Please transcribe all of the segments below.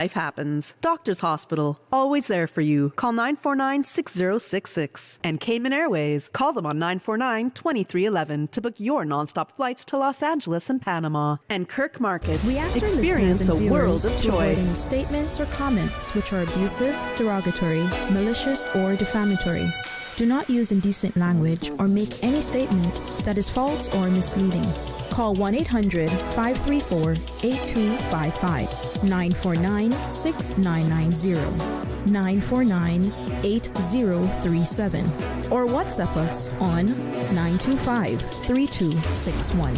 Life happens. Doctors Hospital, always there for you. Call 949-6066. And Cayman Airways, call them on 949-2311 to book your nonstop flights to Los Angeles and Panama. And Kirk Market, We ask experience our a listeners world and of viewers to avoid any choice. statements or comments which are abusive, derogatory, malicious, or defamatory. Do not use indecent language or make any statement that is false or misleading. Call 1-800-534-8255, 949-6990, 949-8037, or WhatsApp us on 925-3261.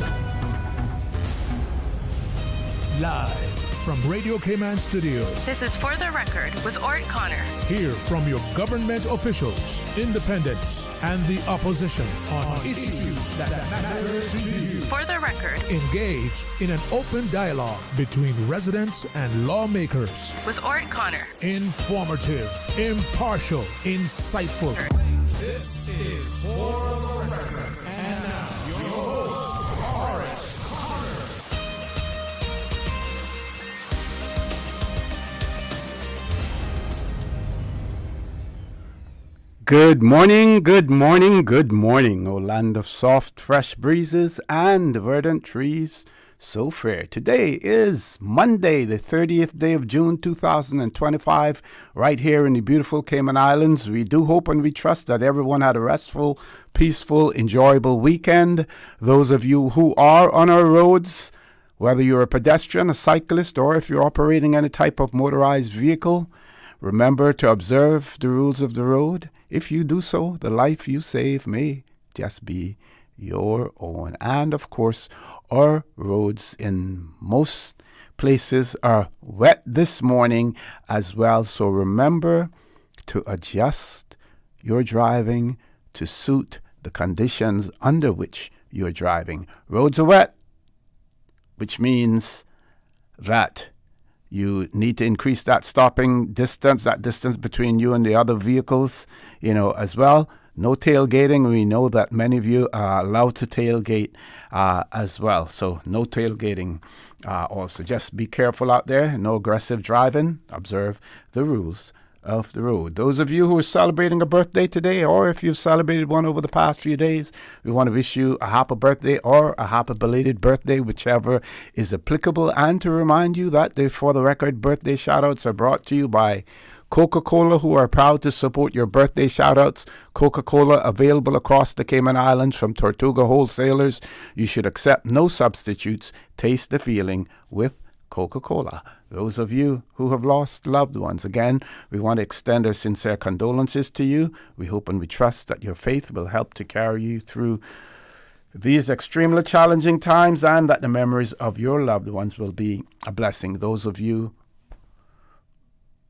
Live from Radio Cayman Studios. This is For the Record with Orrett Connor. Hear from your government officials, independents, and the opposition on issues that matter to you. For the Record Engage in an open dialogue between residents and lawmakers. with Orrett Connor. Informative, impartial, insightful. This is For the Record. And now, your host, Orrett Connor. Good morning, good morning, good morning, O land of soft, fresh breezes and verdant trees so fair. Today is Monday, the 30th day of June, 2025, right here in the beautiful Cayman Islands. We do hope and we trust that everyone had a restful, peaceful, enjoyable weekend. Those of you who are on our roads, whether you're a pedestrian, a cyclist, or if you're operating any type of motorized vehicle, remember to observe the rules of the road. If you do so, the life you save may just be your own. And of course, our roads in most places are wet this morning as well. So remember to adjust your driving to suit the conditions under which you're driving. Roads are wet, which means that you need to increase that stopping distance, that distance between you and the other vehicles, as well. No tailgating. We know that many of you are allowed to tailgate as well. So no tailgating also. Just be careful out there. No aggressive driving. Observe the rules of the road. Those of you who are celebrating a birthday today, or if you've celebrated one over the past few days, we want to wish you a happy birthday or a happy belated birthday, whichever is applicable, and to remind you that the For the Record birthday shoutouts are brought to you by Coca-Cola, who are proud to support your birthday shoutouts. Coca-Cola available across the Cayman Islands from Tortuga wholesalers. You should accept no substitutes. Taste the feeling with Coca-Cola. Those of you who have lost loved ones, again, we want to extend our sincere condolences to you. We hope and we trust that your faith will help to carry you through these extremely challenging times, and that the memories of your loved ones will be a blessing. Those of you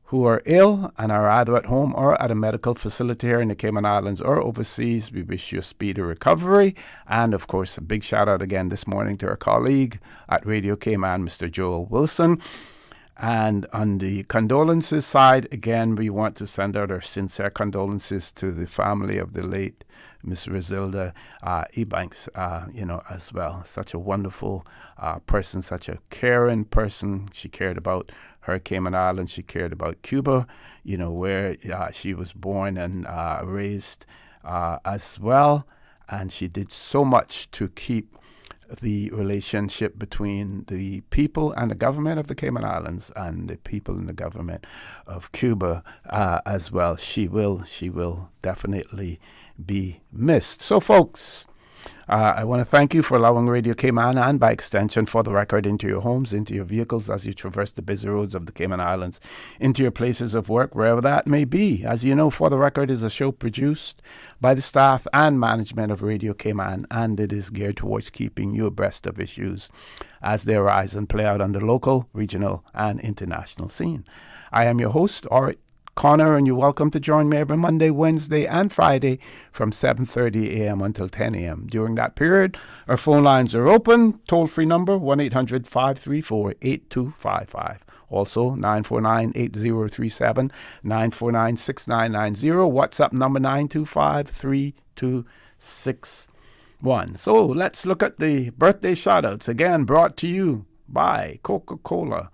who are ill and are either at home or at a medical facility here in the Cayman Islands or overseas, we wish you a speedy recovery. And of course, a big shout out again this morning to our colleague at Radio Cayman, Mr. Joel Wilson. And on the condolences side, again, we want to send out our sincere condolences to the family of the late Miss Rosilda Ebanks, as well. Such a wonderful person, such a caring person. She cared about her Cayman Islands. She cared about Cuba, where she was born and raised as well. And she did so much to keep the relationship between the people and the government of the Cayman Islands and the people in the government of Cuba as well. She will definitely be missed. So, folks, I want to thank you for allowing Radio Cayman, and by extension For the Record, into your homes, into your vehicles as you traverse the busy roads of the Cayman Islands, into your places of work, wherever that may be. As you know, For the Record is a show produced by the staff and management of Radio Cayman, and it is geared towards keeping you abreast of issues as they arise and play out on the local, regional, and international scene. I am your host, Orrett Connor, and you're welcome to join me every Monday, Wednesday, and Friday from 7:30 a.m. until 10 a.m. During that period, our phone lines are open. Toll-free number, 1-800-534-8255. Also, 949-8037, 949-6990. WhatsApp number, 925-3261. So let's look at the birthday shout-outs, again brought to you by Coca-Cola,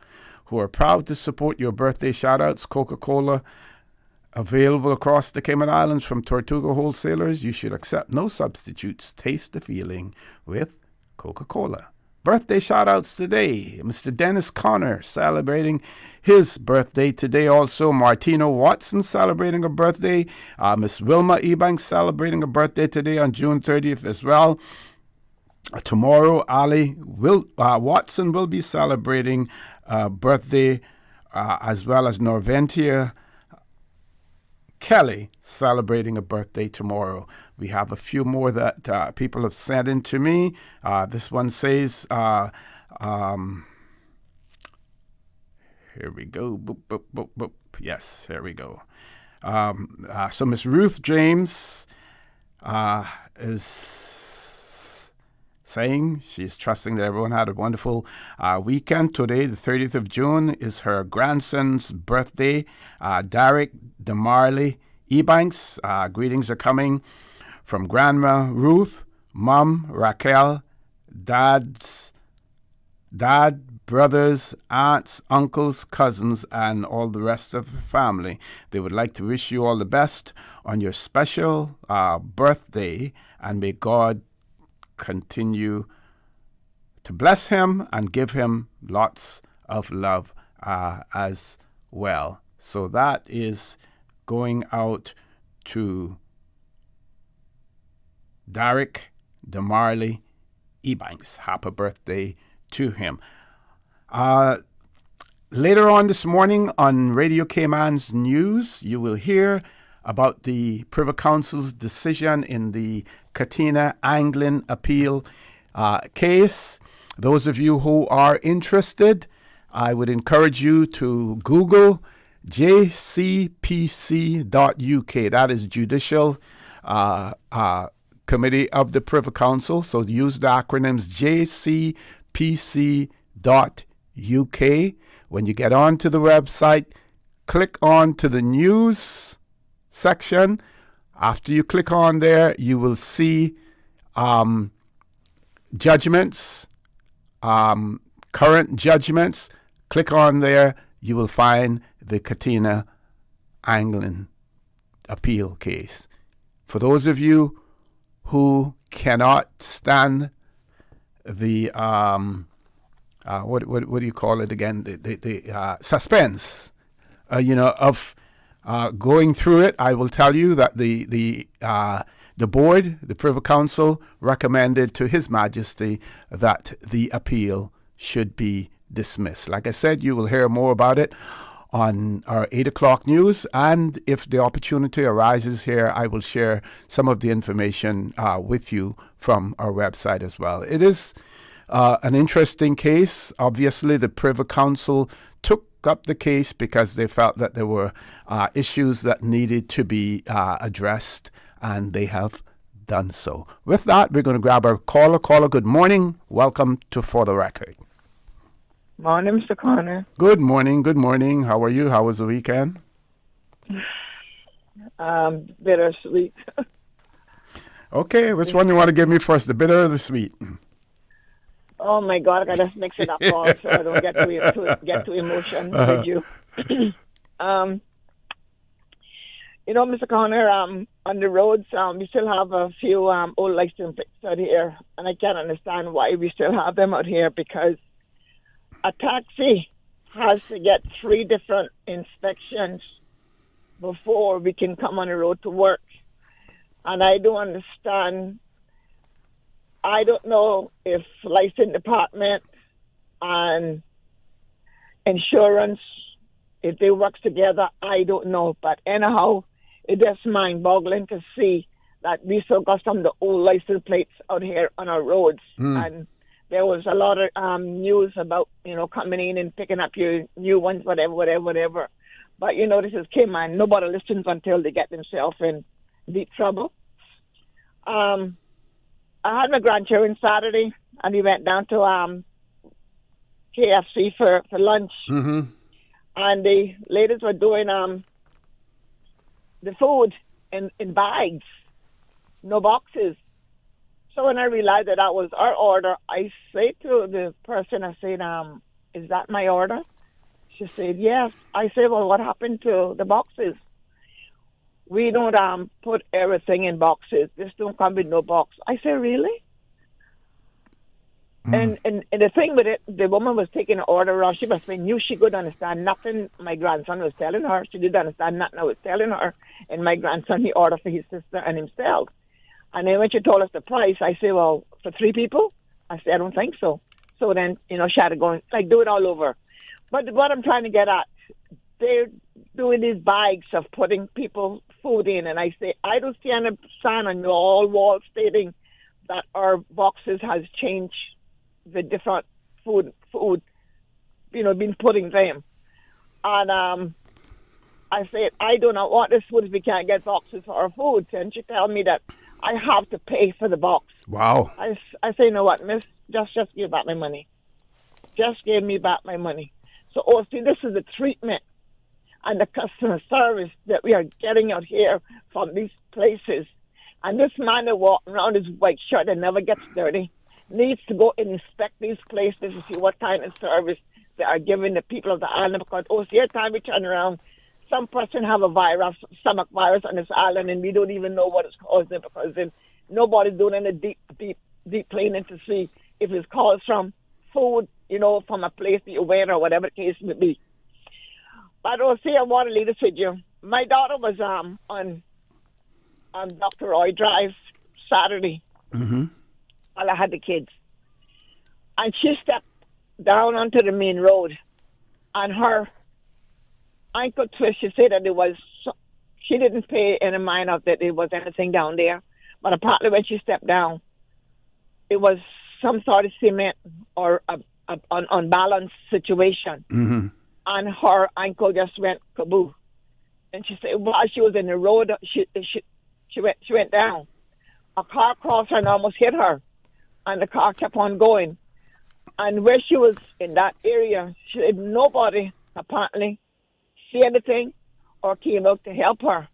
who are proud to support your birthday shout-outs. Coca-Cola, available across the Cayman Islands from Tortuga Wholesalers. You should accept no substitutes. Taste the feeling with Coca-Cola. Birthday shout-outs today. Mr. Dennis Connor celebrating his birthday today. Also, Martino Watson celebrating a birthday. Miss Wilma Ebanks celebrating a birthday today on June 30th as well. Tomorrow, Watson will be celebrating a birthday, as well as Norventia Kelly celebrating a birthday tomorrow. We have a few more that people have sent in to me. This one says, here we go. Boop, boop, boop, boop. Yes, here we go. So Miss Ruth James is saying she's trusting that everyone had a wonderful weekend. Today, the 30th of June, is her grandson's birthday. Derek DeMarley Ebanks. Greetings are coming from Grandma Ruth, Mom Raquel, Dad, brothers, aunts, uncles, cousins, and all the rest of the family. They would like to wish you all the best on your special birthday, and may God continue to bless him and give him lots of love as well. So that is going out to Derek DeMarley Ebanks. Happy birthday to him. Later on this morning on Radio Cayman's News, you will hear about the Privy Council's decision in the Katina Anglin appeal case. Those of you who are interested, I would encourage you to Google jcpc.uk. That is Judicial Committee of the Privy Council. So use the acronyms jcpc.uk. When you get onto the website, click on to the news section. After you click on there, you will see judgments, current judgments. Click on there, you will find the Katina Anglin appeal case. For those of you who cannot stand the what do you call it again? The suspense, of going through it, I will tell you that the board, the Privy Council, recommended to His Majesty that the appeal should be dismissed. Like I said, you will hear more about it on our 8 o'clock news, and if the opportunity arises here, I will share some of the information with you from our website as well. It is an interesting case. Obviously, the Privy Council took up the case because they felt that there were issues that needed to be addressed, and they have done so. With that, we're going to grab our caller. Caller, good morning. Welcome to For the Record. Morning, Mr. Connor. Good morning. Good morning. How are you? How was the weekend? Bittersweet. Okay, which one do you want to give me first, the bitter or the sweet? Oh my God, I gotta mix it up all so I don't get too emotional with you. Mr. Connor, on the roads, we still have a few old license plates out here, and I can't understand why we still have them out here, because a taxi has to get 3 different inspections before we can come on the road to work. And I don't understand. I don't know if license department and insurance, if they work together, I don't know. But anyhow, it is mind-boggling to see that we still got some of the old license plates out here on our roads. And there was a lot of news about, coming in and picking up your new ones, whatever. But, this is Cayman. Nobody listens until they get themselves in deep trouble. I had my grandchildren Saturday, and we went down to KFC for lunch. Mm-hmm. And the ladies were doing the food in bags, no boxes. So when I realized that was our order, I say to the person, I said, is that my order? She said, yes. I said, well, what happened to the boxes? We don't put everything in boxes. This don't come with no box. I said, really? And the thing with it, the woman was taking an order off. She must have knew she could understand nothing my grandson was telling her. She didn't understand nothing I was telling her. And my grandson, he ordered for his sister and himself. And then when she told us the price, I said, well, for 3 people? I said, I don't think so. So then, she had to go and, do it all over. But what I'm trying to get at, they're doing these bags of putting people food in. And I say, I don't see any sign on your wall stating that our boxes has changed the different food, been putting them. And I said, I do not want this food if we can't get boxes for our food. And she tell me that I have to pay for the box. Wow. I say, you know what, miss, just give back my money. Just give me back my money. So, see, this is the treatment and the customer service that we are getting out here from these places. And this man that walking around his white shirt that never gets dirty needs to go and inspect these places to see what kind of service they are giving the people of the island. Because, every time we turn around, some person have a virus, stomach virus on this island, and we don't even know what is causing it because then nobody's doing any deep cleaning to see if it's caused from food, from a place that you went or whatever the case may be. But I want to leave this with you. My daughter was on Dr. Roy Drive Saturday while I had the kids. And she stepped down onto the main road, and her ankle twist, she said that she didn't pay any mind of that there was anything down there. But apparently when she stepped down, it was some sort of cement or an unbalanced situation. And her ankle just went kaboo. And she said while she was in the road, she went down. A car crossed her and almost hit her. And the car kept on going. And where she was in that area, she said nobody apparently see anything or came out to help her.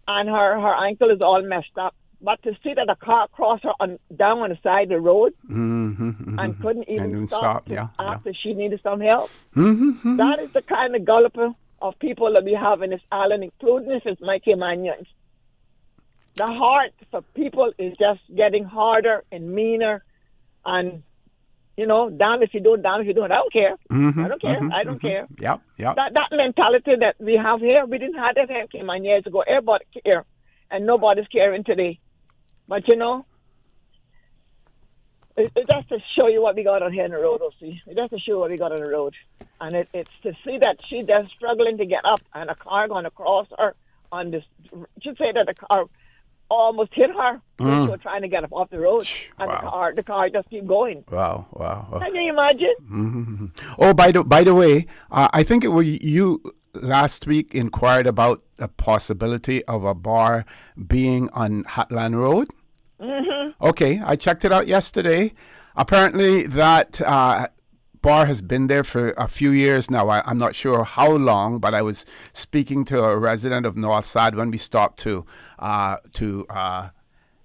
And her ankle is all messed up. But to see that a car crossed her down on the side of the road and couldn't even stop after she needed some help, that is the kind of gulliper of people that we have in this island, including if it's my Caymanians. The heart for people is just getting harder and meaner, and down if you don't, down if you don't. I don't care. I don't care. Yep. That mentality that we have here, we didn't have that here Cayman years ago. Everybody care, and nobody's caring today. But it's just to show you what we got on here on the road, see. It's just to show you what we got on the road. And it's to see that she just struggling to get up and a car going to cross her on this. She said that the car almost hit her when she was trying to get up off the road. And the car just keep going. Wow. Can you imagine? Oh, by the way, I think it was you last week inquired about the possibility of a bar being on Hatland Road. Okay, I checked it out yesterday. Apparently that bar has been there for a few years now. I'm not sure how long, but I was speaking to a resident of Northside when we stopped to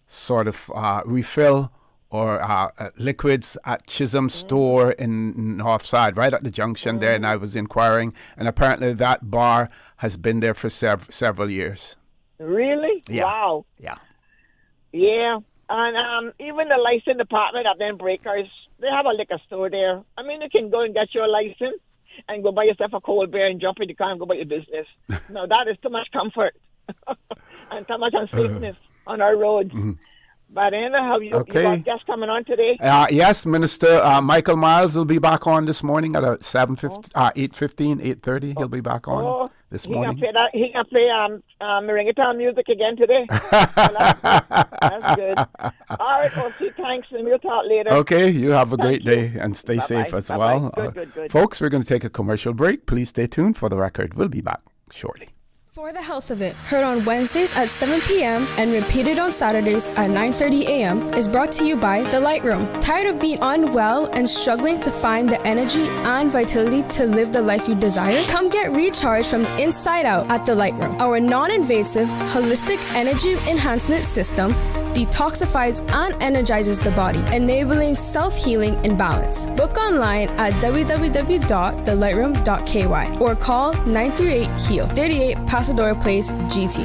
sort of refill or liquids at Chisholm store in Northside, right at the junction there, and I was inquiring, and apparently that bar has been there for several years. Really? Yeah. Wow. Yeah. And even the license department of them breakers, they have a liquor store there. I mean, you can go and get your license and go buy yourself a cold beer and jump in the car and go about your business. No, that is too much comfort and too much unsafeness on our roads. But anyhow, you got guests coming on today? Yes, Minister Micheal Myles will be back on this morning at 8:15, 8:30. He'll be back on this morning. He can play ringtone music again today. That's good. All right, see, thanks, and we'll talk later. Okay, you have a great day and stay safe as well. Good. Folks, we're going to take a commercial break. Please stay tuned for the record. We'll be back shortly. For the Health of It, heard on Wednesdays at 7 p.m. and repeated on Saturdays at 9:30 a.m. is brought to you by The Light Room. Tired of being unwell and struggling to find the energy and vitality to live the life you desire? Come get recharged from the inside out at The Light Room. Our non-invasive, holistic energy enhancement system detoxifies and energizes the body, enabling self-healing and balance. Book online at www.thelightroom.ky or call 938-HEAL, 38 Pasadora Place, GT.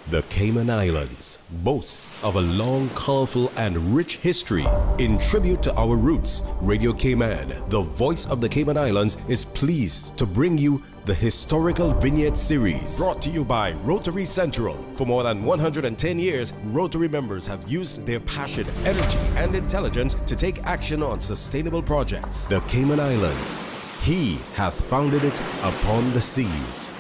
The Cayman Islands boasts of a long, colorful, and rich history. In tribute to our roots, Radio Cayman, the voice of the Cayman Islands, is pleased to bring you the Historical Vignette Series, brought to you by Rotary Central. For more than 110 years, Rotary members have used their passion, energy, and intelligence to take action on sustainable projects. The Cayman Islands, He hath founded it upon the seas.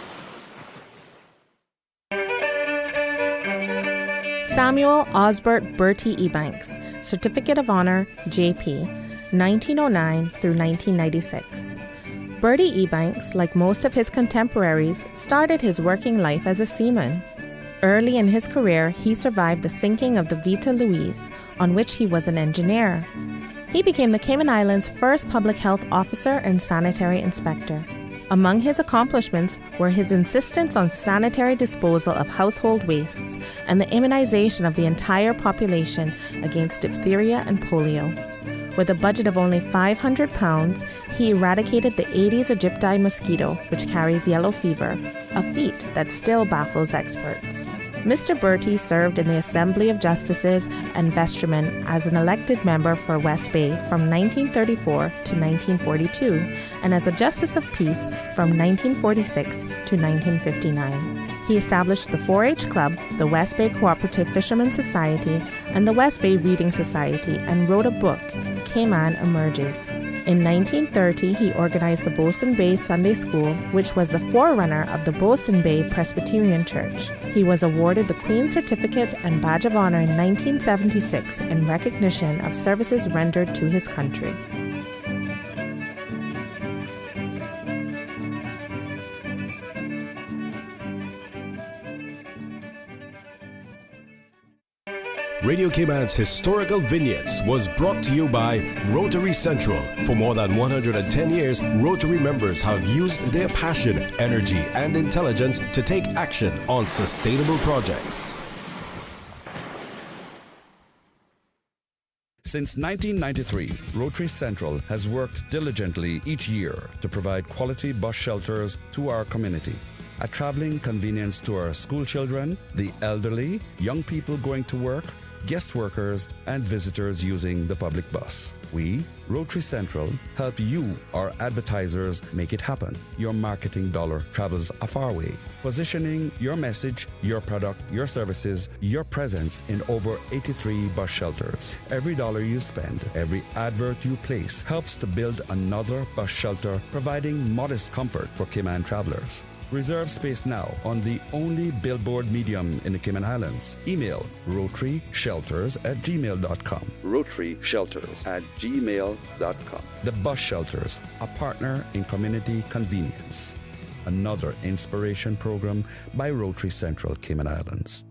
Samuel Osbert Bertie Ebanks, Certificate of Honor, JP, 1909 through 1996. Bertie Ebanks, like most of his contemporaries, started his working life as a seaman. Early in his career, he survived the sinking of the Vita Louise, on which he was an engineer. He became the Cayman Islands' first public health officer and sanitary inspector. Among his accomplishments were his insistence on sanitary disposal of household wastes and the immunization of the entire population against diphtheria and polio. With a budget of only £500, he eradicated the Aedes aegypti mosquito, which carries yellow fever, a feat that still baffles experts. Mr. Bertie served in the Assembly of Justices and Vestrymen as an elected member for West Bay from 1934 to 1942 and as a Justice of Peace from 1946 to 1959. He established the 4-H Club, the West Bay Cooperative Fishermen's Society, and the West Bay Reading Society and wrote a book, Cayman Emerges. In 1930, he organized the Bosun Bay Sunday School, which was the forerunner of the Bosun Bay Presbyterian Church. He was awarded the Queen's Certificate and Badge of Honor in 1976 in recognition of services rendered to his country. Radio Cayman's Historical Vignettes was brought to you by Rotary Central. For more than 110 years, Rotary members have used their passion, energy, and intelligence to take action on sustainable projects. Since 1993, Rotary Central has worked diligently each year to provide quality bus shelters to our community. A traveling convenience to our school children, the elderly, young people going to work, guest workers, and visitors using the public bus. We, Rotary Central, help you, our advertisers, make it happen. Your marketing dollar travels a far way. Positioning your message, your product, your services, your presence in over 83 bus shelters. Every dollar you spend, every advert you place helps to build another bus shelter, providing modest comfort for Cayman travelers. Reserve space now on the only billboard medium in the Cayman Islands. Email rotaryshelters@gmail.com. rotaryshelters@gmail.com. The Bus Shelters, a partner in community convenience. Another inspiration program by Rotary Central Cayman Islands.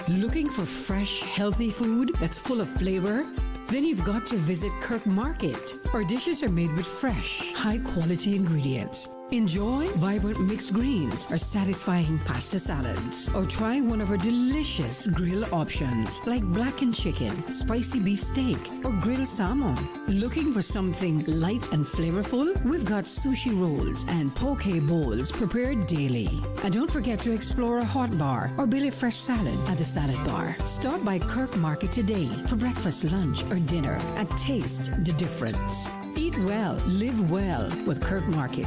Looking for fresh, healthy food that's full of flavor? Then you've got to visit Kirk Market. Our dishes are made with fresh, high-quality ingredients. Enjoy vibrant mixed greens or satisfying pasta salads. Or try one of our delicious grill options like blackened chicken, spicy beef steak, or grilled salmon. Looking for something light and flavorful? We've got sushi rolls and poke bowls prepared daily. And don't forget to explore a hot bar or Billy Fresh salad at the salad bar. Stop by Kirk Market today for breakfast, lunch, or dinner and taste the difference. Eat well, live well with Kirk Market.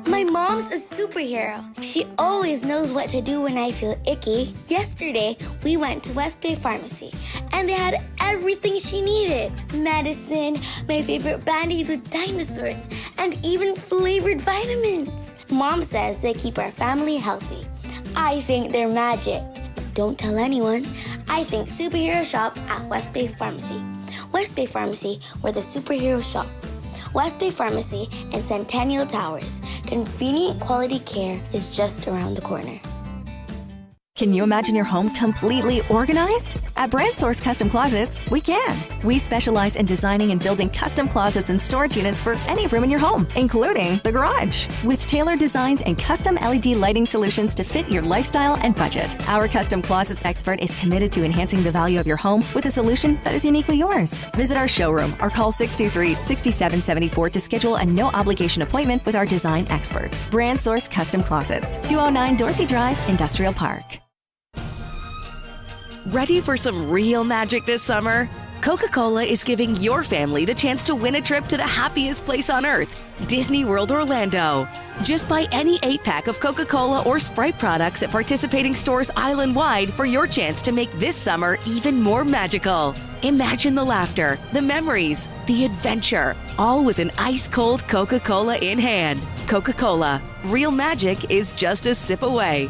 My mom's a superhero. She always knows what to do when I feel icky. Yesterday, we went to West Bay Pharmacy, and they had everything she needed. Medicine, my favorite band-aids with dinosaurs, and even flavored vitamins. Mom says they keep our family healthy. I think they're magic. But don't tell anyone. I think superhero shop at West Bay Pharmacy. West Bay Pharmacy, where the superheroes shop. West Bay Pharmacy and Centennial Towers. Convenient quality care is just around the corner. Can you imagine your home completely organized? At Brand Source Custom Closets, we can. We specialize in designing and building custom closets and storage units for any room in your home, including the garage. With tailored designs and custom LED lighting solutions to fit your lifestyle and budget. Our custom closets expert is committed to enhancing the value of your home with a solution that is uniquely yours. Visit our showroom or call 623-6774 to schedule a no-obligation appointment with our design expert. Brand Source Custom Closets, 209 Dorsey Drive, Industrial Park. Ready for some real magic this summer? Coca-Cola is giving your family the chance to win a trip to the happiest place on earth, Disney World Orlando. Just buy any 8-pack of Coca-Cola or Sprite products at participating stores island-wide for your chance to make this summer even more magical. Imagine the laughter, the memories, the adventure, all with an ice-cold Coca-Cola in hand. Coca-Cola, real magic is just a sip away.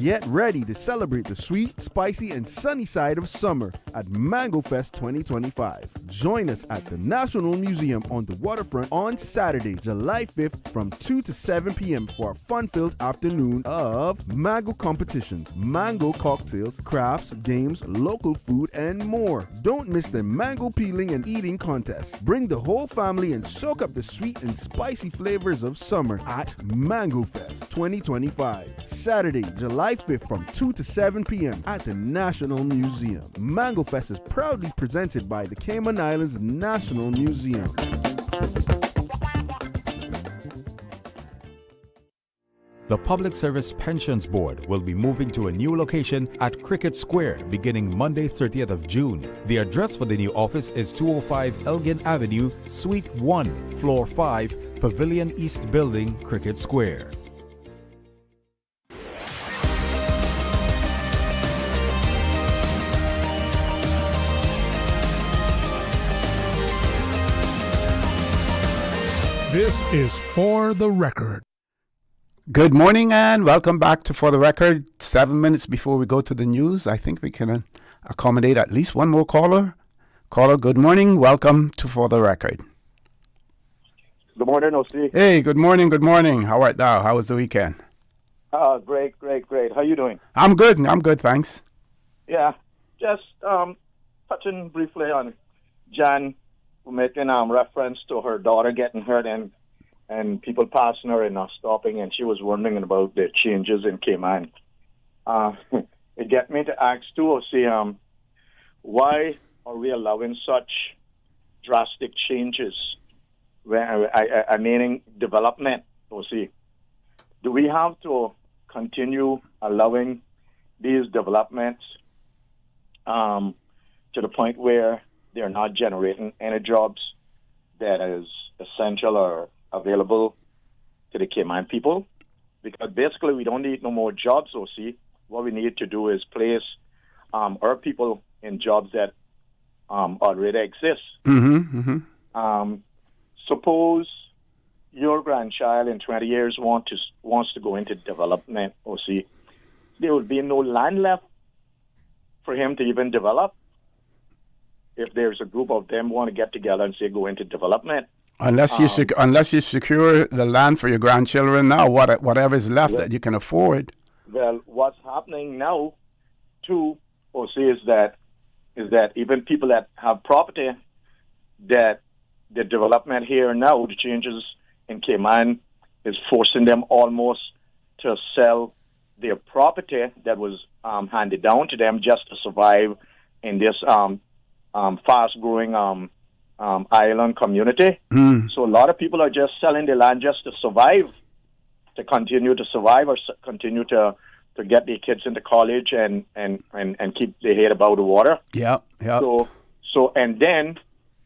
Get ready to celebrate the sweet, spicy, and sunny side of summer at Mango Fest 2025. Join us at the National Museum on the waterfront on Saturday, July 5th from 2 to 7 p.m. for a fun-filled afternoon of mango competitions, mango cocktails, crafts, games, local food, and more. Don't miss the mango peeling and eating contest. Bring the whole family and soak up the sweet and spicy flavors of summer at Mango Fest 2025. Saturday, July 5th from 2 to 7 p.m. at the National Museum. Mango Fest is proudly presented by the Cayman Islands National Museum. The Public Service Pensions Board will be moving to a new location at Cricket Square beginning Monday, 30th of June. The address for the new office is 205 Elgin Avenue, Suite 1, Floor 5, Pavilion East Building, Cricket Square. This is For the Record. Good morning and welcome back to For the Record. 7 minutes before we go to the news, I think we can accommodate at least one more caller. Caller, good morning. Welcome to For the Record. Good morning, OC. Hey, good morning, good morning. How art thou? How was the weekend? Great. How you doing? I'm good, thanks. Yeah, just touching briefly on Jan, making reference to her daughter getting hurt and people passing her and not stopping, and she was wondering about the changes in Cayman. It get me to ask too, OC, why are we allowing such drastic changes? I meaning development, OC. Do we have to continue allowing these developments to the point where they're not generating any jobs that is essential or available to the Cayman people? Because basically we don't need no more jobs, OC. What we need to do is place our people in jobs that already exist. Suppose your grandchild in 20 years wants to go into development, OC. There would be no land left for him to even develop. If there's a group of them want to get together and say go into development, unless you secure the land for your grandchildren now, whatever is left that you can afford. Well, what's happening now, too, OC, is that even people that have property, that the development here now, the changes in Cayman is forcing them almost to sell their property that was handed down to them just to survive in this fast-growing island community. So a lot of people are just selling their land just to survive, to continue to survive or continue to get their kids into college and keep their head above the water. Yeah. So and then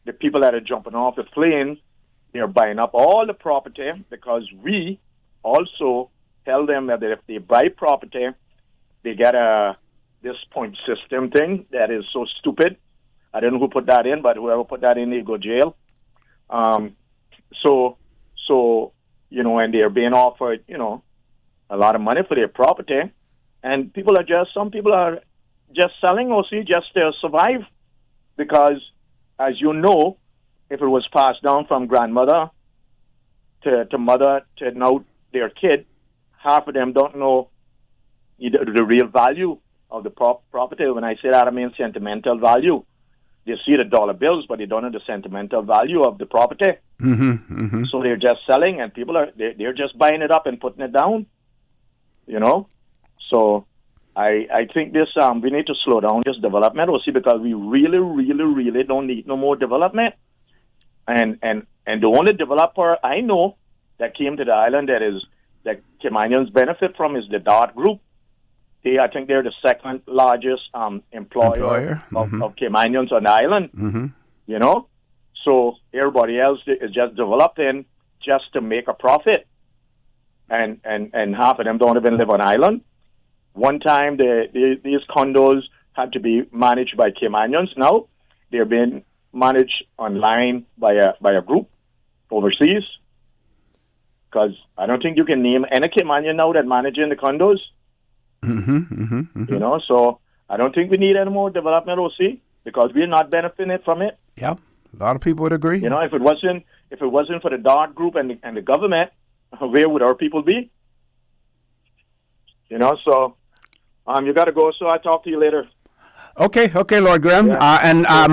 the people that are jumping off the plane, they're buying up all the property because we also tell them that if they buy property, they get this point system thing that is so stupid. I don't know who put that in, but whoever put that in, they go jail. So and they're being offered, a lot of money for their property, and some people are just selling OC just to survive, because, as you know, if it was passed down from grandmother to mother to now their kid, half of them don't know the real value of the property. When I say that, I mean sentimental value. They see the dollar bills, but they don't know the sentimental value of the property. So they're just selling, and people they're just buying it up and putting it down. So I think this we need to slow down this development, because we really, really, really don't need no more development. And the only developer I know that came to the island that Caymanians benefit from is the DART group. I think they're the second largest employer. Of Caymanians on the island. So everybody else is just developing just to make a profit, and half of them don't even live on island. One time, these condos had to be managed by Caymanians. Now they're being managed online by a group overseas. Because I don't think you can name any Caymanian now that managing the condos. So I don't think we need any more development, OC, because we're not benefiting from it. Yeah, a lot of people would agree. If it wasn't for the DART group and the government, where would our people be? So you got to go. So I'll talk to you later. Okay, Lord Graham.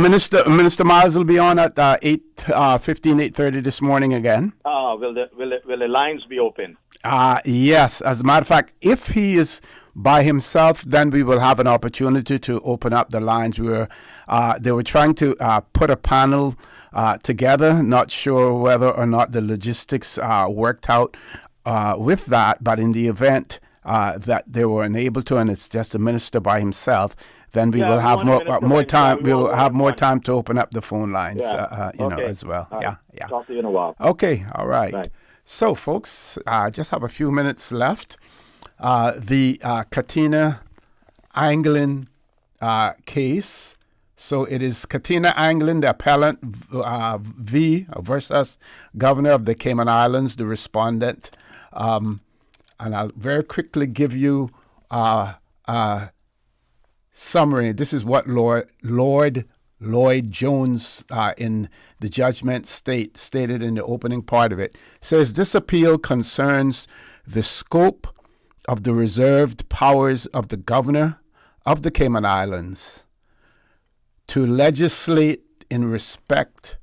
Minister Myles will be on at 8:30 this morning again. Will the lines be open? Yes. As a matter of fact, if he is by himself, then we will have an opportunity to open up the lines. They were trying to put a panel together. Not sure whether or not the logistics worked out with that, but in the event that they were unable to, and it's just the minister by himself, then we will have more time. We will have more time to open up the phone lines, as well. Yeah. Talk to you in a while. Okay, all right. So, folks, just have a few minutes left. The Katina Anglin case. So it is Katina Anglin, the appellant, versus Governor of the Cayman Islands, the respondent. And I'll very quickly give you summary. This is what Lord Lloyd Jones in the judgment stated in the opening part of it. Says this appeal concerns the scope of the reserved powers of the governor of the Cayman Islands to legislate in respect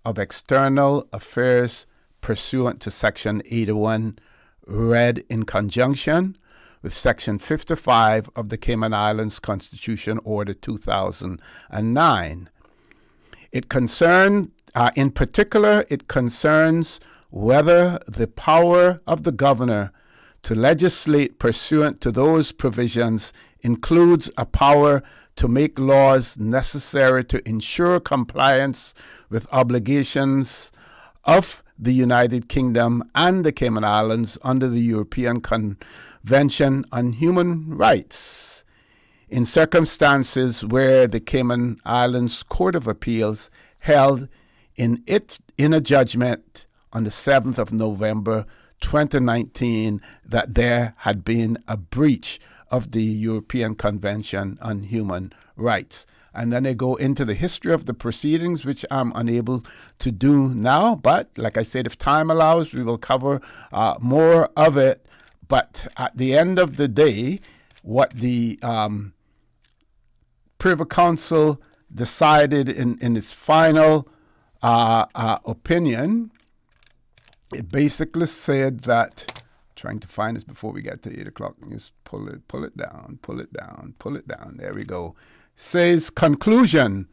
of external affairs pursuant to Section 81, read in conjunction with Section 55 of the Cayman Islands Constitution Order 2009. It concerns whether the power of the governor to legislate pursuant to those provisions includes a power to make laws necessary to ensure compliance with obligations of the United Kingdom and the Cayman Islands under the European Convention on Human Rights in circumstances where the Cayman Islands Court of Appeals held in a judgment on the 7th of November 2019 that there had been a breach of the European Convention on Human Rights. And then they go into the history of the proceedings, which I'm unable to do now. But like I said, if time allows, we will cover more of it. But at the end of the day, what the Privy Council decided in its final opinion, it basically said that, trying to find this before we get to 8 o'clock, just pull it down. There we go. Says conclusion,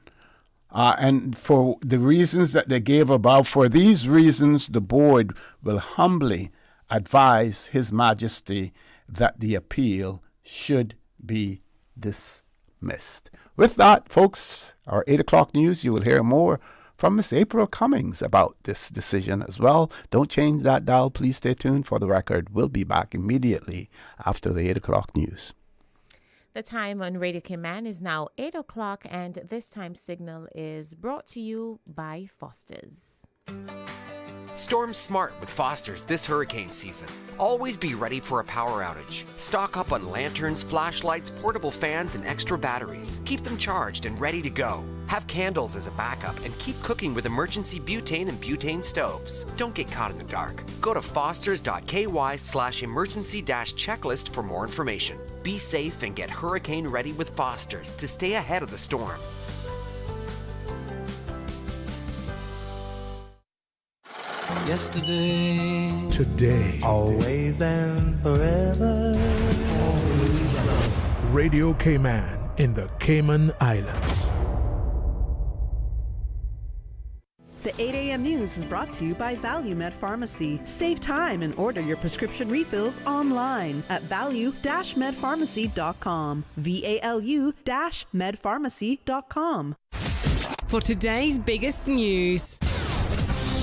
and for the reasons that they gave above, for these reasons the board will humbly advise His Majesty that the appeal should be dismissed. With that, folks, our 8 o'clock news, you will hear more from Miss April Cummings about this decision as well. Don't change that dial. Please stay tuned for the record. We'll be back immediately after the 8 o'clock news. The time on Radio Cayman is now 8 o'clock, and this time signal is brought to you by Foster's. Storm smart with Foster's this hurricane season. Always be ready for a power outage. Stock up on lanterns, flashlights, portable fans, and extra batteries. Keep them charged and ready to go. Have candles as a backup and keep cooking with emergency butane and butane stoves. Don't get caught in the dark. Go to fosters.ky/emergency-checklist for more information. Be safe and get hurricane ready with Foster's to stay ahead of the storm. Yesterday, Today, always and forever. Radio Cayman in the Cayman Islands. The 8 a.m. news is brought to you by ValueMed Pharmacy. Save time and order your prescription refills online at value-medpharmacy.com. VALU-medpharmacy.com. For today's biggest news.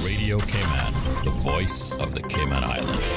Radio Cayman, the voice of the Cayman Islands.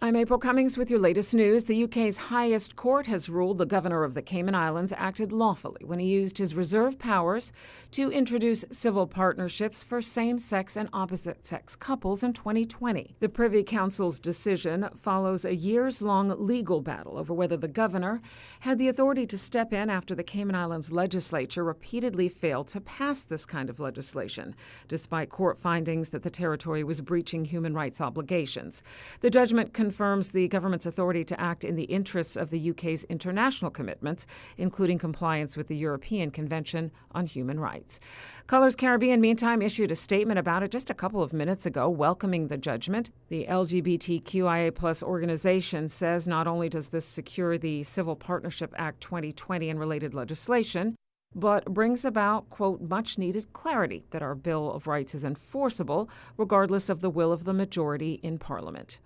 I'm April Cummings with your latest news. The UK's highest court has ruled the governor of the Cayman Islands acted lawfully when he used his reserve powers to introduce civil partnerships for same-sex and opposite-sex couples in 2020. The Privy Council's decision follows a years-long legal battle over whether the governor had the authority to step in after the Cayman Islands legislature repeatedly failed to pass this kind of legislation, despite court findings that the territory was breaching human rights obligations. The judgment confirms the government's authority to act in the interests of the UK's international commitments, including compliance with the European Convention on Human Rights. Colors Caribbean, meantime, issued a statement about it just a couple of minutes ago, welcoming the judgment. The LGBTQIA+ organization says not only does this secure the Civil Partnership Act 2020 and related legislation, but brings about, quote, much-needed clarity that our Bill of Rights is enforceable, regardless of the will of the majority in Parliament.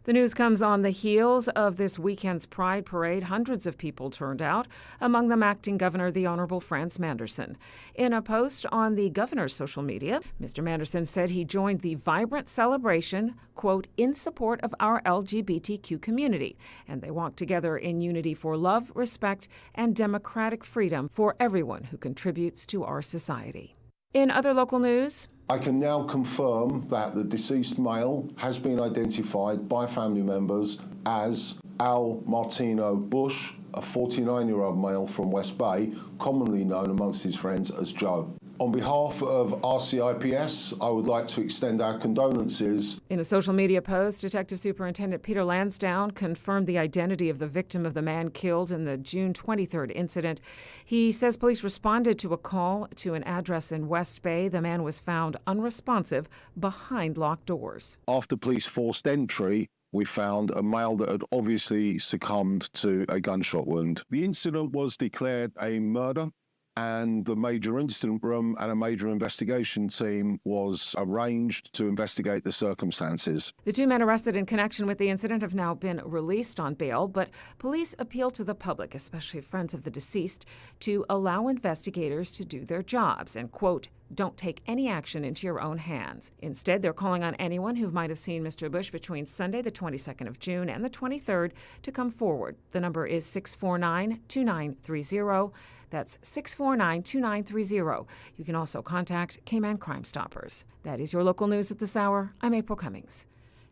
The news comes on the heels of this weekend's Pride Parade. Hundreds of people turned out, among them acting Governor the Honourable Franz Manderson. In a post on the governor's social media, Mr. Manderson said he joined the vibrant celebration, quote, in support of our LGBTQ community, and they walked together in unity for love, respect, and democratic freedom for everyone who contributes to our society. In other local news, I can now confirm that the deceased male has been identified by family members as Al Martino Bush, a 49-year-old male from West Bay, commonly known amongst his friends as Joe. On behalf of RCIPS, I would like to extend our condolences. In a social media post, Detective Superintendent Peter Lansdowne confirmed the identity of the victim of the man killed in the June 23rd incident. He says police responded to a call to an address in West Bay. The man was found unresponsive behind locked doors. After police forced entry, we found a male that had obviously succumbed to a gunshot wound. The incident was declared a murder, and the major incident room and a major investigation team was arranged to investigate the circumstances. The two men arrested in connection with the incident have now been released on bail, but police appeal to the public, especially friends of the deceased, to allow investigators to do their jobs and, quote, don't take any action into your own hands. Instead, they're calling on anyone who might have seen Mr. Bush between Sunday, the 22nd of June, and the 23rd to come forward. The number is 649-2930. That's 649-2930. You can also contact Cayman Crime Stoppers. That is your local news at this hour. I'm April Cummings.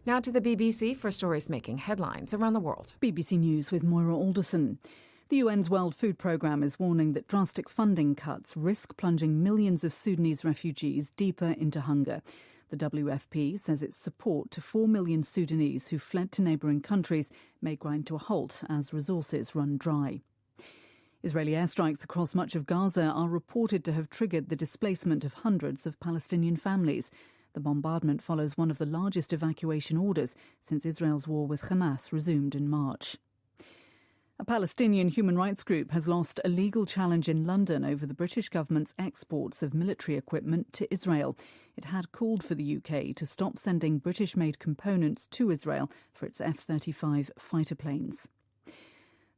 Now to the BBC for stories making headlines around the world. BBC News with Moira Alderson. The UN's World Food Programme is warning that drastic funding cuts risk plunging millions of Sudanese refugees deeper into hunger. The WFP says its support to 4 million Sudanese who fled to neighbouring countries may grind to a halt as resources run dry. Israeli airstrikes across much of Gaza are reported to have triggered the displacement of hundreds of Palestinian families. The bombardment follows one of the largest evacuation orders since Israel's war with Hamas resumed in March. A Palestinian human rights group has lost a legal challenge in London over the British government's exports of military equipment to Israel. It had called for the UK to stop sending British-made components to Israel for its F-35 fighter planes.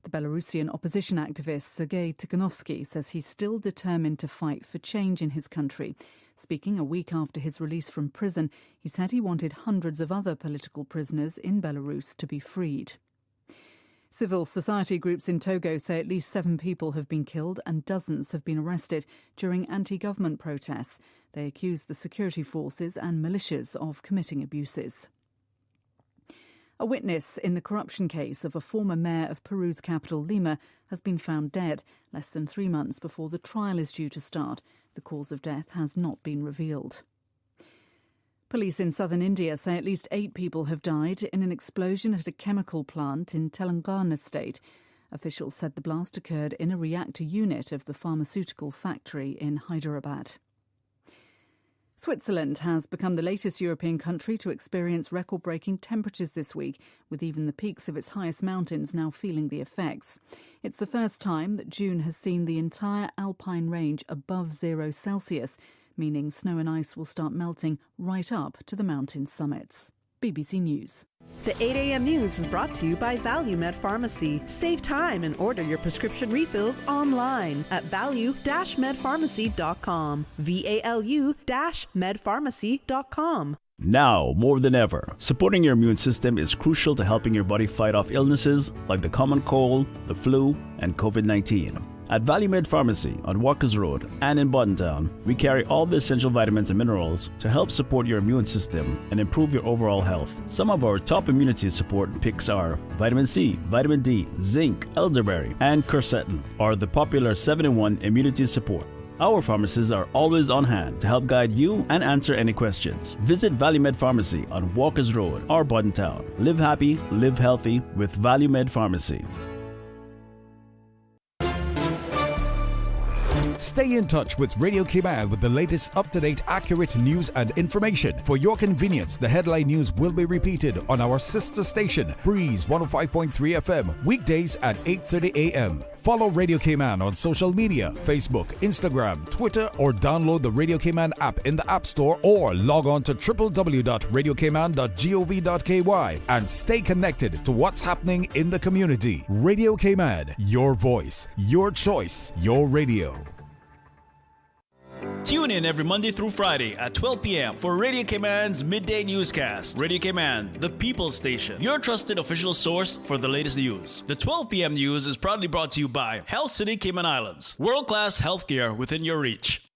The Belarusian opposition activist Sergei Tikhanovsky says he's still determined to fight for change in his country. Speaking a week after his release from prison, he said he wanted hundreds of other political prisoners in Belarus to be freed. Civil society groups in Togo say at least 7 people have been killed and dozens have been arrested during anti-government protests. They accuse the security forces and militias of committing abuses. A witness in the corruption case of a former mayor of Peru's capital, Lima, has been found dead less than 3 months before the trial is due to start. The cause of death has not been revealed. Police in southern India say at least 8 people have died in an explosion at a chemical plant in Telangana state. Officials said the blast occurred in a reactor unit of the pharmaceutical factory in Hyderabad. Switzerland has become the latest European country to experience record-breaking temperatures this week, with even the peaks of its highest mountains now feeling the effects. It's the first time that June has seen the entire Alpine range above 0 Celsius, meaning snow and ice will start melting right up to the mountain summits. BBC News. The 8 a.m. news is brought to you by ValueMed Pharmacy. Save time and order your prescription refills online at value-medpharmacy.com. VALU-medpharmacy.com. Now, more than ever, supporting your immune system is crucial to helping your body fight off illnesses like the common cold, the flu, and COVID-19. At ValueMed Pharmacy on Walkers Road and in Buttontown, we carry all the essential vitamins and minerals to help support your immune system and improve your overall health. Some of our top immunity support picks are vitamin C, vitamin D, zinc, elderberry, and quercetin, or the popular 7-in-1 immunity support. Our pharmacists are always on hand to help guide you and answer any questions. Visit ValueMed Pharmacy on Walkers Road or Buttontown. Live happy, live healthy with ValueMed Pharmacy. Stay in touch with Radio Cayman with the latest up-to-date, accurate news and information. For your convenience, the headline news will be repeated on our sister station, Breeze 105.3 FM, weekdays at 8:30 a.m. Follow Radio Cayman on social media, Facebook, Instagram, Twitter, or download the Radio Cayman app in the App Store or log on to www.radiocayman.gov.ky and stay connected to what's happening in the community. Radio Cayman, your voice, your choice, your radio. Tune in every Monday through Friday at 12 p.m. for Radio Cayman's Midday Newscast. Radio Cayman, the People's Station, your trusted official source for the latest news. The 12 p.m. news is proudly brought to you by Health City Cayman Islands. World-class healthcare within your reach.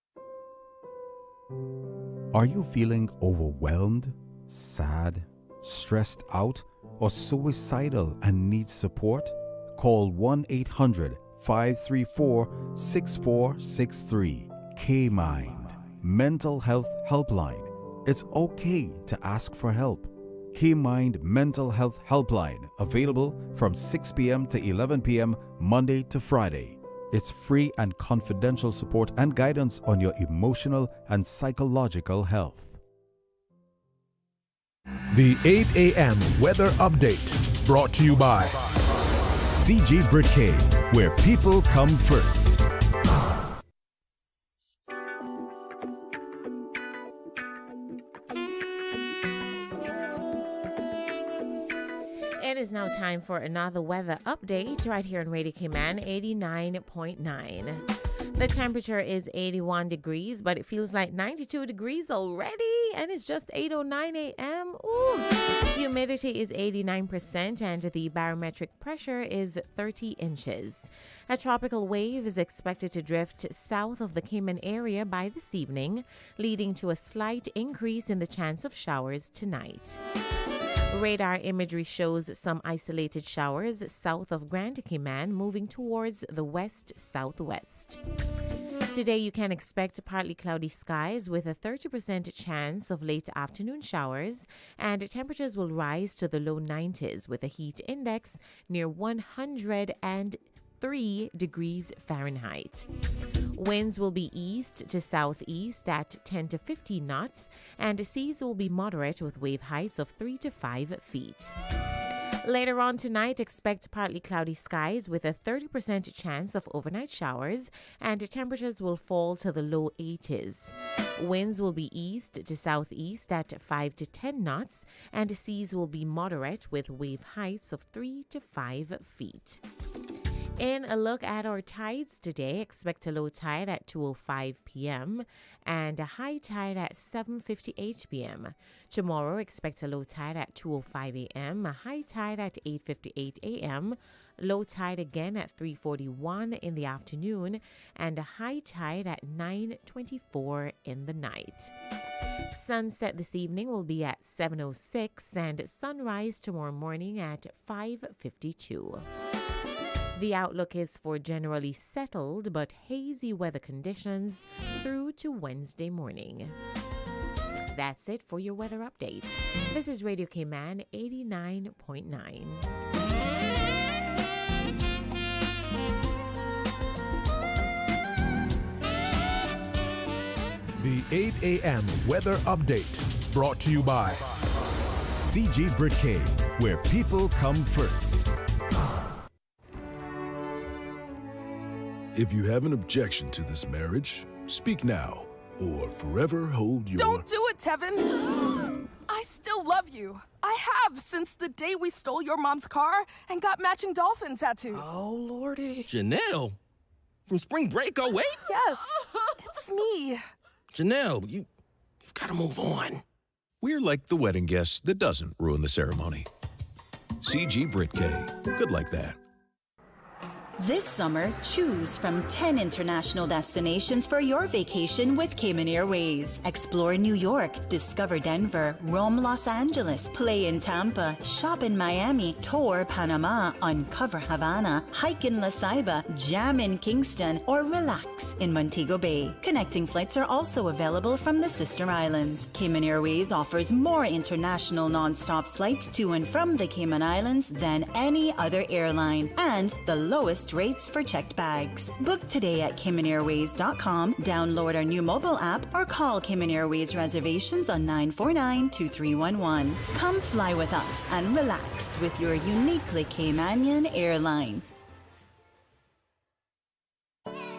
Are you feeling overwhelmed, sad, stressed out, or suicidal and need support? Call 1-800-534-6463. K-Mind, Mental Health Helpline. It's okay to ask for help. K-Mind Mental Health Helpline, available from 6 p.m. to 11 p.m. Monday to Friday. It's free and confidential support and guidance on your emotional and psychological health. The 8 a.m. weather update, brought to you by CG Britcay, where people come first. It is now time for another weather update right here on Radio Cayman 89.9. The temperature is 81 degrees, but it feels like 92 degrees already, and it's just 8:09 a.m. Ooh. Humidity is 89%, and the barometric pressure is 30 inches. A tropical wave is expected to drift south of the Cayman area by this evening, leading to a slight increase in the chance of showers tonight. Radar imagery shows some isolated showers south of Grand Cayman moving towards the west-southwest. Today you can expect partly cloudy skies with a 30% chance of late afternoon showers, and temperatures will rise to the low 90s with a heat index near 103 degrees Fahrenheit. Winds will be east to southeast at 10 to 15 knots, and the seas will be moderate with wave heights of 3 to 5 feet. Later on tonight, expect partly cloudy skies with a 30% chance of overnight showers, and temperatures will fall to the low 80s. Winds will be east to southeast at 5 to 10 knots, and the seas will be moderate with wave heights of 3 to 5 feet. In a look at our tides today, expect a low tide at 2:05 p.m. and a high tide at 7:58 p.m. Tomorrow, expect a low tide at 2:05 a.m., a high tide at 8:58 a.m., low tide again at 3:41 in the afternoon, and a high tide at 9:24 in the night. Sunset this evening will be at 7:06 and sunrise tomorrow morning at 5:52. The outlook is for generally settled but hazy weather conditions through to Wednesday morning. That's it for your weather update. This is Radio Cayman 89.9. The 8 a.m. weather update brought to you by CG Britcay, where people come first. If you have an objection to this marriage, speak now or forever hold your... Don't do it, Tevin! I still love you. I have since the day we stole your mom's car and got matching dolphin tattoos. Oh, Lordy. Janelle? From spring break, oh wait? Yes, it's me. Janelle, you've got to move on. We're like the wedding guest that doesn't ruin the ceremony. CG Britcay. Good like that. This summer, choose from 10 international destinations for your vacation with Cayman Airways. Explore New York, discover Denver, roam Los Angeles, play in Tampa, shop in Miami, tour Panama, uncover Havana, hike in La Ceiba, jam in Kingston, or relax in Montego Bay. Connecting flights are also available from the sister islands. Cayman Airways offers more international non-stop flights to and from the Cayman Islands than any other airline, and the lowest rates for checked bags. Book today at CaymanAirways.com, download our new mobile app, or call Cayman Airways reservations on 949-2311. Come fly with us and relax with your uniquely Caymanian airline.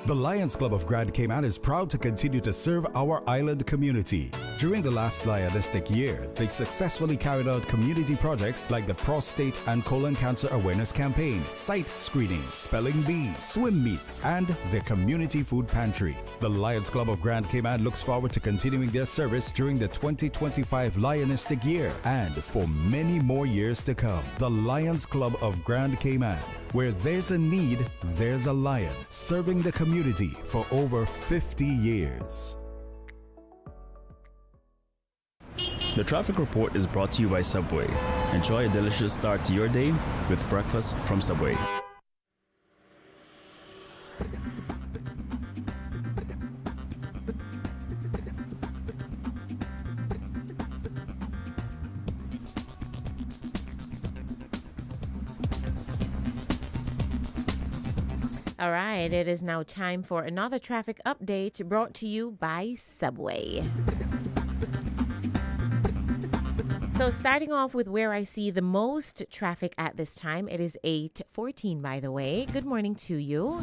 The Lions Club of Grand Cayman is proud to continue to serve our island community. During the last Lionistic year, they successfully carried out community projects like the Prostate and Colon Cancer Awareness Campaign, site screenings, spelling bee, swim meets, and their community food pantry. The Lions Club of Grand Cayman looks forward to continuing their service during the 2025 Lionistic year and for many more years to come. The Lions Club of Grand Cayman, where there's a need, there's a lion, serving the community for over 50 years. The traffic report is brought to you by Subway. Enjoy a delicious start to your day with breakfast from Subway. All right, it is now time for another traffic update brought to you by Subway. So starting off with where I see the most traffic at this time, it is 8:14, by the way. Good morning to you.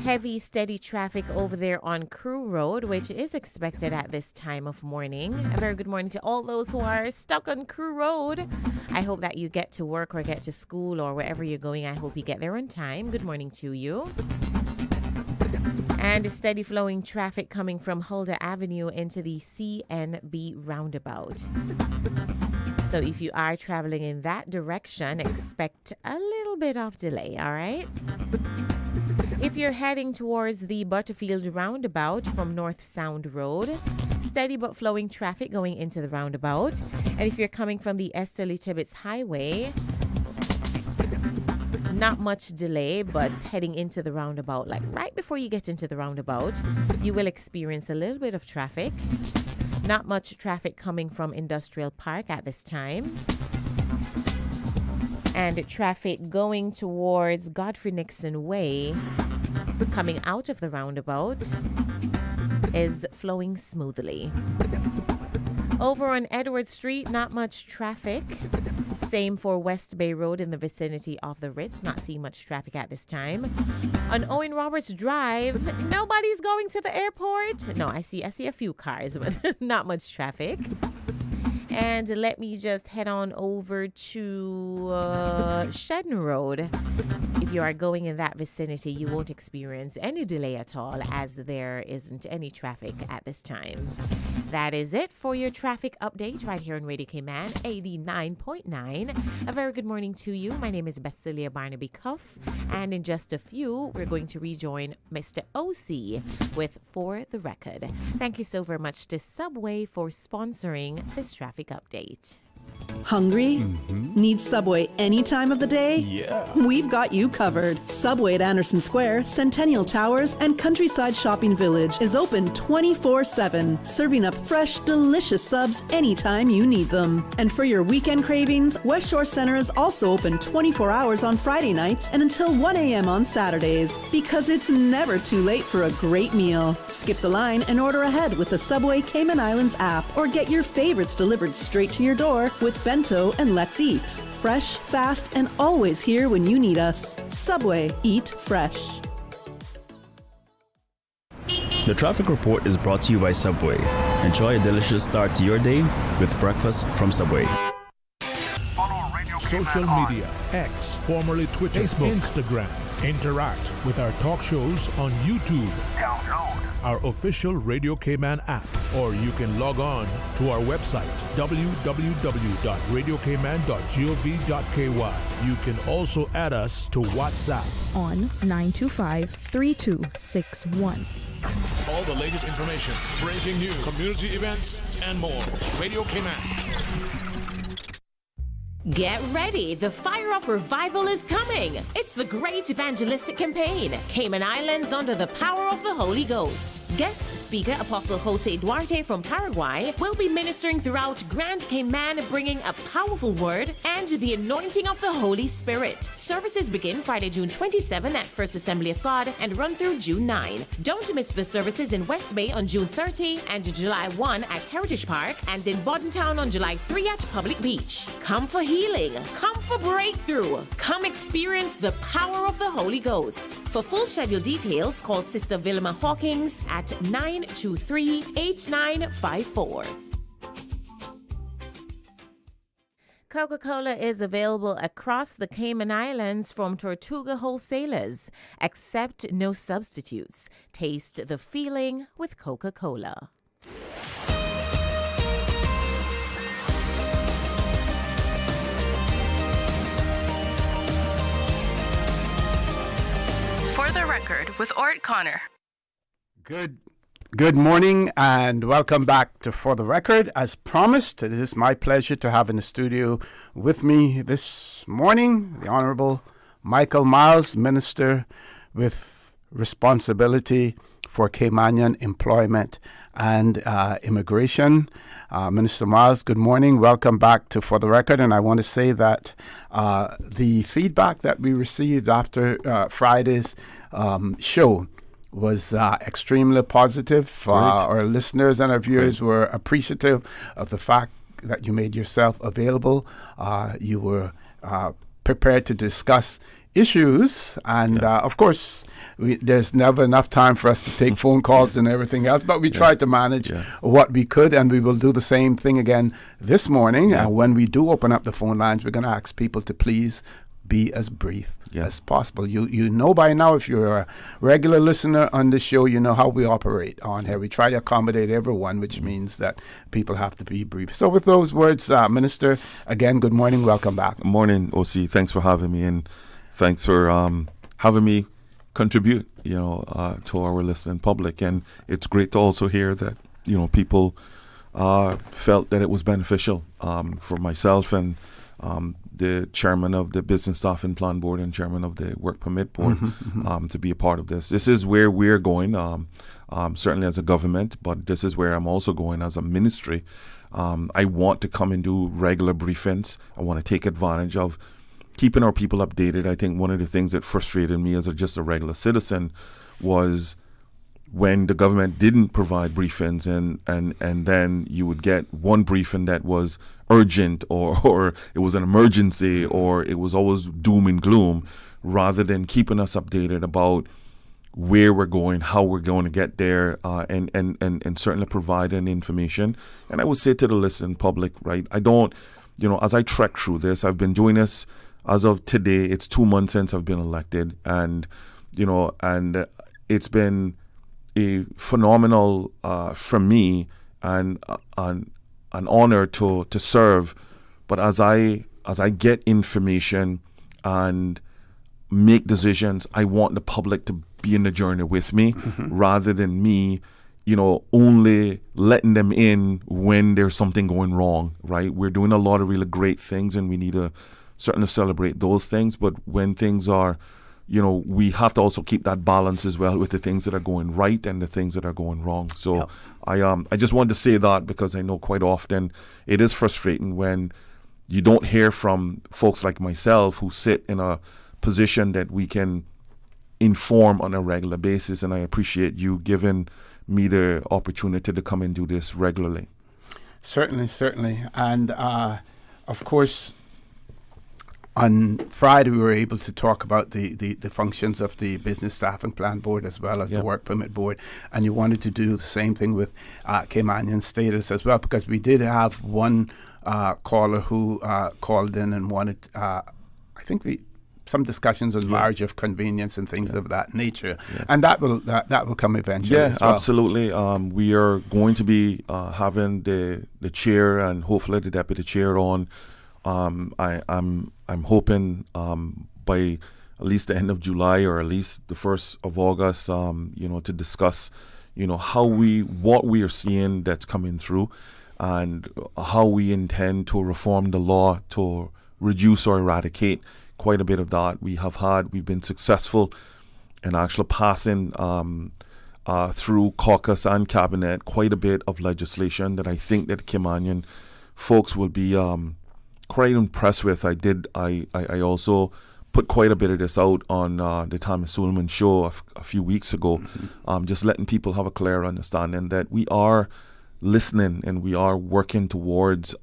Heavy, steady traffic over there on Crew Road, which is expected at this time of morning. A very good morning to all those who are stuck on Crew Road. I hope that you get to work or get to school or wherever you're going. I hope you get there on time. Good morning to you. And steady flowing traffic coming from Huldah Avenue into the CNB roundabout. So if you are traveling in that direction, expect a little bit of delay, all right? If you're heading towards the Butterfield roundabout from North Sound Road, steady but flowing traffic going into the roundabout. And if you're coming from the Esterly Tibbetts Highway, not much delay, but heading into the roundabout, like right before you get into the roundabout, you will experience a little bit of traffic. Not much traffic coming from Industrial Park at this time. And traffic going towards Godfrey Nixon Way, coming out of the roundabout, is flowing smoothly. Over on Edward Street, not much traffic. Same for West Bay Road in the vicinity of the Ritz. Not seeing much traffic at this time. On Owen Roberts Drive, nobody's going to the airport. No, I see a few cars, but not much traffic. And let me just head on over to Shedden Road. If you are going in that vicinity, you won't experience any delay at all, as there isn't any traffic at this time. That is it for your traffic update right here on Radio Cayman 89.9. A very good morning to you. My name is Basilia Barnaby Cuff, and in just a few, we're going to rejoin Mr. OC with For the Record. Thank you so very much to Subway for sponsoring this traffic update. Hungry? Need Subway any time of the day? Yeah. We've got you covered. Subway at Anderson Square, Centennial Towers, and Countryside Shopping Village is open 24/7, serving up fresh, delicious subs anytime you need them. And for your weekend cravings, West Shore Center is also open 24 hours on Friday nights and until 1 a.m. on Saturdays, because it's never too late for a great meal. Skip the line and order ahead with the Subway Cayman Islands app, or get your favorites delivered straight to your door with Bento and Let's Eat. Fresh, fast, and always here when you need us. Subway, eat fresh. The traffic report is brought to you by Subway. Enjoy a delicious start to your day with breakfast from Subway. Social media, X, formerly Twitter, Facebook, Instagram. Interact with our talk shows on YouTube. Download our official Radio Cayman app, or you can log on to our website, www.radiocayman.gov.ky. You can also add us to WhatsApp on 925-3261. All the latest information, breaking news, community events, and more. Radio Cayman. Get ready, the fire of revival is coming. It's the great evangelistic campaign, Cayman Islands under the power of the Holy Ghost. Guest speaker Apostle Jose Duarte from Paraguay will be ministering throughout Grand Cayman, bringing a powerful word and the anointing of the Holy Spirit. Services begin Friday, June 27 at First Assembly of God and run through June 9. Don't miss the services in West Bay on June 30 and July 1 at Heritage Park, and in Bordentown on July 3 at Public Beach. Come for healing, come for breakthrough, come experience the power of the Holy Ghost. For full schedule details, call Sister Vilma Hawkins at 923-8954. Coca-Cola is available across the Cayman Islands from Tortuga wholesalers. Accept no substitutes. Taste the feeling with Coca-Cola. For the Record with Orrett Connor. Good morning and welcome back to For the Record. As promised, it is my pleasure to have in the studio with me this morning the Honorable Micheal Myles, Minister with responsibility for Caymanian employment and immigration. Minister Myles, good morning. Welcome back to For the Record. And I want to say that the feedback that we received after Friday's show was extremely positive. Our listeners and our viewers were appreciative of the fact that you made yourself available. You were prepared to discuss issues, and of course there's never enough time for us to take phone calls and everything else, but we tried to manage what we could, and we will do the same thing again this morning. And when we do open up the phone lines, we're going to ask people to please be as brief as possible. You know by now, if you're a regular listener on the show, you know how we operate on here. We try to accommodate everyone, which means that people have to be brief. So with those words, Minister, again, good morning. Welcome back. Good morning, OC. Thanks for having me, and thanks for having me contribute, to our listening public. And it's great to also hear that, people felt that it was beneficial for myself and the chairman of the Business Staff and Plan Board and chairman of the Work Permit Board to be a part of this. This is where we're going, certainly as a government, but this is where I'm also going as a ministry. I want to come and do regular briefings. I want to take advantage of keeping our people updated. I think one of the things that frustrated me as just a regular citizen was when the government didn't provide briefings and then you would get one briefing that was urgent or it was an emergency or it was always doom and gloom, rather than keeping us updated about where we're going, how we're going to get there, and certainly provide an information. And I would say to the listening public, right, I don't, as I trek through this, I've been doing this as of today. It's 2 months since I've been elected, and it's been a phenomenal for me and an honor to serve. But as I get information and make decisions, I want the public to be in the journey with me, rather than me, only letting them in when there's something going wrong, right? We're doing a lot of really great things, and we need to certainly celebrate those things. But when things are, we have to also keep that balance as well with the things that are going right and the things that are going wrong. So I just wanted to say that, because I know quite often it is frustrating when you don't hear from folks like myself who sit in a position that we can inform on a regular basis. And I appreciate you giving me the opportunity to come and do this regularly. Certainly. And of course, on Friday, we were able to talk about the functions of the Business Staffing Plan Board as well as the Work Permit Board. And you wanted to do the same thing with Caymanian status as well, because we did have one caller who called in and wanted, some discussions on marriage of convenience and things of that nature, and that will come eventually. Yeah, as well. Absolutely. We are going to be having the chair and hopefully the deputy chair on. I'm hoping by at least the end of July or at least the 1st of August, to discuss, what we are seeing that's coming through, and how we intend to reform the law to reduce or eradicate quite a bit of that. We've been successful in actually passing through caucus and cabinet quite a bit of legislation that I think that Caymanian folks will be quite impressed with. I also put quite a bit of this out on the Thomas Suleiman show a few weeks ago, just letting people have a clear understanding that we are listening and we are working towards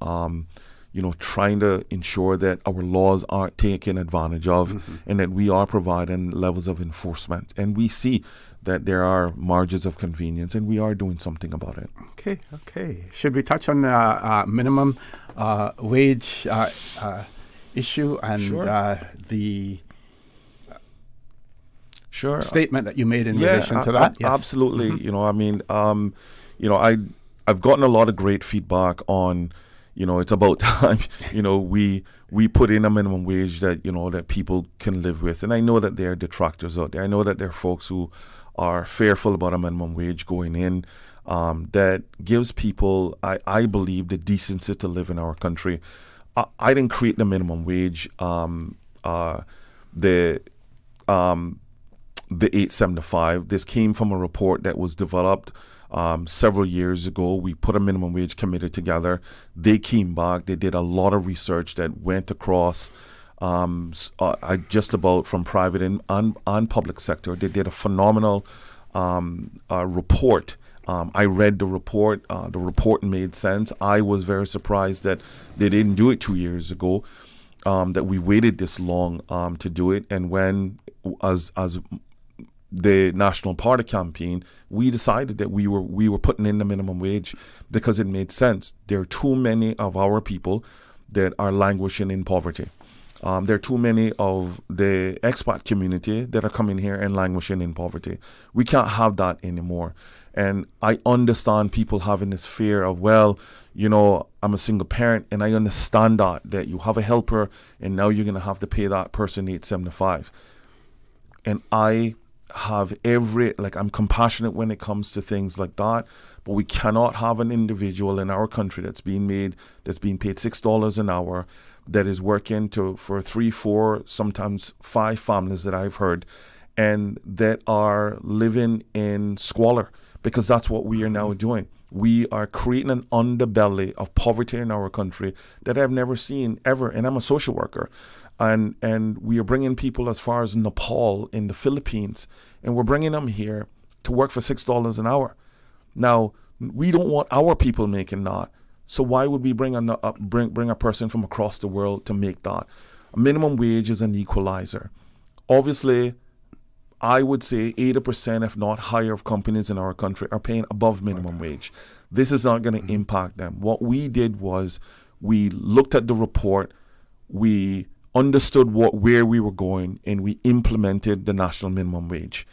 trying to ensure that our laws aren't taken advantage of, and that we are providing levels of enforcement. And we see that there are margins of convenience, and we are doing something about it. Okay. Should we touch on minimum wage issue and the statement that you made in relation to that? Yes. Absolutely. I've gotten a lot of great feedback on, it's about time, we put in a minimum wage that, that people can live with. And I know that there are detractors out there. I know that there are folks who are fearful about a minimum wage going in, that gives people, I believe, the decency to live in our country. I didn't create the minimum wage. The $8.75. This came from a report that was developed several years ago. We put a minimum wage committee together. They came back. They did a lot of research that went across just about from private and public sector. They did a phenomenal report. I read the report. The report made sense. I was very surprised that they didn't do it 2 years ago, that we waited this long to do it. And when, as the National Party campaign, we decided that we were putting in the minimum wage because it made sense. There are too many of our people that are languishing in poverty. There are too many of the expat community that are coming here and languishing in poverty. We can't have that anymore. And I understand people having this fear of, I'm a single parent, and I understand that you have a helper and now you're going to have to pay that person $8.75. And I have I'm compassionate when it comes to things like that, but we cannot have an individual in our country that's being paid $6 an hour, that is working for 3, 4, sometimes 5 families that I've heard, and that are living in squalor, because that's what we are now doing. We are creating an underbelly of poverty in our country that I've never seen ever. And I'm a social worker. And we are bringing people as far as Nepal in the Philippines, and we're bringing them here to work for $6 an hour. Now, we don't want our people making that. So why would we bring a person from across the world to make that? A minimum wage is an equalizer. Obviously, I would say 80%, if not higher, of companies in our country are paying above minimum wage. This is not going to impact them. What we did was we looked at the report, we understood where we were going, and we implemented the national minimum wage.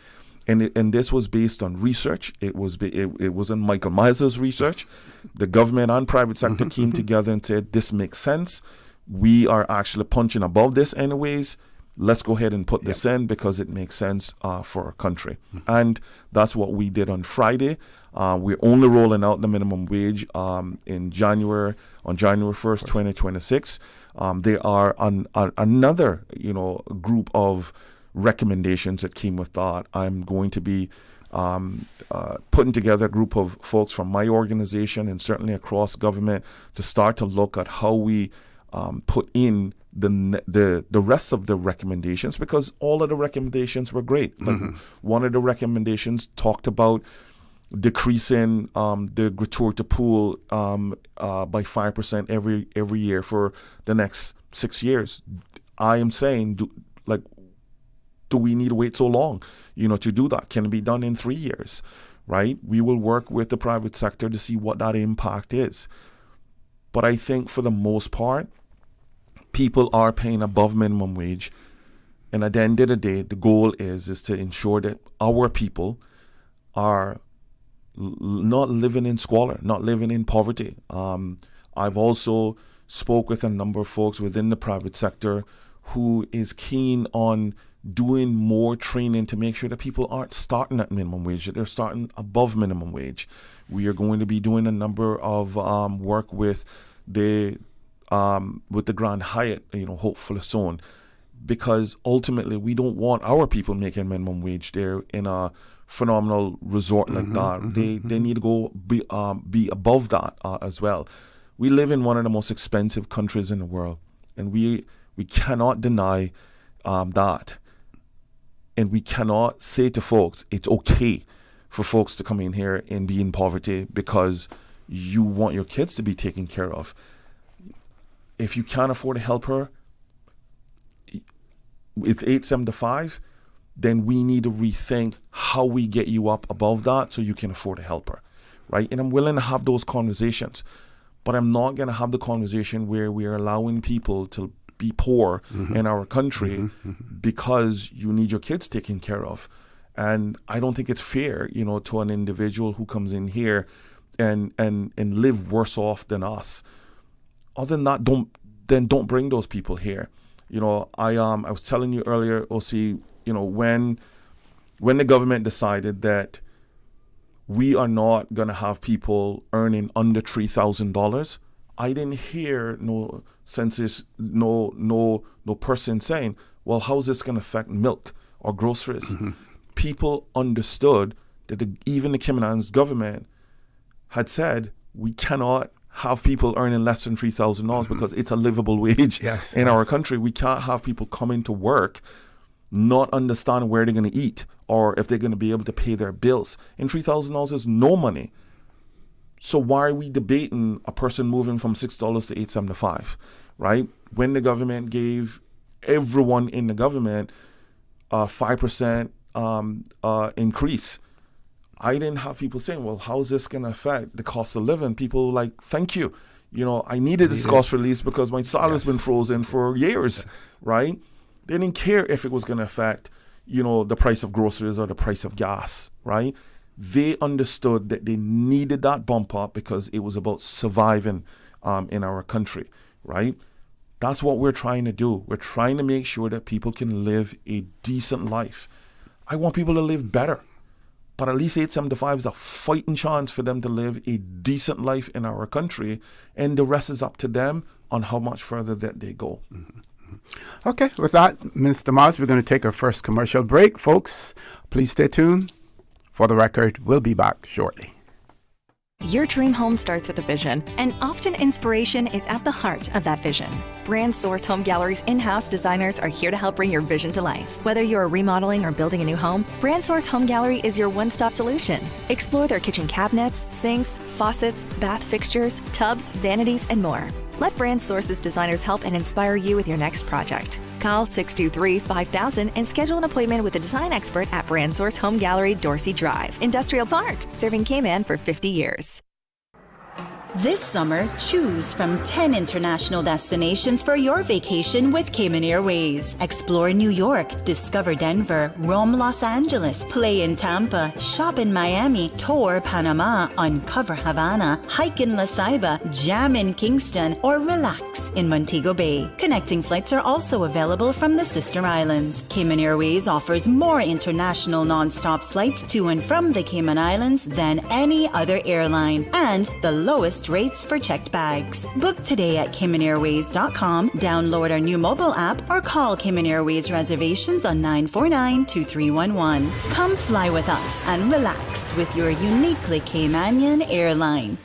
And this was based on research. It wasn't Micheal Myles' research. The government and private sector came together and said, this makes sense. We are actually punching above this anyways. Let's go ahead and put this in because it makes sense for our country. And that's what we did on Friday. We're only rolling out the minimum wage in January, on January 1st, 2026. There are another, group of recommendations that came with that. I'm going to be putting together a group of folks from my organization and certainly across government to start to look at how we put in the rest of the recommendations, because all of the recommendations were great. Like one of the recommendations talked about decreasing the gratuity pool by 5% every year for the next 6 years. I am saying, do we need to wait so long, to do that? Can it be done in 3 years, right? We will work with the private sector to see what that impact is. But I think for the most part, people are paying above minimum wage. And at the end of the day, the goal is to ensure that our people are not living in squalor, not living in poverty. I've also spoke with a number of folks within the private sector who is keen on doing more training to make sure that people aren't starting at minimum wage, that they're starting above minimum wage. We are going to be doing a number of work with the Grand Hyatt, hopefully soon, because ultimately we don't want our people making minimum wage. They're in a phenomenal resort like that. They need to go be above that as well. We live in one of the most expensive countries in the world, and we cannot deny that. And we cannot say to folks, it's okay for folks to come in here and be in poverty because you want your kids to be taken care of. If you can't afford to help her with 875, then we need to rethink how we get you up above that so you can afford to help her, right? And I'm willing to have those conversations, but I'm not going to have the conversation where we are allowing people to be poor in our country because you need your kids taken care of. And I don't think it's fair, to an individual who comes in here and live worse off than us. Other than that, don't bring those people here. I was telling you earlier, OC, when the government decided that we are not going to have people earning under $3,000, I didn't hear no person saying, well, how's this going to affect milk or groceries? People understood that even the Cayman Islands government had said we cannot have people earning less than $3,000 because it's a livable wage in our country. We can't have people coming to work not understanding where they're going to eat or if they're going to be able to pay their bills. And $3,000 is no money. So why are we debating a person moving from $6 to $8.75, right? When the government gave everyone in the government a 5% increase, I didn't have people saying, well, how's this going to affect the cost of living? People like, thank you. I needed this cost release because my salary's been frozen for years, right? They didn't care if it was going to affect, the price of groceries or the price of gas, right? They understood that they needed that bump up because it was about surviving in our country, right? That's what we're trying to do. We're trying to make sure that people can live a decent life. I want people to live better, but at least 875 is a fighting chance for them to live a decent life in our country, and the rest is up to them on how much further that they go. Okay, with that, Minister Myles, we're going to take our first commercial break. Folks, please stay tuned. For the record, we'll be back shortly. Your dream home starts with a vision, and often inspiration is at the heart of that vision. Brand Source Home Gallery's in-house designers are here to help bring your vision to life. Whether you're remodeling or building a new home, Brand Source Home Gallery is your one-stop solution. Explore their kitchen cabinets, sinks, faucets, bath fixtures, tubs, vanities, and more. Let Brand Source's designers help and inspire you with your next project. Call 623-5000 and schedule an appointment with a design expert at Brand Source Home Gallery, Dorsey Drive, Industrial Park, serving Cayman for 50 years. This summer, choose from 10 international destinations for your vacation with Cayman Airways. Explore New York, discover Denver, roam Los Angeles, play in Tampa, shop in Miami, tour Panama, uncover Havana, hike in La Ceiba, jam in Kingston, or relax in Montego Bay. Connecting flights are also available from the sister islands. Cayman Airways offers more international non-stop flights to and from the Cayman Islands than any other airline, and the lowest rates for checked bags. Book today at CaymanAirways.com, download our new mobile app, or call Cayman Airways reservations on 949-2311. Come fly with us and relax with your uniquely Caymanian airline.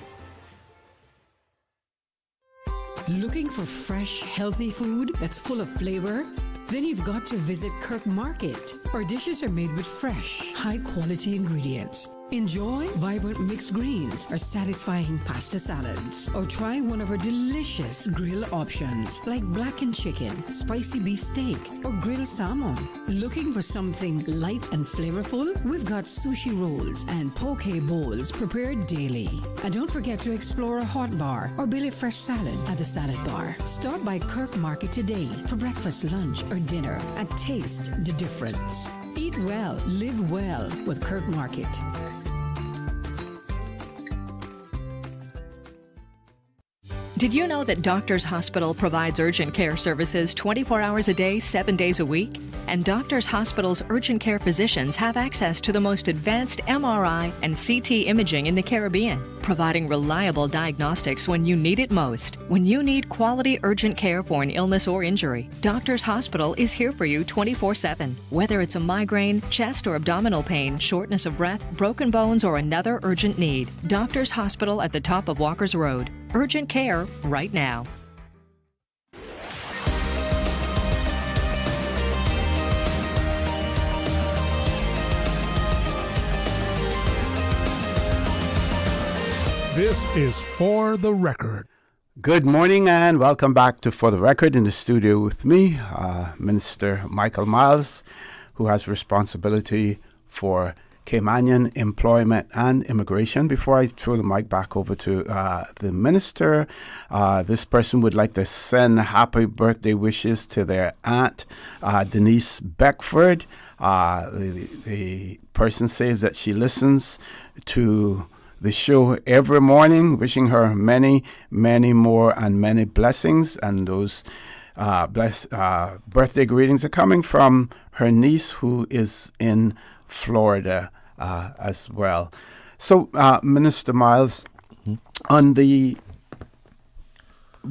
Looking for fresh, healthy food that's full of flavor? Then you've got to visit Kirk Market. Our dishes are made with fresh, high-quality ingredients. Enjoy vibrant mixed greens or satisfying pasta salads. Or try one of our delicious grill options like blackened chicken, spicy beef steak, or grilled salmon. Looking for something light and flavorful? We've got sushi rolls and poke bowls prepared daily. And don't forget to explore a hot bar or Billy Fresh salad at the salad bar. Stop by Kirk Market today for breakfast, lunch, or dinner and taste the difference. Eat well, live well with Kirk Market. Did you know that Doctors Hospital provides urgent care services 24 hours a day, 7 days a week? And Doctors Hospital's urgent care physicians have access to the most advanced MRI and CT imaging in the Caribbean, providing reliable diagnostics when you need it most. When you need quality urgent care for an illness or injury, Doctors Hospital is here for you 24/7. Whether it's a migraine, chest or abdominal pain, shortness of breath, broken bones, or another urgent need, Doctors Hospital at the top of Walker's Road. Urgent care right now. This is For the Record. Good morning and welcome back to For the Record. In the studio with me, Minister Micheal Myles, who has responsibility for Caymanian employment and immigration. Before I throw the mic back over to the minister, this person would like to send happy birthday wishes to their aunt, Denise Beckford. The person says that she listens to the show every morning, wishing her many, many more and many blessings. And those birthday greetings are coming from her niece, who is in Florida as well. So, Minister Myles, on the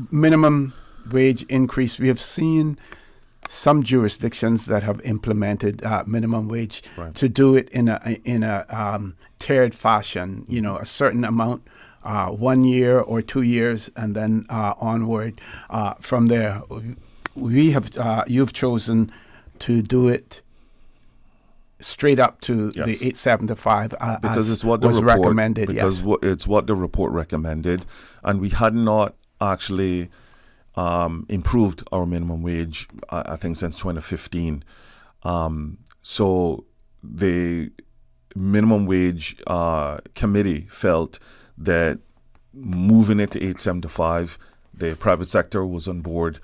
minimum wage increase, we have seen some jurisdictions that have implemented minimum wage to do it in a tiered fashion. You know, a certain amount 1 year or 2 years, and then onward from there. We have you've chosen to do it straight up to the 875 because as it's what the was report recommended. because it's what the report recommended, and we had not actually improved our minimum wage, I think, since 2015. So the minimum wage committee felt that moving it to 875, the private sector was on board.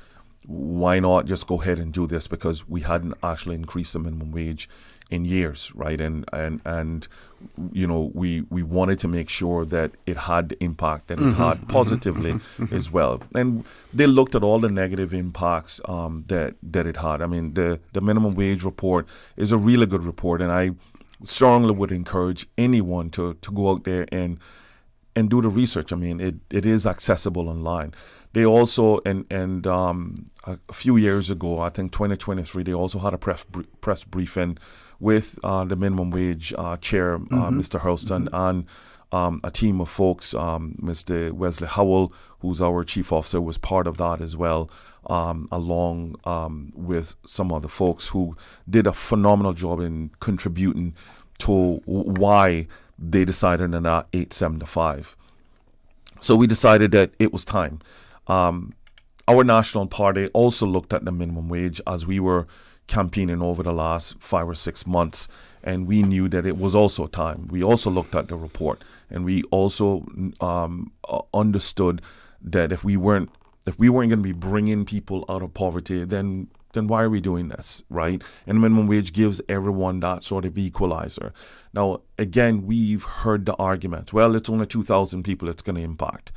Why not just go ahead and do this, because we hadn't actually increased the minimum wage in years, right? And you know, we wanted to make sure that it had the impact that it had positively as well. And they looked at all the negative impacts that it had. I mean, the minimum wage report is a really good report, and I strongly would encourage anyone to go out there and do the research. I mean, it is accessible online. They also, and a few years ago, I think 2023, they also had a press briefing with the minimum wage chair, Mr. Hurlston, and a team of folks. Mr. Wesley Howell, who's our chief officer, was part of that as well, along with some other folks who did a phenomenal job in contributing to why they decided on that 875. So we decided that it was time. our national party also looked at the minimum wage as we were campaigning over the last 5 or 6 months, and we knew that it was also time. We also looked at the report, and we also understood that if we weren't going to be bringing people out of poverty, then why are we doing this, right? And minimum wage gives everyone that sort of equalizer. Now, again, we've heard the argument, well, it's only 2,000 people it's going to impact.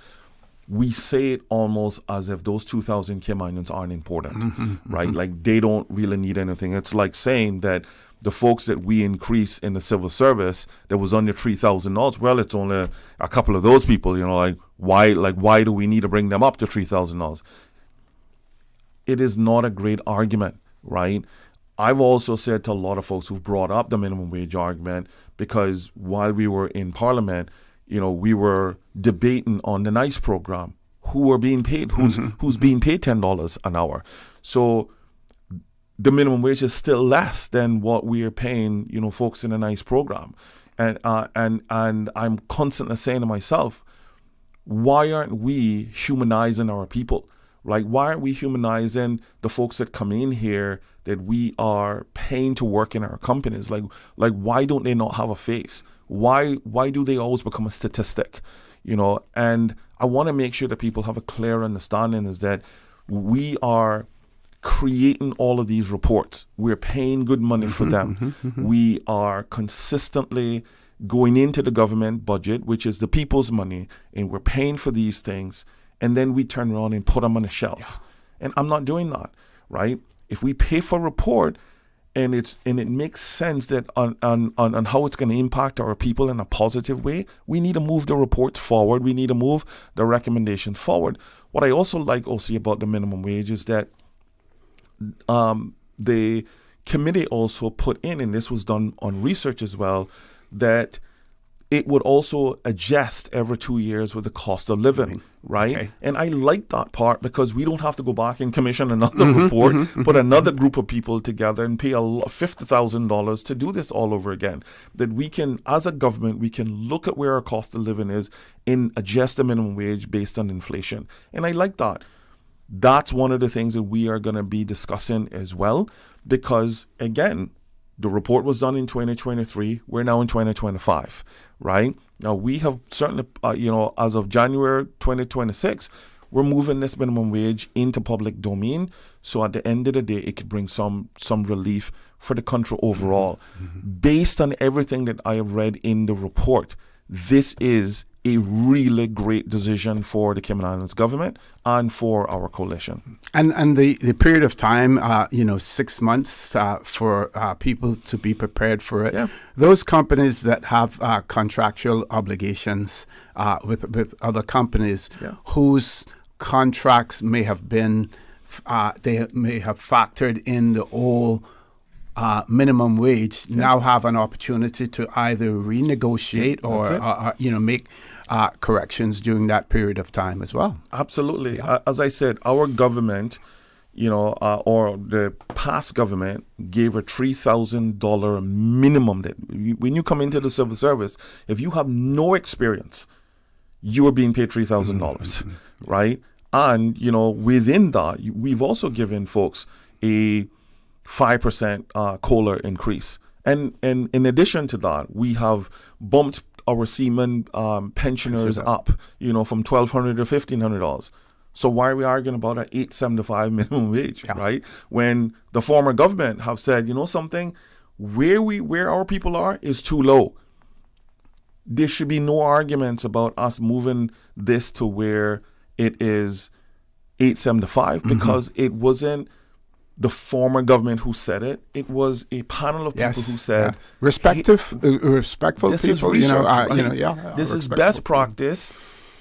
We say it almost as if those 2,000 Caymanians aren't important, right? Like they don't really need anything. It's like saying that the folks that we increase in the civil service that was under $3,000, well, it's only a couple of those people, why do we need to bring them up to $3,000? It is not a great argument, right? I've also said to a lot of folks who've brought up the minimum wage argument, because while we were in Parliament, we were debating on the NICE program, who are being paid, who's being paid $10 an hour. So the minimum wage is still less than what we are paying, folks in the NICE program. And I'm constantly saying to myself, why aren't we humanizing our people? Like, why aren't we humanizing the folks that come in here that we are paying to work in our companies? Like why don't they not have a face? Why do they always become a statistic? And I want to make sure that people have a clear understanding is that we are creating all of these reports. We're paying good money for them. We are consistently going into the government budget, which is the people's money, and we're paying for these things. And then we turn around and put them on a shelf. And I'm not doing that, right? If we pay for a report and it makes sense that on how it's going to impact our people in a positive way, we need to move the reports forward. We need to move the recommendations forward. What I also like about the minimum wage is that the committee also put in, and this was done on research as well, that it would also adjust every 2 years with the cost of living, right? Okay. And I like that part because we don't have to go back and commission another report, put another group of people together and pay $50,000 to do this all over again. That we can, as a government, we can look at where our cost of living is and adjust the minimum wage based on inflation. And I like that. That's one of the things that we are going to be discussing as well, because again, the report was done in 2023. We're now in 2025, right? Now, we have certainly, as of January 2026, we're moving this minimum wage into public domain. So at the end of the day, it could bring some relief for the country overall. Based on everything that I have read in the report, this is a really great decision for the Cayman Islands government and for our coalition. And the period of time, 6 months for people to be prepared for it. Yeah. Those companies that have contractual obligations with other companies whose contracts may have been, they may have factored in the old minimum wage, now have an opportunity to either renegotiate or make corrections during that period of time as well. Absolutely. As I said, our government, or the past government gave a $3,000 minimum that when you come into the civil service, if you have no experience, you are being paid $3,000, right? And, within that, we've also given folks a 5% COLA increase. And in addition to that, we have bumped our seaman pensioners up, from $1,200 to $1,500. So why are we arguing about an $8.75 minimum wage, right? When the former government have said, something, where our people are is too low. There should be no arguments about us moving this to where it is $8.75 because it wasn't the former government who said it. It was a panel of people who said, respectful this people. Is research, this is best practice.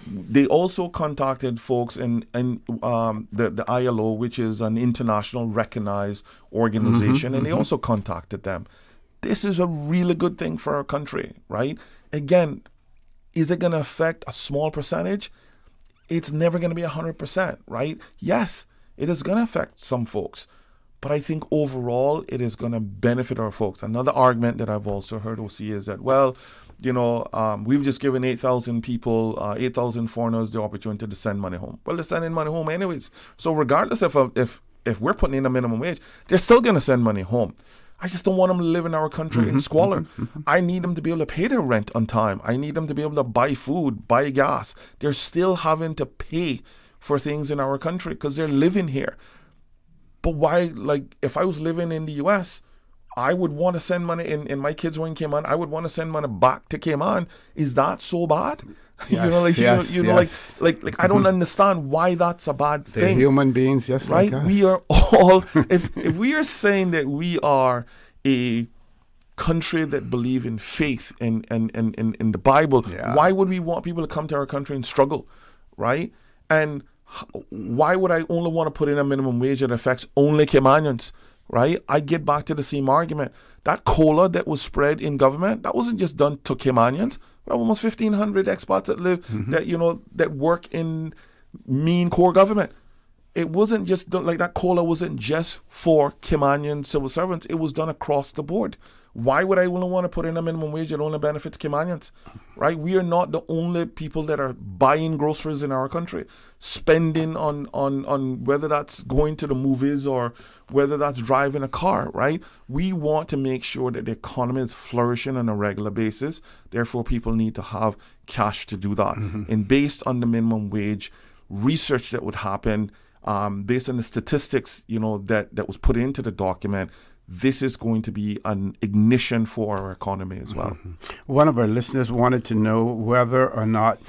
They also contacted folks in the ILO, which is an international recognized organization, and they also contacted them. This is a really good thing for our country, right? Again, is it going to affect a small percentage? It's never going to be 100%, right? Yes, it is going to affect some folks. But I think overall it is going to benefit our folks. Another argument that I've also heard OC is that, well, we've just given 8,000 people, 8,000 foreigners the opportunity to send money home. Well, they're sending money home anyways. So regardless if we're putting in a minimum wage, they're still going to send money home. I just don't want them to live in our country in squalor. I need them to be able to pay their rent on time. I need them to be able to buy food, buy gas. They're still having to pay for things in our country because they're living here. But why, if I was living in the U.S., I would want to send money, and my kids were in Cayman, I would want to send money back to Cayman. Is that so bad? Yes, I don't understand why that's a bad thing. They're human beings, just right? like us. We are all, if we are saying that we are a country that believe in faith and the Bible, why would we want people to come to our country and struggle, right? And why would I only want to put in a minimum wage that affects only Caymanians, right? I get back to the same argument. That COLA that was spread in government, that wasn't just done to Caymanians. We have almost 1,500 expats that live, that work in mean core government. It wasn't just that COLA wasn't just for Caymanian civil servants. It was done across the board. Why would I only want to put in a minimum wage that only benefits Caymanians, right? We are not the only people that are buying groceries in our country, spending on whether that's going to the movies or whether that's driving a car, right? We want to make sure that the economy is flourishing on a regular basis. Therefore, people need to have cash to do that. And based on the minimum wage research that would happen, based on the statistics, that was put into the document, this is going to be an ignition for our economy as well. One of our listeners wanted to know whether or not,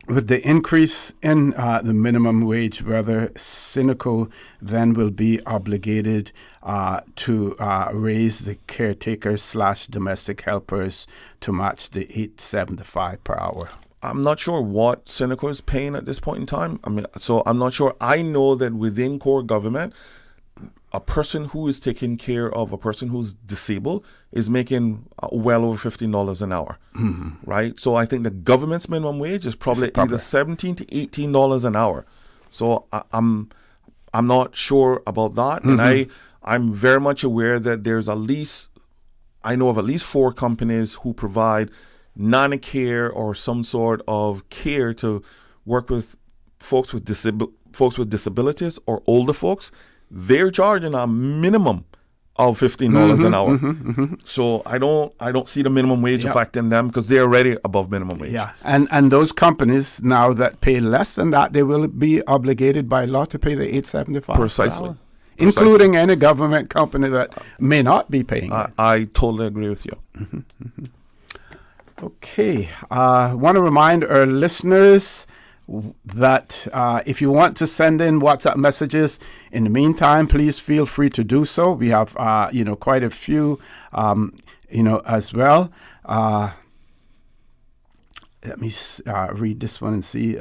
with the increase in the minimum wage, whether Synoco then will be obligated to raise the caretakers / domestic helpers to match the $8.75 per hour. I'm not sure what Synoco is paying at this point in time. So I'm not sure. I know that within core government, a person who is taking care of a person who's disabled is making well over $15 an hour, right? So I think the government's minimum wage is probably either $17 to $18 an hour. So I'm not sure about that, and I'm very much aware that I know of at least 4 companies who provide nanny care or some sort of care to work with folks with disabilities or older folks. They're charging a minimum of $15 an hour. So I don't see the minimum wage affecting them because they're already above minimum wage. Yeah, and those companies now that pay less than that, they will be obligated by law to pay the $8.75 Precisely. per hour, including any government company that may not be paying. I totally agree with you. Okay, want to remind our listeners that if you want to send in WhatsApp messages in the meantime, please feel free to do so. We have quite a few as well. Let me read this one and see.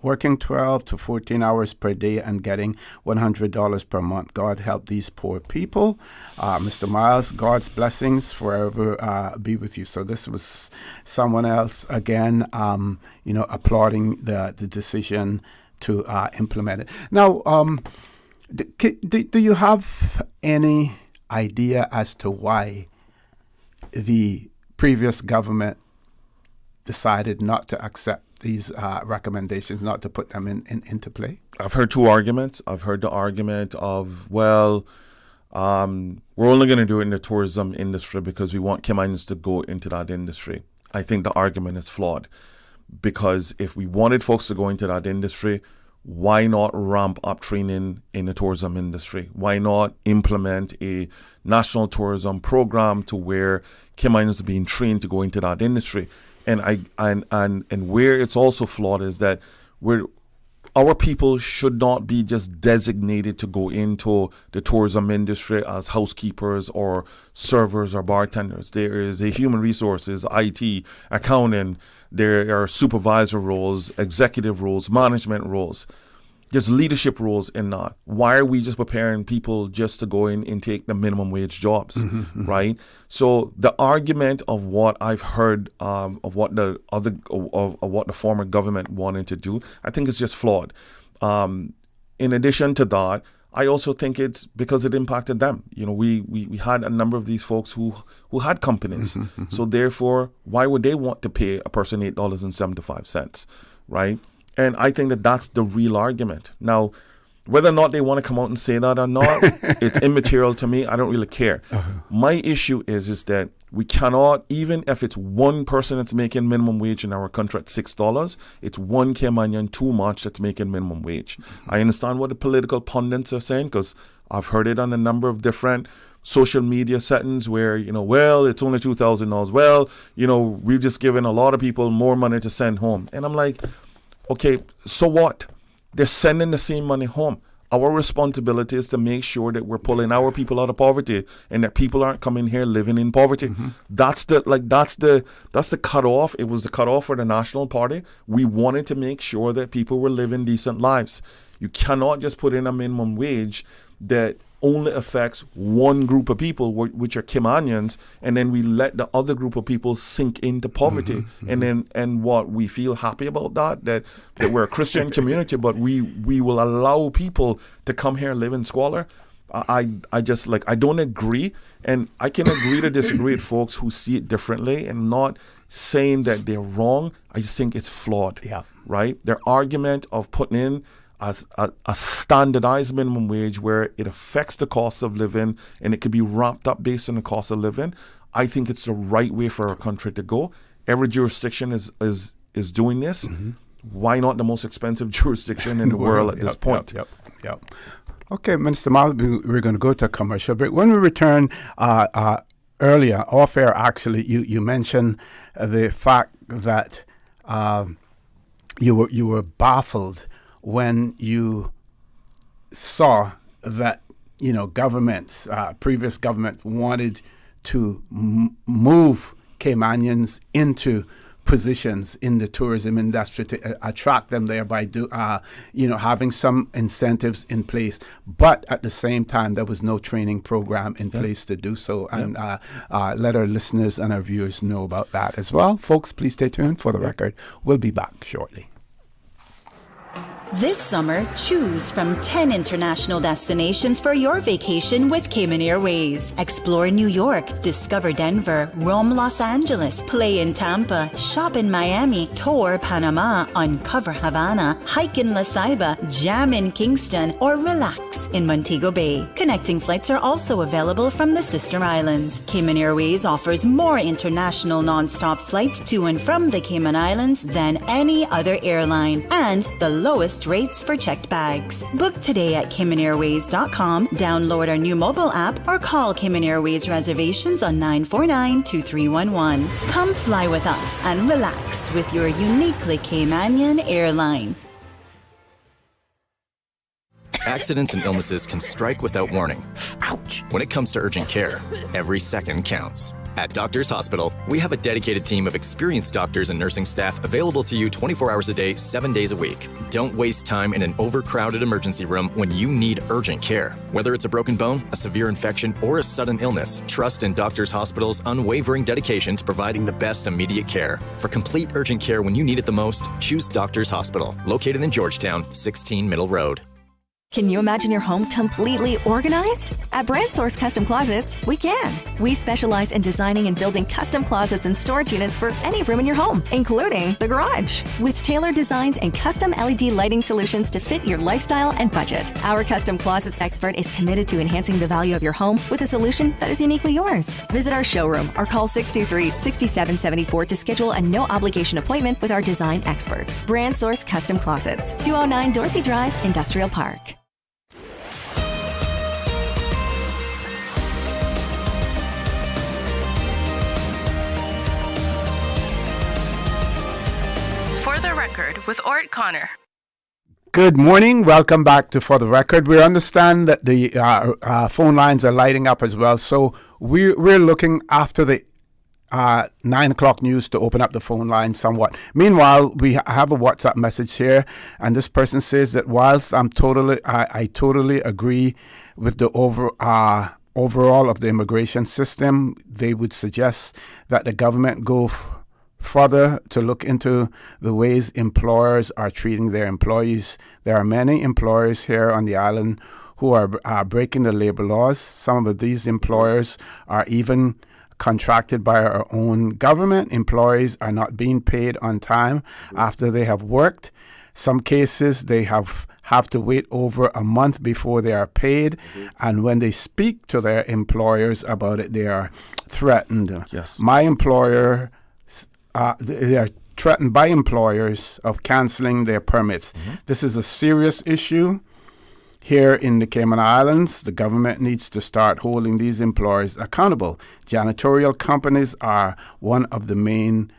Working 12 to 14 hours per day and getting $100 per month. God help these poor people. Mr. Myles, God's blessings forever be with you. So this was someone else again, applauding the decision to implement it. Now, do you have any idea as to why the previous government decided not to accept these recommendations, not to put them into play? I've heard 2 arguments. I've heard the argument of, we're only going to do it in the tourism industry because we want Caymanians to go into that industry. I think the argument is flawed because if we wanted folks to go into that industry, why not ramp up training in the tourism industry? Why not implement a national tourism program to where Caymanians are being trained to go into that industry? And where it's also flawed is that our people should not be just designated to go into the tourism industry as housekeepers or servers or bartenders. There is a human resources, IT, accounting, there are supervisor roles, executive roles, management roles. There's leadership roles in that. Why are we just preparing people just to go in and take the minimum wage jobs, right? So the argument of what I've heard of what the former government wanted to do, I think is just flawed. In addition to that, I also think it's because it impacted them. You know, we had a number of these folks who had companies. So therefore, why would they want to pay a person $8.75, right? And I think that that's the real argument. Now, whether or not they want to come out and say that or not, it's immaterial to me. I don't really care. My issue is that we cannot, even if it's one person that's making minimum wage in our country at $6, it's one Caymanian too much that's making minimum wage. I understand what the political pundits are saying, because I've heard it on a number of different social media settings where, you know, well, it's only $2,000. Well, you know, we've just given a lot of people more money to send home. And I'm like, okay, so what? They're sending the same money home. Our responsibility is to make sure that we're pulling our people out of poverty and that people aren't coming here living in poverty. That's the cutoff. It was the cutoff for the National Party. We wanted to make sure that people were living decent lives. You cannot just put in a minimum wage that only affects one group of people, which are Caymanians, and then we let the other group of people sink into poverty. And what we feel happy about that we're a Christian community, but we will allow people to come here and live in squalor. I just I don't agree, and I can agree to disagree with folks who see it differently, and not saying that they're wrong. I just think it's flawed. Right? Their argument of putting in a standardized minimum wage where it affects the cost of living and it could be wrapped up based on the cost of living, I think it's the right way for our country to go. Every jurisdiction is doing this. Why not the most expensive jurisdiction in the world at this point? Okay, Minister Myles, we're going to go to a commercial break. When we return, earlier, off air actually, you mentioned the fact that you were baffled when you saw that, you know, governments, previous government wanted to move Caymanians into positions in the tourism industry to attract them there by having some incentives in place, but at the same time there was no training program in place to do so. And let our listeners and our viewers know about that as well. Folks, please stay tuned. For the record, we'll be back shortly. This summer, choose from 10 international destinations for your vacation with Cayman Airways. Explore New York, discover Denver, roam Los Angeles, play in Tampa, shop in Miami, tour Panama, uncover Havana, hike in La Ceiba, jam in Kingston, or relax in Montego Bay. Connecting flights are also available from the sister islands. Cayman Airways offers more international non-stop flights to and from the Cayman Islands than any other airline, and the lowest rates for checked bags. Book today at CaymanAirways.com, download our new mobile app, or call Cayman Airways reservations on 949-2311. Come fly with us and relax with your uniquely Caymanian airline. Accidents and illnesses can strike without warning. Ouch! When it comes to urgent care, every second counts. At Doctors Hospital, we have a dedicated team of experienced doctors and nursing staff available to you 24 hours a day, 7 days a week. Don't waste time in an overcrowded emergency room when you need urgent care. Whether it's a broken bone, a severe infection, or a sudden illness, trust in Doctors Hospital's unwavering dedication to providing the best immediate care. For complete urgent care when you need it the most, choose Doctors Hospital, located in Georgetown, 16 Middle Road. Can you imagine your home completely organized? At Brand Source Custom Closets, we can. We specialize in designing and building custom closets and storage units for any room in your home, including the garage, with tailored designs and custom LED lighting solutions to fit your lifestyle and budget. Our custom closets expert is committed to enhancing the value of your home with a solution that is uniquely yours. Visit our showroom or call 623-6774 to schedule a no-obligation appointment with our design expert. Brand Source Custom Closets, 209 Dorsey Drive, Industrial Park. With Orrett Connor. Good morning. Welcome back to For the Record. We understand that the phone lines are lighting up as well. So we're looking after the 9 o'clock news to open up the phone line somewhat. Meanwhile, we have a WhatsApp message here, and this person says that whilst I totally agree with the overall of the immigration system, they would suggest that the government go further to look into the ways employers are treating their employees. There are many employers here on the island who are breaking the labor laws. Some of these employers are even contracted by our own government. Employees are not being paid on time after they have worked. Some cases they have to wait over a month before they are paid, and when they speak to their employers about it, they are threatened. Yes. My employer, they are threatened by employers of canceling their permits. This is a serious issue. Here in the Cayman Islands, the government needs to start holding these employers accountable. Janitorial companies are one of the main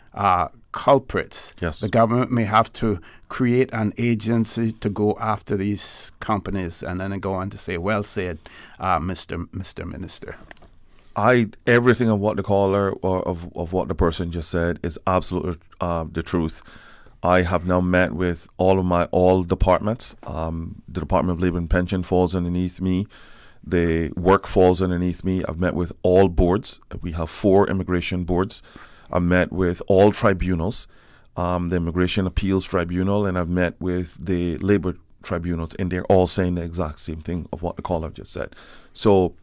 culprits. Yes. The government may have to create an agency to go after these companies, and then go on to say, well said, Mr. Minister. Everything of what the caller or of what the person just said is absolutely the truth. I have now met with all departments. The Department of Labor and Pension falls underneath me. The work falls underneath me. I've met with all boards. We have 4 immigration boards. I've met with all tribunals, the Immigration Appeals Tribunal, and I've met with the labor tribunals, and they're all saying the exact same thing of what the caller just said. So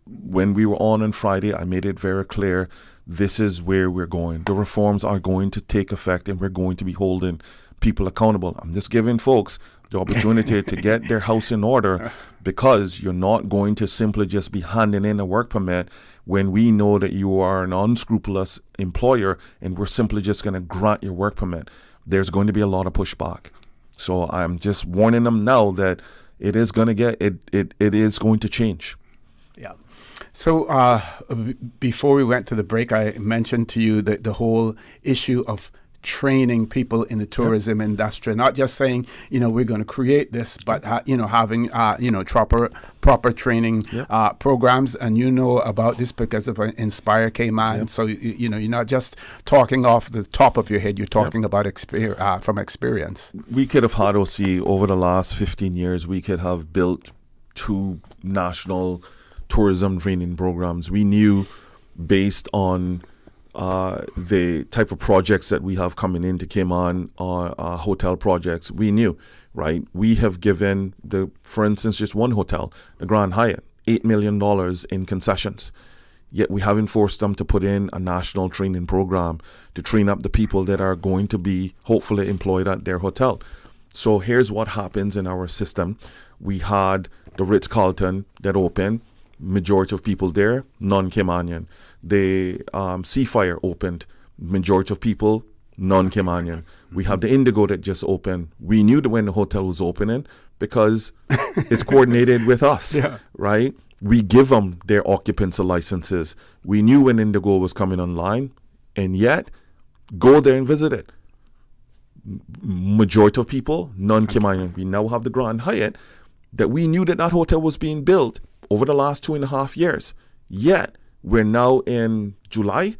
when we were on Friday, I made it very clear this is where we're going. The reforms are going to take effect, and we're going to be holding people accountable. I'm just giving folks the opportunity to get their house in order, because you're not going to simply just be handing in a work permit when we know that you are an unscrupulous employer and we're simply just going to grant your work permit. There's going to be a lot of pushback. So I'm just warning them now that it is going to change. Yeah. So before we went to the break, I mentioned to you that the whole issue of training people in the tourism industry, not just saying, we're going to create this, but, having, proper training programs. And about this because of Inspire Cayman. So, you're not just talking off the top of your head, you're talking about from experience. We could have had OC over the last 15 years. We could have built 2 national tourism training programs. We knew based on the type of projects that we have coming into Cayman, hotel projects, we knew, right? We have given for instance, just one hotel, the Grand Hyatt, $8 million in concessions. Yet we haven't forced them to put in a national training program to train up the people that are going to be hopefully employed at their hotel. So here's what happens in our system. We had the Ritz-Carlton that opened, majority of people there, non-Caymanian. The Seafire opened, majority of people, non-Caymanian. We have the Indigo that just opened. We knew that when the hotel was opening because it's coordinated with us, right? We give them their occupancy licenses. We knew when Indigo was coming online, and yet go there and visit it. Majority of people, non-Caymanian. We now have the Grand Hyatt that we knew that hotel was being built over the last 2.5 years. Yet, we're now in July.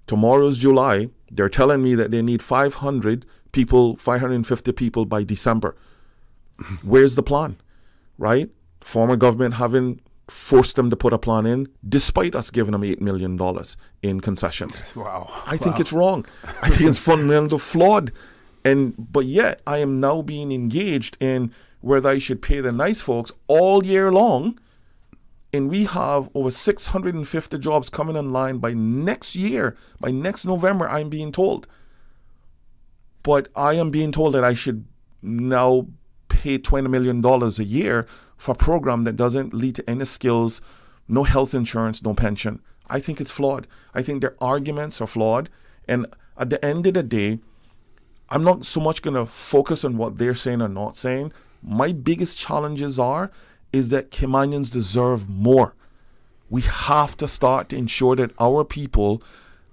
Tomorrow's July. They're telling me that they need 550 people by December. Where's the plan, right? Former government haven't forced them to put a plan in, despite us giving them $8 million in concessions. Wow. I think it's wrong. I think it's fundamentally flawed. But yet, I am now being engaged in whether I should pay the nice folks all year long. And we have over 650 jobs coming online by next year, by next November, I'm being told. But I am being told that I should now pay $20 million a year for a program that doesn't lead to any skills, no health insurance, no pension. I think it's flawed. I think their arguments are flawed. And at the end of the day, I'm not so much going to focus on what they're saying or not saying. My biggest challenges is that Caymanians deserve more. We have to start to ensure that our people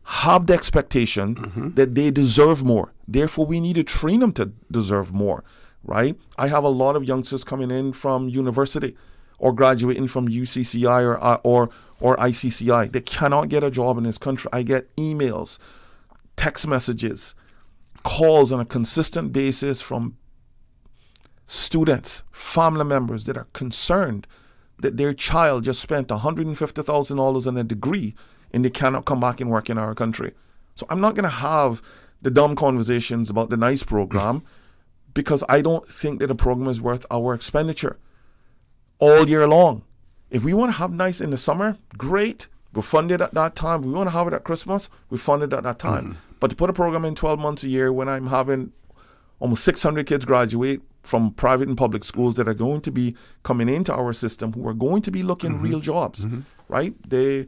have the expectation that they deserve more. Therefore, we need to train them to deserve more, right? I have a lot of youngsters coming in from university or graduating from UCCI or ICCI. They cannot get a job in this country. I get emails, text messages, calls on a consistent basis from students, family members that are concerned that their child just spent $150,000 on a degree and they cannot come back and work in our country. So I'm not going to have the dumb conversations about the NICE program because I don't think that the program is worth our expenditure all year long. If we want to have NICE in the summer, great. We're funded at that time. We want to have it at Christmas, we're funded at that time. But to put a program in 12 months a year when I'm having almost 600 kids graduate from private and public schools that are going to be coming into our system who are going to be looking real jobs, right? The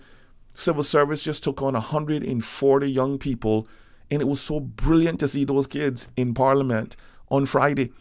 civil service just took on 140 young people, and it was so brilliant to see those kids in Parliament on Friday.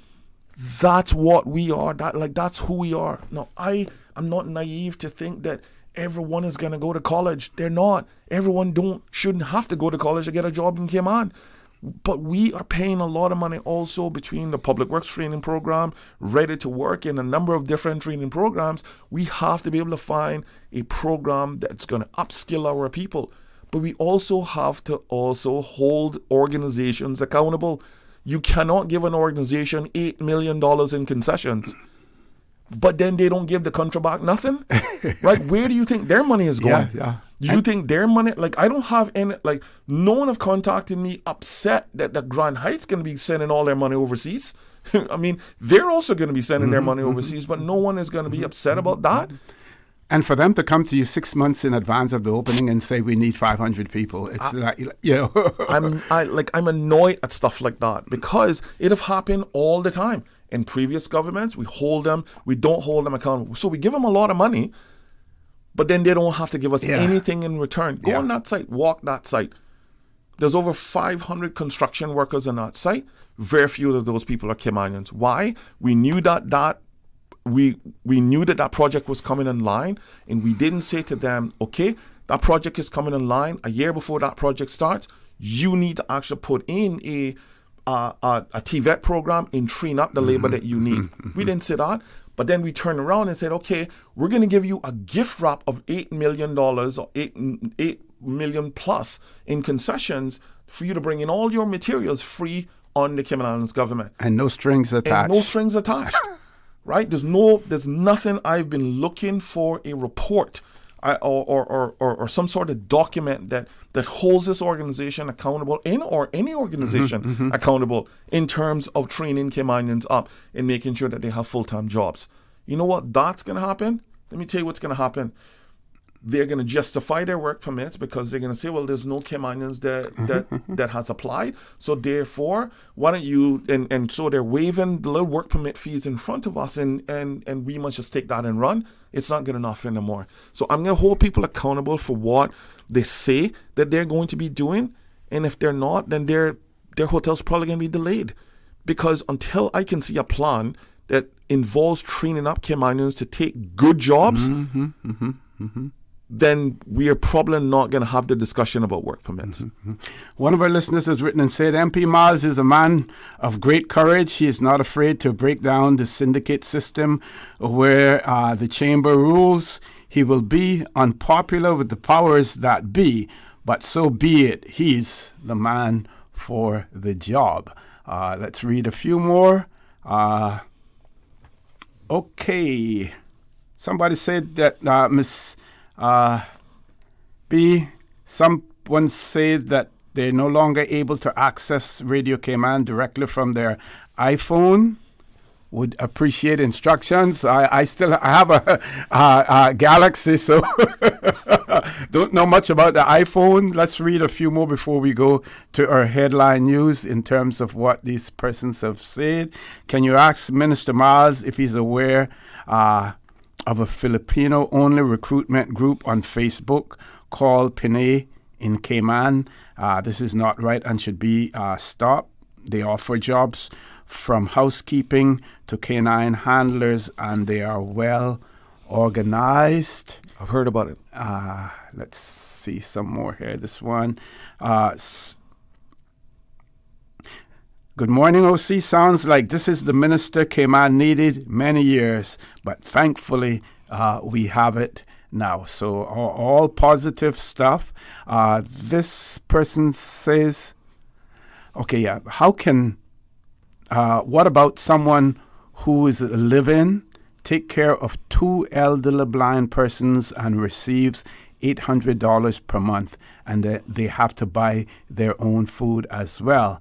That's what we are. That's who we are. No, I'm not naive to think that everyone is going to go to college. They're not. Everyone shouldn't have to go to college to get a job in Cayman. But we are paying a lot of money also between the public works training program, Ready to Work, and a number of different training programs. We have to be able to find a program that's going to upskill our people. But we also have to also hold organizations accountable. You cannot give an organization $8 million in concessions, but then they don't give the country back nothing, right? Where do you think their money is going? Do you think their money, I don't have any, no one have contacted me upset that the Grand Heights going to be sending all their money overseas. I mean, they're also going to be sending their money overseas, but no one is going to be upset about that. And for them to come to you 6 months in advance of the opening and say we need 500 people, it's I'm annoyed at stuff like that because it have happened all the time. In previous governments, we don't hold them accountable. So we give them a lot of money, but then they don't have to give us anything in return. Go on that site, walk that site. There's over 500 construction workers on that site. Very few of those people are Caymanians. Why? We knew that we knew that project was coming in line, and we didn't say to them, okay, that project is coming in line. A year before that project starts, you need to actually put in a TVET program and train up the labor that you need. We didn't say that, but then we turned around and said, okay, we're going to give you a gift wrap of $8 million or $8 million plus in concessions for you to bring in all your materials free on the Cayman Islands government. And no strings attached. Right? There's nothing. I've been looking for a report or some sort of document that holds this organization accountable or any organization accountable in terms of training Caymanians up and making sure that they have full-time jobs. You know what? That's going to happen. Let me tell you what's going to happen. They're going to justify their work permits because they're going to say, well, there's no Caymanians that has applied. So therefore, why don't you, and so they're waiving the little work permit fees in front of us and we must just take that and run. It's not good enough anymore. So I'm going to hold people accountable for what they say that they're going to be doing. And if they're not, then their hotel's probably going to be delayed. Because until I can see a plan that involves training up Caymanians to take good jobs, then we are probably not going to have the discussion about work permits. One of our listeners has written and said, MP Myles is a man of great courage. He is not afraid to break down the syndicate system where the chamber rules. He will be unpopular with the powers that be, but so be it. He's the man for the job. Let's read a few more. Okay. Somebody said that Miss someone said that they're no longer able to access Radio Cayman directly from their iPhone. Would appreciate instructions. I have a Galaxy, so don't know much about the iPhone. Let's read a few more before we go to our headline news in terms of what these persons have said. Can you ask Minister Myles if he's aware of a Filipino-only recruitment group on Facebook called Pinay in Cayman? This is not right and should be stopped. They offer jobs from housekeeping to canine handlers, and they are well organized. I've heard about it. Let's see some more here. This one. Good morning, OC. Sounds like this is the minister Cayman needed many years, but thankfully we have it now. So all positive stuff. This person says, okay, how can, what about someone who is a live-in, take care of 2 elderly blind persons and receives $800 per month, and they have to buy their own food as well.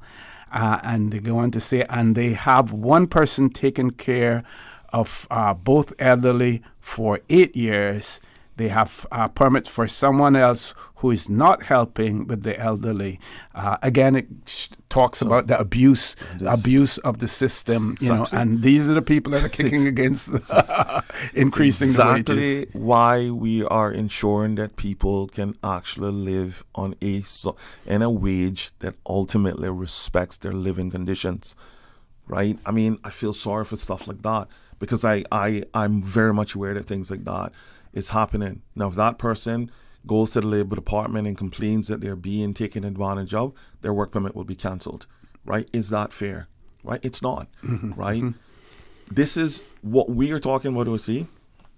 And they go on to say, and they have one person taking care of both elderly for 8 years. They have permits for someone else who is not helping with the elderly. Again, it talks about the abuse of the system, and these are the people that are kicking against increasing the wages. Exactly why we are ensuring that people can actually live on in a wage that ultimately respects their living conditions, right? I mean, I feel sorry for stuff like that because I'm very much aware that things like that is happening. Now, if that person goes to the Labour Department and complains that they're being taken advantage of, their work permit will be cancelled, right? Is that fair? Right? It's not, right? This is what we are talking about, OC,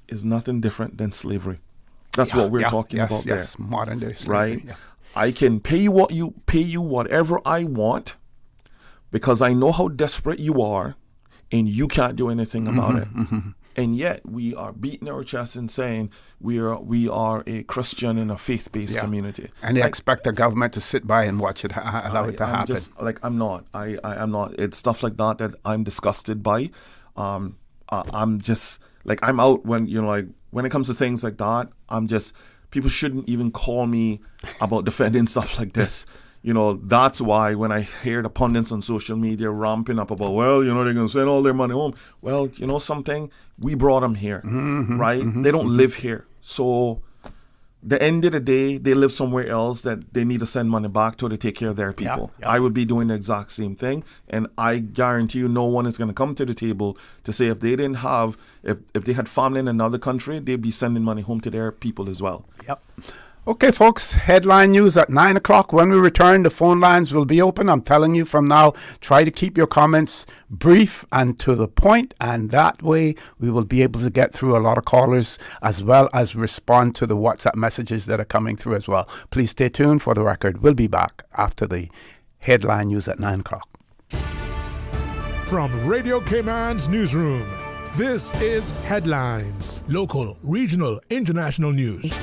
is nothing different than slavery. That's what we're talking about there. Modern day slavery. Right? Yeah. I can pay you whatever I want because I know how desperate you are and you can't do anything about it. And yet we are beating our chests and saying we are a Christian and a faith-based community. And they expect the government to sit by and watch it, allow it to happen. I'm not. I'm not. It's stuff like that I'm disgusted by. I'm just like, I'm out when it comes to things like that. People shouldn't even call me about defending stuff like this. That's why when I hear the pundits on social media ramping up about, they're going to send all their money home. Well, something? We brought them here, right? They don't live here. So the end of the day, they live somewhere else that they need to send money back to take care of their people. I would be doing the exact same thing. And I guarantee you no one is going to come to the table to say if they didn't have, if they had family in another country, they'd be sending money home to their people as well. Yep. Okay, folks, headline news at 9 o'clock. When we return, the phone lines will be open. I'm telling you from now, try to keep your comments brief and to the point, and that way we will be able to get through a lot of callers as well as respond to the WhatsApp messages that are coming through as well. Please stay tuned for the record. We'll be back after the headline news at 9 o'clock. From Radio Cayman's newsroom, this is Headlines. Local, regional, international news.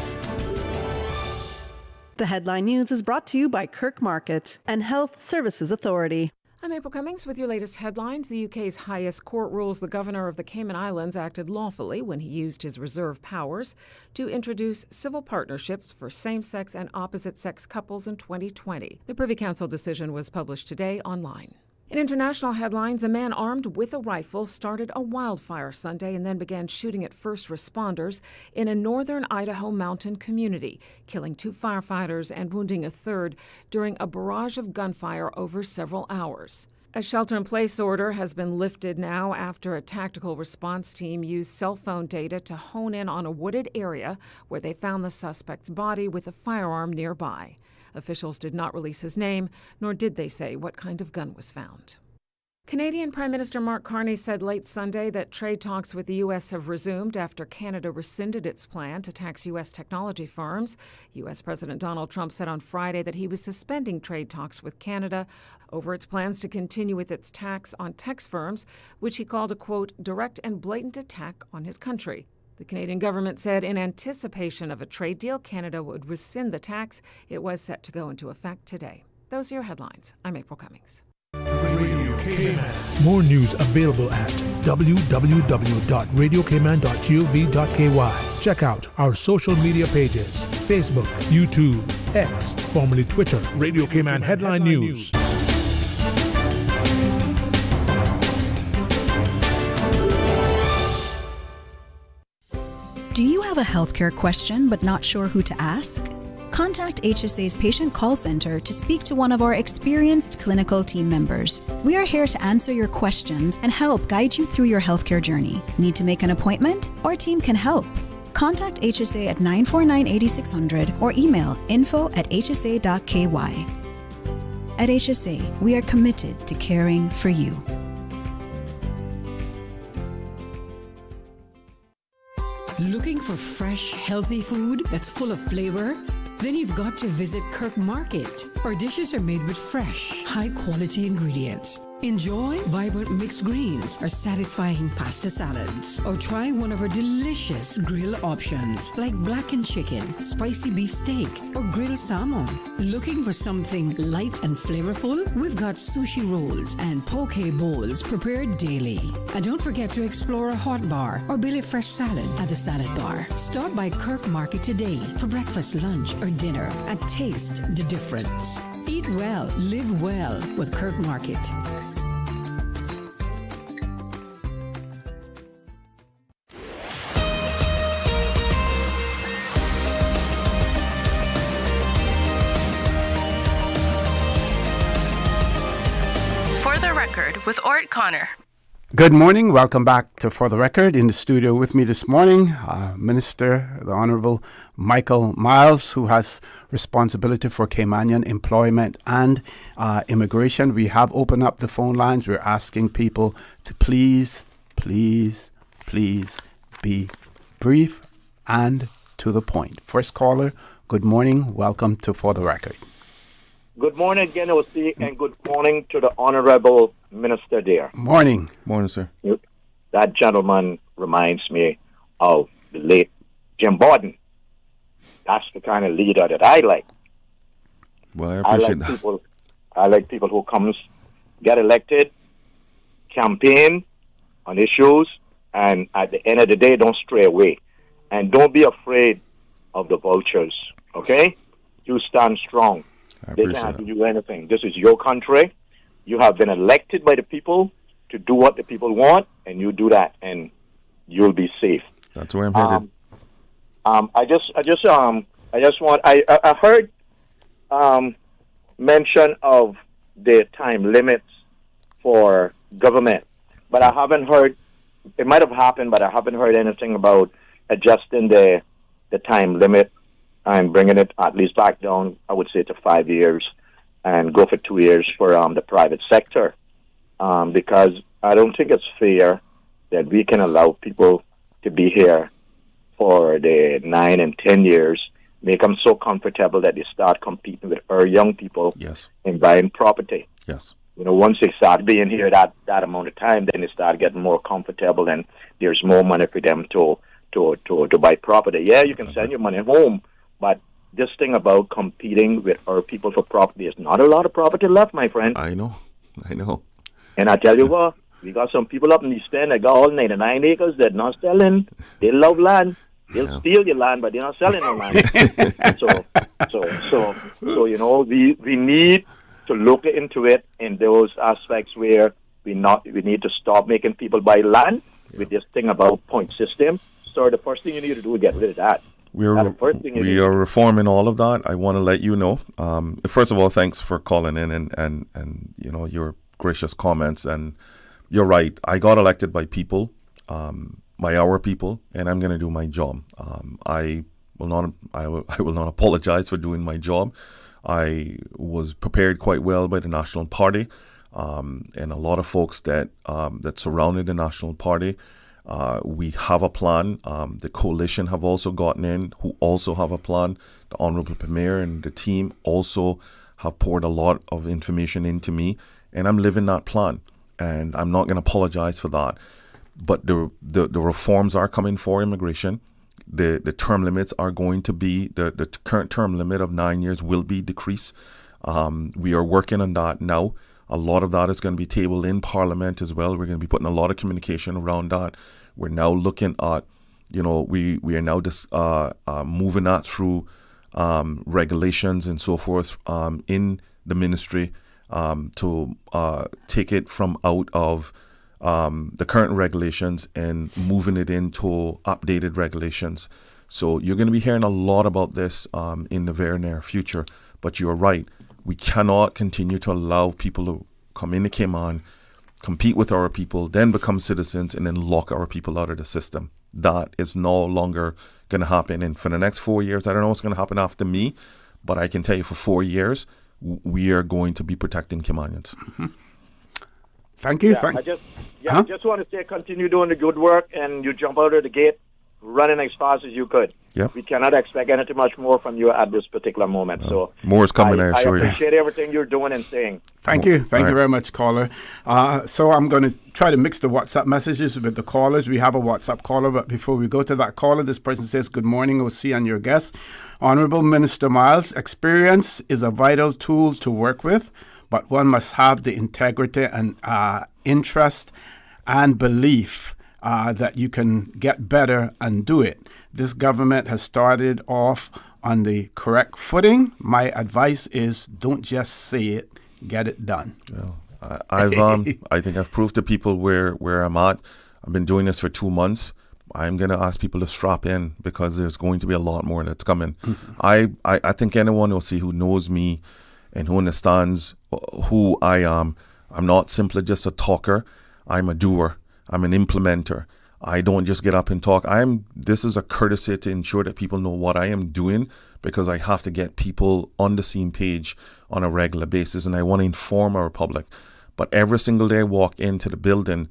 The headline news is brought to you by Kirk Market and Health Services Authority. I'm April Cummings with your latest headlines. The UK's highest court rules the governor of the Cayman Islands acted lawfully when he used his reserve powers to introduce civil partnerships for same-sex and opposite-sex couples in 2020. The Privy Council decision was published today online. In international headlines, a man armed with a rifle started a wildfire Sunday and then began shooting at first responders in a northern Idaho mountain community, killing 2 firefighters and wounding a third during a barrage of gunfire over several hours. A shelter-in-place order has been lifted now after a tactical response team used cell phone data to hone in on a wooded area where they found the suspect's body with a firearm nearby. Officials did not release his name, nor did they say what kind of gun was found. Canadian Prime Minister Mark Carney said late Sunday that trade talks with the U.S. have resumed after Canada rescinded its plan to tax U.S. technology firms. U.S. President Donald Trump said on Friday that he was suspending trade talks with Canada over its plans to continue with its tax on tech firms, which he called a, quote, direct and blatant attack on his country. The Canadian government said in anticipation of a trade deal, Canada would rescind the tax. It was set to go into effect today. Those are your headlines. I'm April Cummings. Radio Cayman. More news available at www.radiocayman.gov.ky. Check out our social media pages: Facebook, YouTube, X, formerly Twitter. Radio Cayman Headline News. Do you have a healthcare question but not sure who to ask? Contact HSA's Patient Call Center to speak to one of our experienced clinical team members. We are here to answer your questions and help guide you through your healthcare journey. Need to make an appointment? Our team can help. Contact HSA at 949-8600 or email info@hsa.ky. At HSA, we are committed to caring for you. Looking for fresh, healthy food that's full of flavor? Then you've got to visit Kirk Market. Our dishes are made with fresh, high-quality ingredients. Enjoy vibrant mixed greens or satisfying pasta salads. Or try one of our delicious grill options like blackened chicken, spicy beef steak, or grilled salmon. Looking for something light and flavorful? We've got sushi rolls and poke bowls prepared daily. And don't forget to explore a hot bar or Billy Fresh salad at the Salad Bar. Stop by Kirk Market today for breakfast, lunch, or dinner and taste the difference. Eat well, live well with Kirk Market. For the Record with Orrett Connor. Good morning. Welcome back to For the Record. In the studio with me this morning, Minister, the Honourable Micheal Myles, who has responsibility for Caymanian employment and immigration. We have opened up the phone lines. We're asking people to please be brief and to the point. First caller, good morning. Welcome to For the Record. Good morning again, OC, and good morning to the Honorable Minister there. Morning. Morning, sir. That gentleman reminds me of the late Jim Borden. That's the kind of leader that I like. Well, I appreciate that. I like people who comes, get elected, campaign on issues, and at the end of the day, don't stray away. And don't be afraid of the vultures, okay? You stand strong. They can't do anything. This is your country. You have been elected by the people to do what the people want, and you do that, and you'll be safe. That's where I'm headed. I heard mention of the time limits for government, but I haven't heard. It might have happened, but I haven't heard anything about adjusting the time limit and bringing it at least back down, I would say, to 5 years and go for 2 years for the private sector. Because I don't think it's fair that we can allow people to be here for the 9 and 10 years, make them so comfortable that they start competing with our young people in buying property. Yes. You know, once they start being here that amount of time, then they start getting more comfortable and there's more money for them to buy property. Yeah, you can send your money home, but this thing about competing with our people for property, there's not a lot of property left, my friend. I know. And I tell you what, we got some people up in the East End that got all 99 acres that not selling. They love land. They'll steal your land, but they're not selling no land. So you know, we need to look into it in those aspects where we need to stop making people buy land with this thing about point system. So the first thing you need to do is get rid of that. We are reforming all of that. I want to let you know. First of all, thanks for calling in and you know, your gracious comments. And you're right. I got elected by people, by our people, and I'm going to do my job. I will not apologize for doing my job. I was prepared quite well by the National Party, and a lot of folks that surrounded the National Party. We have a plan. The coalition have also gotten in, who also have a plan. The Honourable Premier and the team also have poured a lot of information into me, and I'm living that plan. And I'm not going to apologize for that. But the reforms are coming for immigration. The term limits are going to be, the current term limit of 9 years will be decreased. We are working on that now. A lot of that is going to be tabled in Parliament as well. We're going to be putting a lot of communication around that. We're now looking at, you know, we are now just moving that through regulations and so forth in the ministry to take it from out of the current regulations and moving it into updated regulations. So you're going to be hearing a lot about this in the very near future. But you're right. We cannot continue to allow people to come into Cayman, compete with our people, then become citizens, and then lock our people out of the system. That is no longer going to happen. And for the next 4 years, I don't know what's going to happen after me, but I can tell you for 4 years, we are going to be protecting Caymanians. Mm-hmm. Thank you. I just want to say continue doing the good work, and you jump out of the gate running as fast as you could. Yep. We cannot expect anything much more from you at this particular moment. So more is coming, I assure you. I appreciate everything you're doing and saying. Thank you very much, caller. So I'm going to try to mix the WhatsApp messages with the callers. We have a WhatsApp caller, but before we go to that caller, this person says, "Good morning, OC and your guest. Honorable Minister Myles, experience is a vital tool to work with, but one must have the integrity and interest and belief that you can get better and do it. This government has started off on the correct footing. My advice is don't just say it, get it done." Well, I think I've proved to people where I'm at. I've been doing this for 2 months. I'm going to ask people to strap in because there's going to be a lot more that's coming. Mm-hmm. I think anyone will see who knows me and who understands who I am. I'm not simply just a talker. I'm a doer. I'm an implementer. I don't just get up and talk. This is a courtesy to ensure that people know what I am doing, because I have to get people on the same page on a regular basis, and I want to inform our public. But every single day I walk into the building,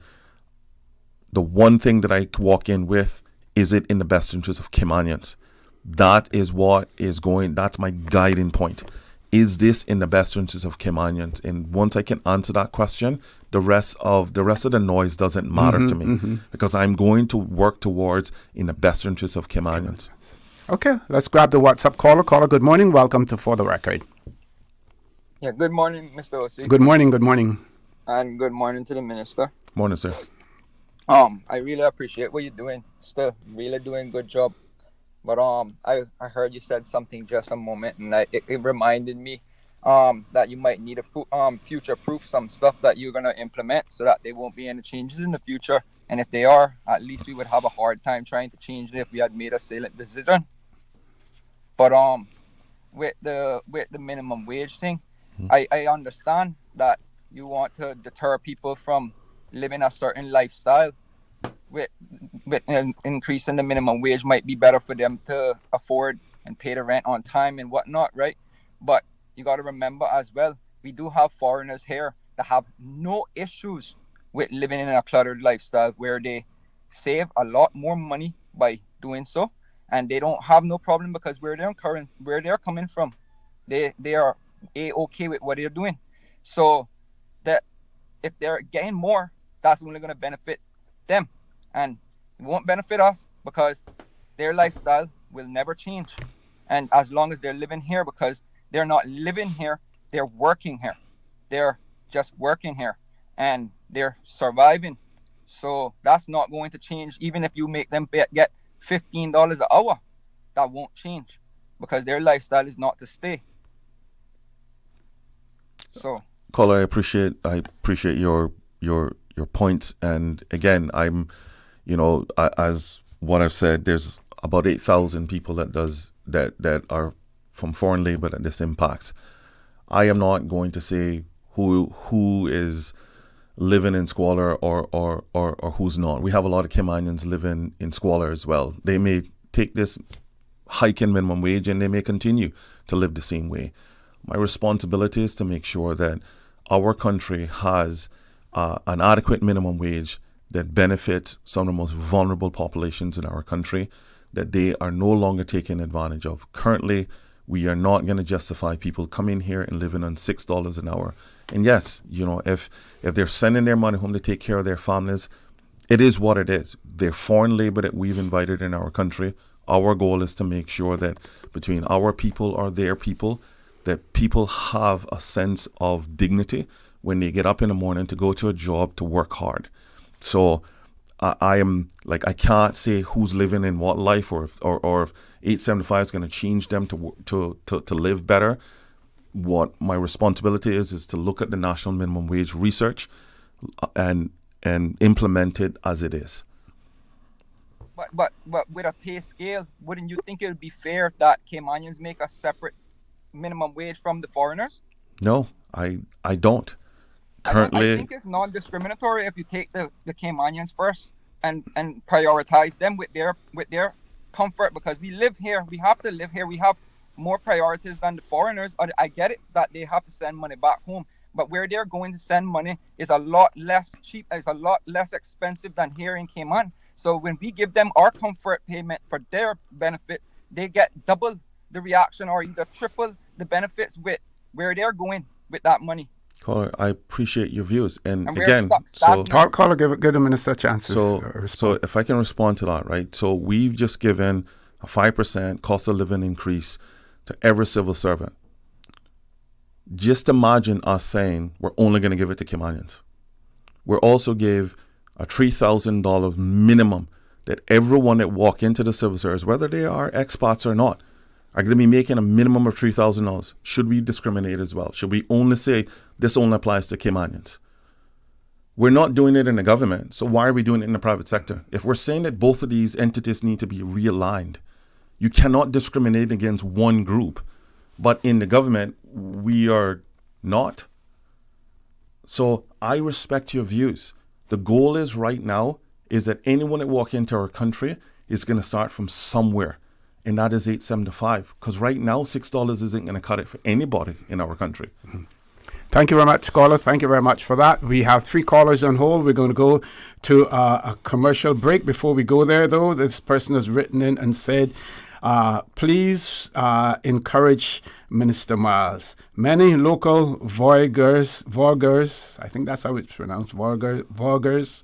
the one thing that I walk in with, is it in the best interest of Caymanians? That is what is that's my guiding point. Is this in the best interest of Caymanians? And once I can answer that question, the rest of the noise doesn't matter to me, because I'm going to work towards in the best interest of Caymanians. Okay, let's grab the WhatsApp caller. Caller, good morning. Welcome to For the Record. Yeah, good morning, Mr. OC. Good morning. And good morning to the minister. Morning, sir. I really appreciate what you're doing. Still really doing a good job. But I heard you said something just a moment, and it reminded me that you might need a future-proof some stuff that you're going to implement so that there won't be any changes in the future. And if they are, at least we would have a hard time trying to change it if we had made a salient decision. But with the minimum wage thing, I understand that you want to deter people from living a certain lifestyle. With increasing the minimum wage might be better for them to afford and pay the rent on time and whatnot, right? But you got to remember as well, we do have foreigners here that have no issues with living in a cluttered lifestyle, where they save a lot more money by doing so, and they don't have no problem because where they're coming from, they are okay with what they're doing. So that if they're getting more, that's only going to benefit them, and it won't benefit us because their lifestyle will never change. And as long as they're living here, because they're not living here, they're working here. They're just working here and they're surviving. So that's not going to change. Even if you make them get $15 an hour, that won't change because their lifestyle is not to stay. So, caller, I appreciate your points. And again, I'm, as what I've said, there's about 8,000 people that are from foreign labor that this impacts. I am not going to say who is living in squalor or who's not. We have a lot of Caymanians living in squalor as well. They may take this hike in minimum wage and they may continue to live the same way. My responsibility is to make sure that our country has an adequate minimum wage that benefits some of the most vulnerable populations in our country, that they are no longer taken advantage of. Currently, we are not going to justify people coming here and living on $6 an hour. And yes, if they're sending their money home to take care of their families, it is what it is. They're foreign labor that we've invited in our country. Our goal is to make sure that between our people or their people, that people have a sense of dignity when they get up in the morning to go to a job to work hard. So I can't say who's living in what life or if 875 is going to change them to live better. What my responsibility is to look at the national minimum wage research and implement it as it is. But with a pay scale, wouldn't you think it would be fair that Caymanians make a separate minimum wage from the foreigners? No, I don't. Currently, I think it's non-discriminatory if you take the Caymanians first and prioritize them with their comfort, because we live here, we have to live here, we have more priorities than the foreigners. I get it that they have to send money back home, but where they're going to send money is a lot less cheap, is a lot less expensive than here in Cayman. So when we give them our comfort payment for their benefit, they get double the reaction or either triple the benefits with where they're going with that money. Caller, I appreciate your views. And we're again, Caller, give the minister a chance. So if I can respond to that, right? So we've just given a 5% cost of living increase to every civil servant. Just imagine us saying we're only going to give it to Caymanians. We'll also give a $3,000 minimum that everyone that walk into the civil service, whether they are expats or not, are going to be making a minimum of $3,000. Should we discriminate as well? Should we only say this only applies to Caymanians? We're not doing it in the government, so why are we doing it in the private sector? If we're saying that both of these entities need to be realigned, you cannot discriminate against one group, but in the government, we are not. So I respect your views. The goal is right now is that anyone that walk into our country is going to start from somewhere, and that is $8.75. Because right now, $6 isn't going to cut it for anybody in our country. Mm-hmm. Thank you very much, caller. Thank you very much for that. We have 3 callers on hold. We're going to go to a commercial break. Before we go there, though, this person has written in and said, please encourage Minister Myles. Many local vloggers, I think that's how it's pronounced, vloggers,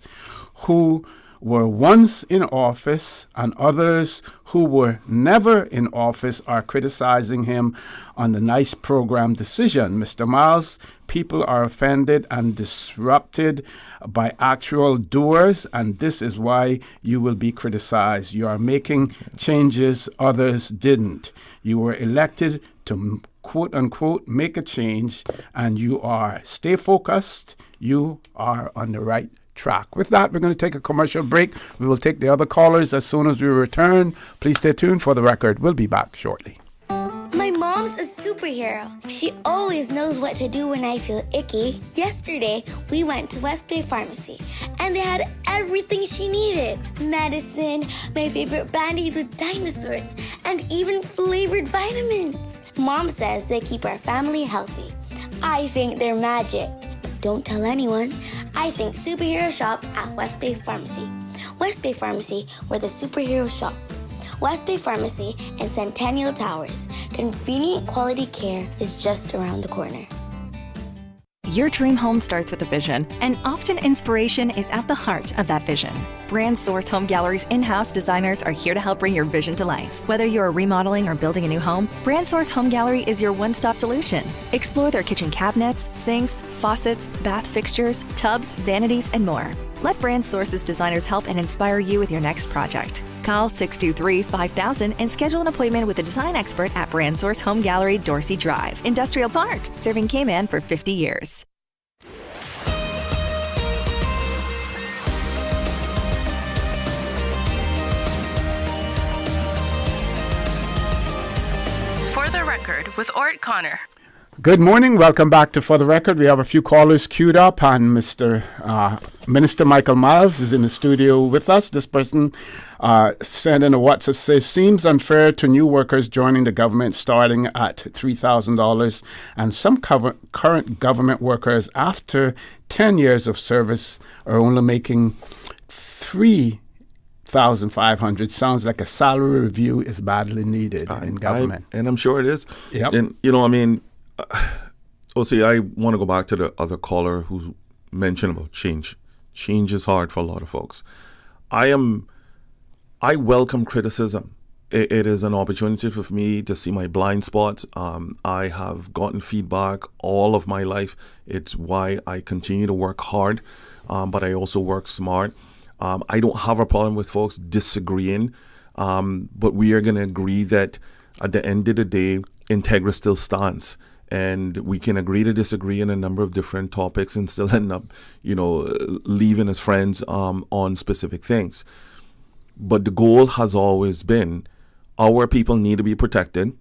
who were once in office and others who were never in office are criticizing him on the NICE program decision. Mr. Myles, people are offended and disrupted by actual doers, and this is why you will be criticized. You are making changes others didn't. You were elected to quote unquote make a change, and you are. Stay focused. You are on the right track. With that, we're going to take a commercial break. We will take the other callers as soon as we return. Please stay tuned for the record. We'll be back shortly. My mom's a superhero. She always knows what to do when I feel icky. Yesterday, we went to West Bay Pharmacy, and they had everything she needed. Medicine, my favorite Band-Aids with dinosaurs, and even flavored vitamins. Mom says they keep our family healthy. I think they're magic. Don't tell anyone. I think superhero shop at West Bay Pharmacy. West Bay Pharmacy, where the superheroes shop. West Bay Pharmacy and Centennial Towers. Convenient quality care is just around the corner. Your dream home starts with a vision, and often inspiration is at the heart of that vision. Brand Source Home Gallery's in-house designers are here to help bring your vision to life. Whether you're remodeling or building a new home, Brand Source Home Gallery is your one-stop solution. Explore their kitchen cabinets, sinks, faucets, bath fixtures, tubs, vanities, and more. Let Brand Source's designers help and inspire you with your next project. Call 623-5000 and schedule an appointment with a design expert at Brand Source Home Gallery, Dorsey Drive, Industrial Park, serving Cayman for 50 years. For the Record with Orrett Connor. Good morning. Welcome back to For the Record. We have a few callers queued up, and Minister Micheal Myles is in the studio with us. This person sent in a WhatsApp, says, seems unfair to new workers joining the government starting at $3,000, and some current government workers after 10 years of service are only making $3,500. Sounds like a salary review is badly needed in government. And I'm sure it is. Yep. And, I want to go back to the other caller who mentioned about change. Change is hard for a lot of folks. I welcome criticism. It is an opportunity for me to see my blind spots. I have gotten feedback all of my life. It's why I continue to work hard, but I also work smart. I don't have a problem with folks disagreeing, but we are going to agree that at the end of the day, Integra still stands. And we can agree to disagree in a number of different topics and still end up, leaving as friends on specific things. But the goal has always been our people need to be protected.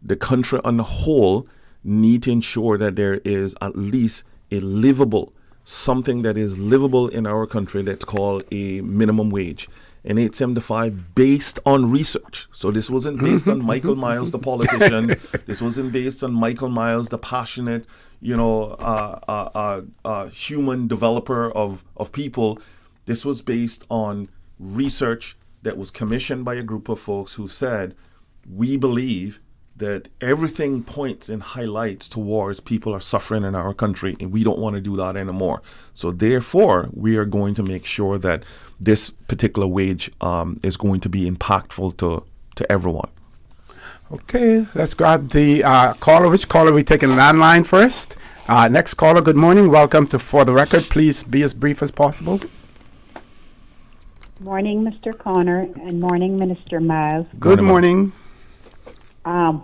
The country on the whole need to ensure that there is at least something that is livable in our country that's called a minimum wage. And $8.75 based on research. So this wasn't based on Micheal Myles, the politician. This wasn't based on Micheal Myles, the passionate, human developer of people. This was based on research that was commissioned by a group of folks who said, we believe that everything points and highlights towards people are suffering in our country, and we don't want to do that anymore. So therefore, we are going to make sure that this particular wage is going to be impactful to everyone. Okay, let's grab the caller. Which caller are we taking? Landline first. Next caller, good morning. Welcome to For the Record. Please be as brief as possible. Morning, Mr. Connor, and morning, Minister Myles. Good morning.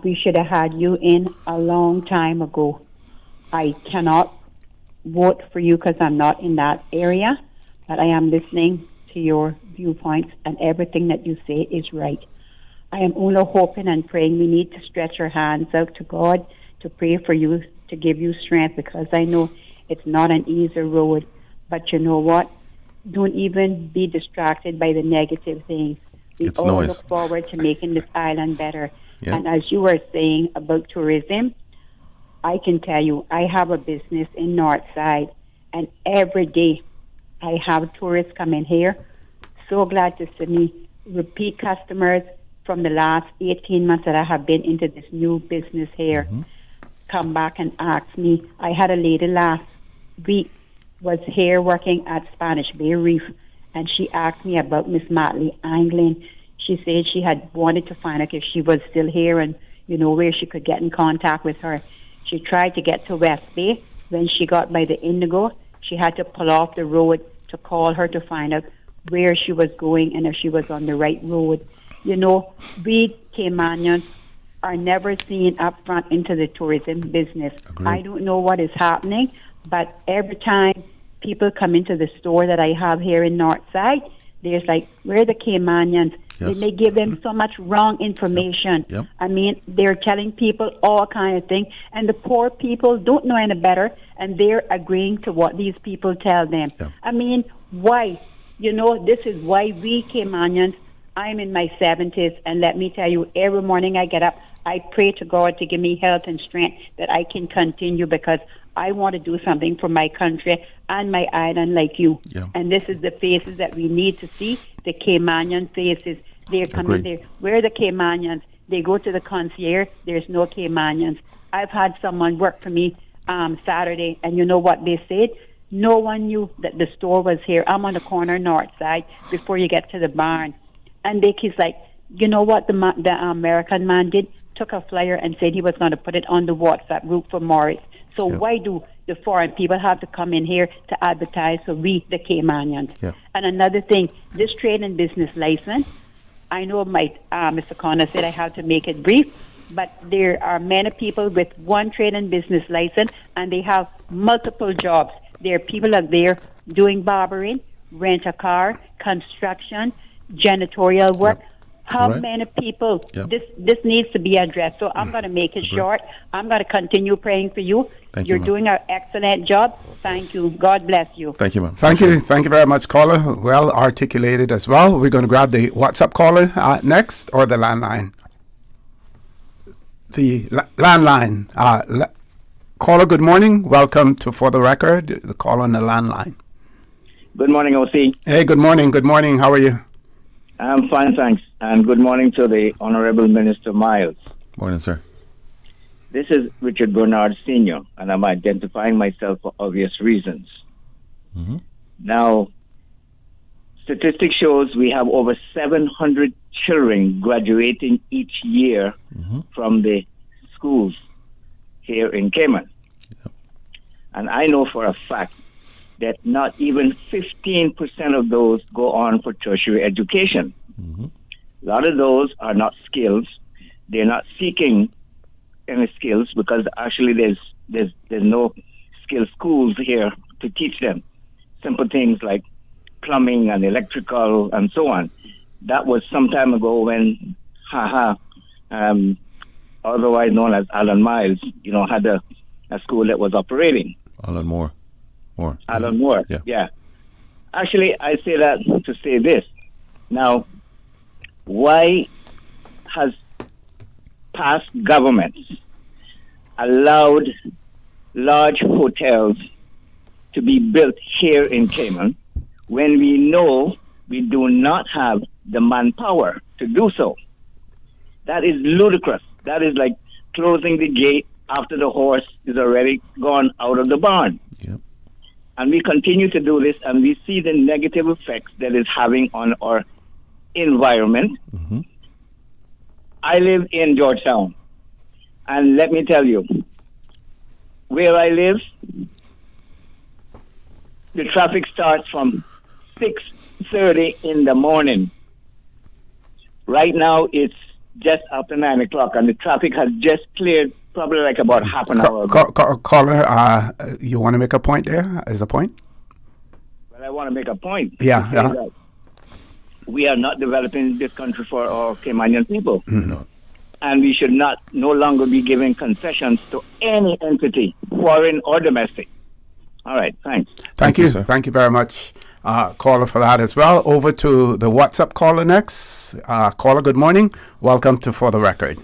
We should have had you in a long time ago. I cannot vote for you because I'm not in that area, but I am listening to your viewpoints, and everything that you say is right. I am only hoping and praying we need to stretch our hands out to God to pray for you, to give you strength, because I know it's not an easy road. But you know what? Don't even be distracted by the negative things. We all look forward to making this island better. Yeah. And as you were saying about tourism, I can tell you, I have a business in Northside, and every day I have tourists coming here. So glad to see me, repeat customers from the last 18 months that I have been into this new business here, come back and ask me. I had a lady last week was here working at Spanish Bay Reef, and she asked me about Miss Matley angling. She said she had wanted to find out if she was still here and, you know, where she could get in contact with her. She tried to get to West Bay. When she got by the Indigo, she had to pull off the road to call her to find out where she was going and if she was on the right road. You know, we Caymanians are never seen up front into the tourism business. Agreed. I don't know what is happening, but every time people come into the store that I have here in Northside, there's like, we're the Caymanians. Yes. They give them so much wrong information. Yep. I mean, they're telling people all kind of things, and the poor people don't know any better, and they're agreeing to what these people tell them. Yep. I mean, why? You know, this is why we Caymanians, I'm in my 70s, and let me tell you, every morning I get up, I pray to God to give me health and strength that I can continue, because I want to do something for my country and my island like you. Yeah. And this is the faces that we need to see, the Caymanian faces. They're coming there. We're the Caymanians. They go to the concierge. There's no Caymanians. I've had someone work for me Saturday, and you know what they said? No one knew that the store was here. I'm on the corner north side before you get to the barn. And he's like, you know what the American man did? Took a flyer and said he was going to put it on the WhatsApp group for Morris. So why do the foreign people have to come in here to advertise for we, the Caymanians? Yeah. And another thing, this trade and business license, I know Mr. Connor said I have to make it brief, but there are many people with one trade and business license, and they have multiple jobs. There are people out there doing barbering, rent a car, construction, janitorial work. Yep. How many people? Yep. This needs to be addressed. So I'm going to make it short. I'm going to continue praying for you. You're doing an excellent job. Thank you. God bless you. Thank you, ma'am. Thank you. Thank you very much, caller. Well articulated as well. We're going to grab the WhatsApp caller next, or the landline. The landline. Caller, good morning. Welcome to For the Record. The caller on the landline. Good morning, OC. Hey, good morning. Good morning. How are you? I'm fine, thanks. And good morning to the Honorable Minister Myles. Morning, sir. This is Richard Bernard Sr., and I'm identifying myself for obvious reasons. Mm-hmm. Now, statistics shows we have over 700 children graduating each year from the schools here in Cayman. Yep. And I know for a fact that not even 15% of those go on for tertiary education. Mm-hmm. A lot of those are not skills. They're not seeking any skills because actually there's no skill schools here to teach them. Simple things like plumbing and electrical and so on. That was some time ago when otherwise known as Alan Myles, had a school that was operating. Alan Moore. Alan Moore, yeah. Actually, I say that to say this. Now, why has past governments allowed large hotels to be built here in Cayman when we know we do not have the manpower to do so. That is ludicrous. That is like closing the gate after the horse is already gone out of the barn. Yep. And we continue to do this, and we see the negative effects that it's having on our environment. Mm-hmm. I live in Georgetown, and let me tell you, where I live, the traffic starts from 6:30 in the morning. Right now, it's just after 9 o'clock, and the traffic has just cleared probably like about half an hour ago. Caller, you want to make a point there? As a point? Well, I want to make a point. Yeah, to say yeah. that we are not developing this country for our Caymanian people. Mm-hmm. And we should no longer be giving concessions to any entity, foreign or domestic. All right, thanks. Thank you. Thank you very much, caller, for that as well. Over to the WhatsApp caller next. Caller, good morning. Welcome to For the Record.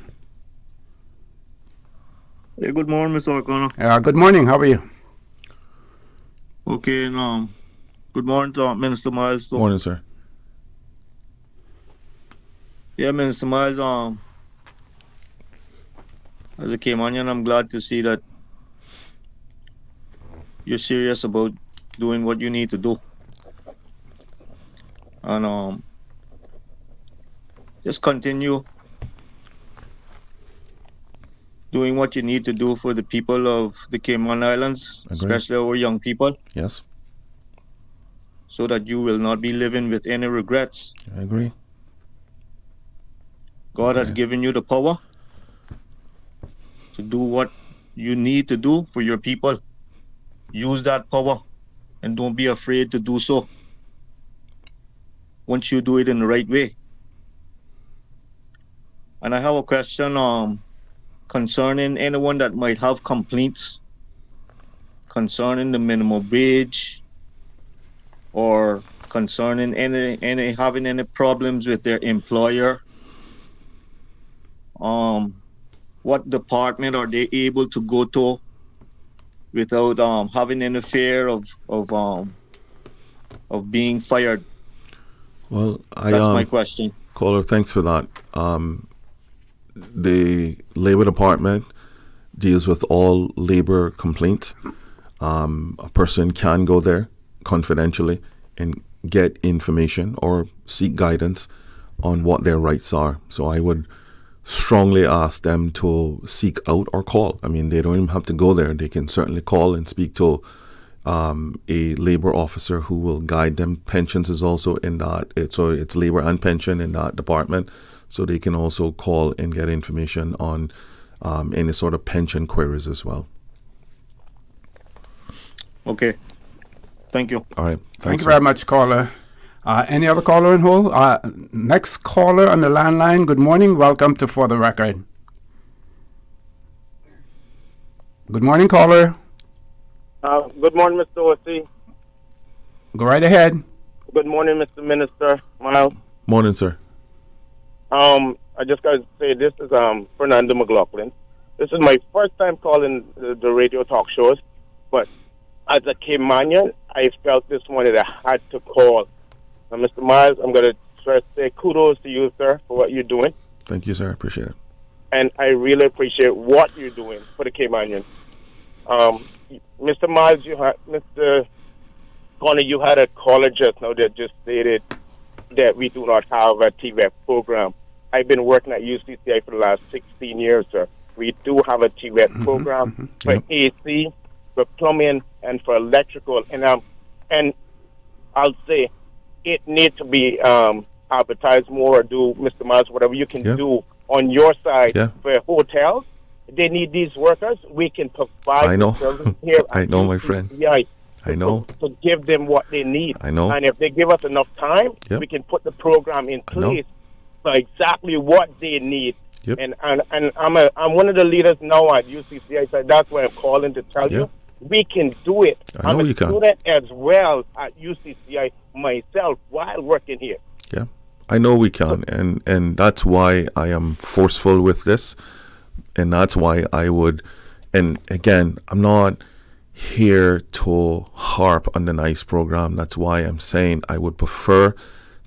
Hey, good morning, Mr. O'Connor. Good morning. How are you? Okay, and, good morning to Minister Myles. Morning, sir. Yeah, Minister Myles, as a Caymanian, I'm glad to see that you're serious about doing what you need to do. And just continue doing what you need to do for the people of the Cayman Islands, especially our young people. Yes. So that you will not be living with any regrets. I agree. God has given you the power to do what you need to do for your people. Use that power and don't be afraid to do so once you do it in the right way. And I have a question concerning anyone that might have complaints concerning the minimum wage or concerning any having any problems with their employer. What department are they able to go to without having any fear of being fired? Well, that's my question. Caller, thanks for that. The Labor Department deals with all labor complaints. A person can go there confidentially and get information or seek guidance on what their rights are. So I would strongly ask them to seek out or call. I mean, they don't even have to go there. They can certainly call and speak to a labor officer who will guide them. Pensions is also in that. It's labor and pension in that department. So they can also call and get information on any sort of pension queries as well. Okay. Thank you. All right. Thank you very much, caller. Any other caller in hold? Next caller on the landline. Good morning. Welcome to For the Record. Good morning, caller. Good morning, Mr. O.C. Go right ahead. Good morning, Mr. Minister Myles. Morning, sir. I just got to say, this is Fernando McLaughlin. This is my first time calling the radio talk shows, but as a Caymanian, I felt this morning that I had to call. Mr. Myles, I'm going to first say kudos to you, sir, for what you're doing. Thank you, sir. I appreciate it. And I really appreciate what you're doing for the Caymanians. Mr. Myles, Mr. Connor, you had a caller just now that just stated that we do not have a TVEP program. I've been working at UCCI for the last 16 years, sir. We do have a TVEP program for AC, for plumbing, and for electrical. And I'll say it needs to be advertised more, or do, Mr. Myles, whatever you can do on your side for hotels. They need these workers. We can provide I know. the service here. I know, my friend. UCCI I know. To give them what they need. I know. And if they give us enough time, we can put the program in place for exactly what they need. Yep. And I'm one of the leaders now at UCCI, so that's why I'm calling to tell you we can do it. I know I'm a you can. student as well at UCCI myself while working here. Yeah, I know we can, and that's why I am forceful with this, and that's why I would. And again, I'm not here to harp on the NICE program. That's why I'm saying I would prefer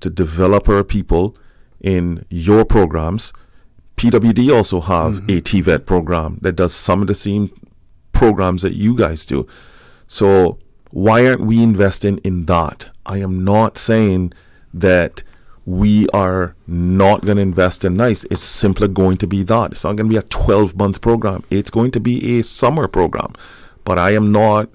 to develop our people in your programs. PWD also have a TVET program that does some of the same programs that you guys do. So why aren't we investing in that? I am not saying that we are not going to invest in NICE. It's simply going to be that. It's not going to be a 12-month program. It's going to be a summer program. But I am not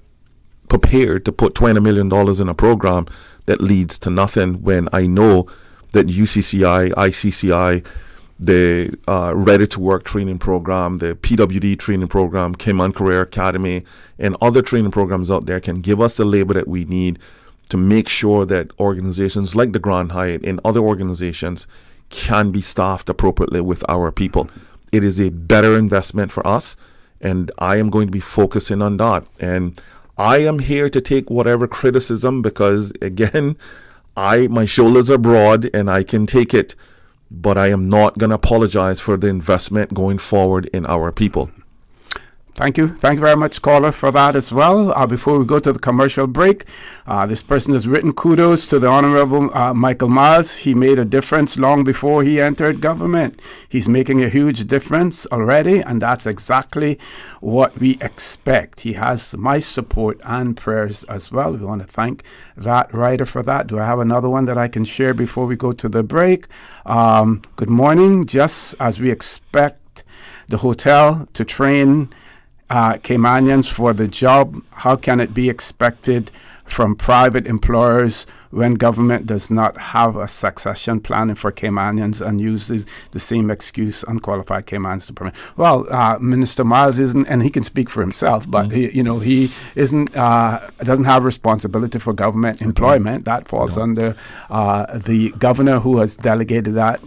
prepared to put $20 million in a program that leads to nothing when I know that UCCI, ICCI, the Ready to Work training program, the PWD training program, Cayman Career Academy, and other training programs out there can give us the labor that we need to make sure that organizations like the Grand Hyatt and other organizations can be staffed appropriately with our people. It is a better investment for us, and I am going to be focusing on that. And I am here to take whatever criticism because, again, my shoulders are broad and I can take it, but I am not going to apologize for the investment going forward in our people. Thank you. Thank you very much, caller, for that as well. Before we go to the commercial break, this person has written kudos to the Honorable Micheal Myles. He made a difference long before he entered government. He's making a huge difference already, and that's exactly what we expect. He has my support and prayers as well. We want to thank that writer for that. Do I have another one that I can share before we go to the break? Good morning. Just as we expect the hotel to train Caymanians for the job, how can it be expected from private employers when government does not have a succession planning for Caymanians and uses the same excuse, unqualified Caymanians to permit? Well, Minister Myles isn't, and he can speak for himself, but he isn't, doesn't have responsibility for government employment. That falls under the governor, who has delegated that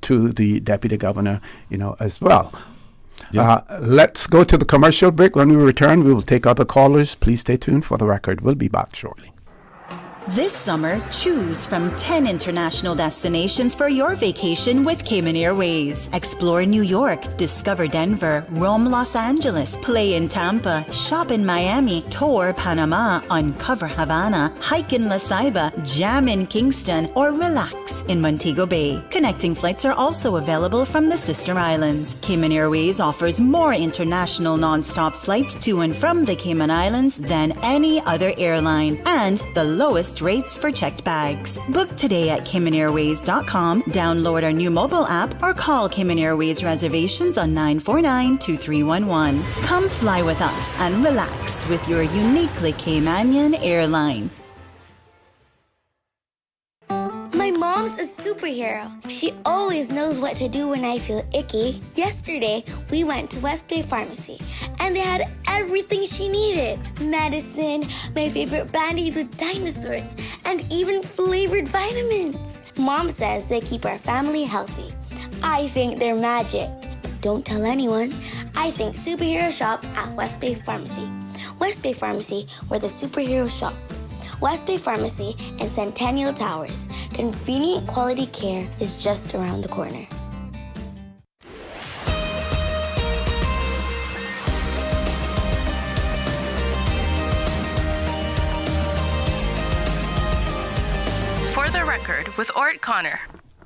to the deputy governor, as well. Yeah. Let's go to the commercial break. When we return, we will take other callers. Please stay tuned for the record. We'll be back shortly. This summer, choose from 10 international destinations for your vacation with Cayman Airways. Explore New York, discover Denver, roam Los Angeles, play in Tampa, shop in Miami, tour Panama, uncover Havana, hike in La Ceiba, jam in Kingston, or relax in Montego Bay. Connecting flights are also available from the sister islands. Cayman Airways offers more international non-stop flights to and from the Cayman Islands than any other airline, and the lowest rates for checked bags. Book today at CaymanAirways.com, download our new mobile app, or call Cayman Airways reservations on 949-2311. Come fly with us and relax with your uniquely Caymanian airline. My mom's a superhero. She always knows what to do when I feel icky. Yesterday, we went to West Bay Pharmacy, and they had everything she needed. Medicine, my favorite band-aids with dinosaurs, and even flavored vitamins. Mom says they keep our family healthy. I think they're magic. But don't tell anyone. I think superhero shop at West Bay Pharmacy. West Bay Pharmacy, where the superheroes shop. West Bay Pharmacy and Centennial Towers. Convenient quality care is just around the corner. For the record, with Orrett Connor.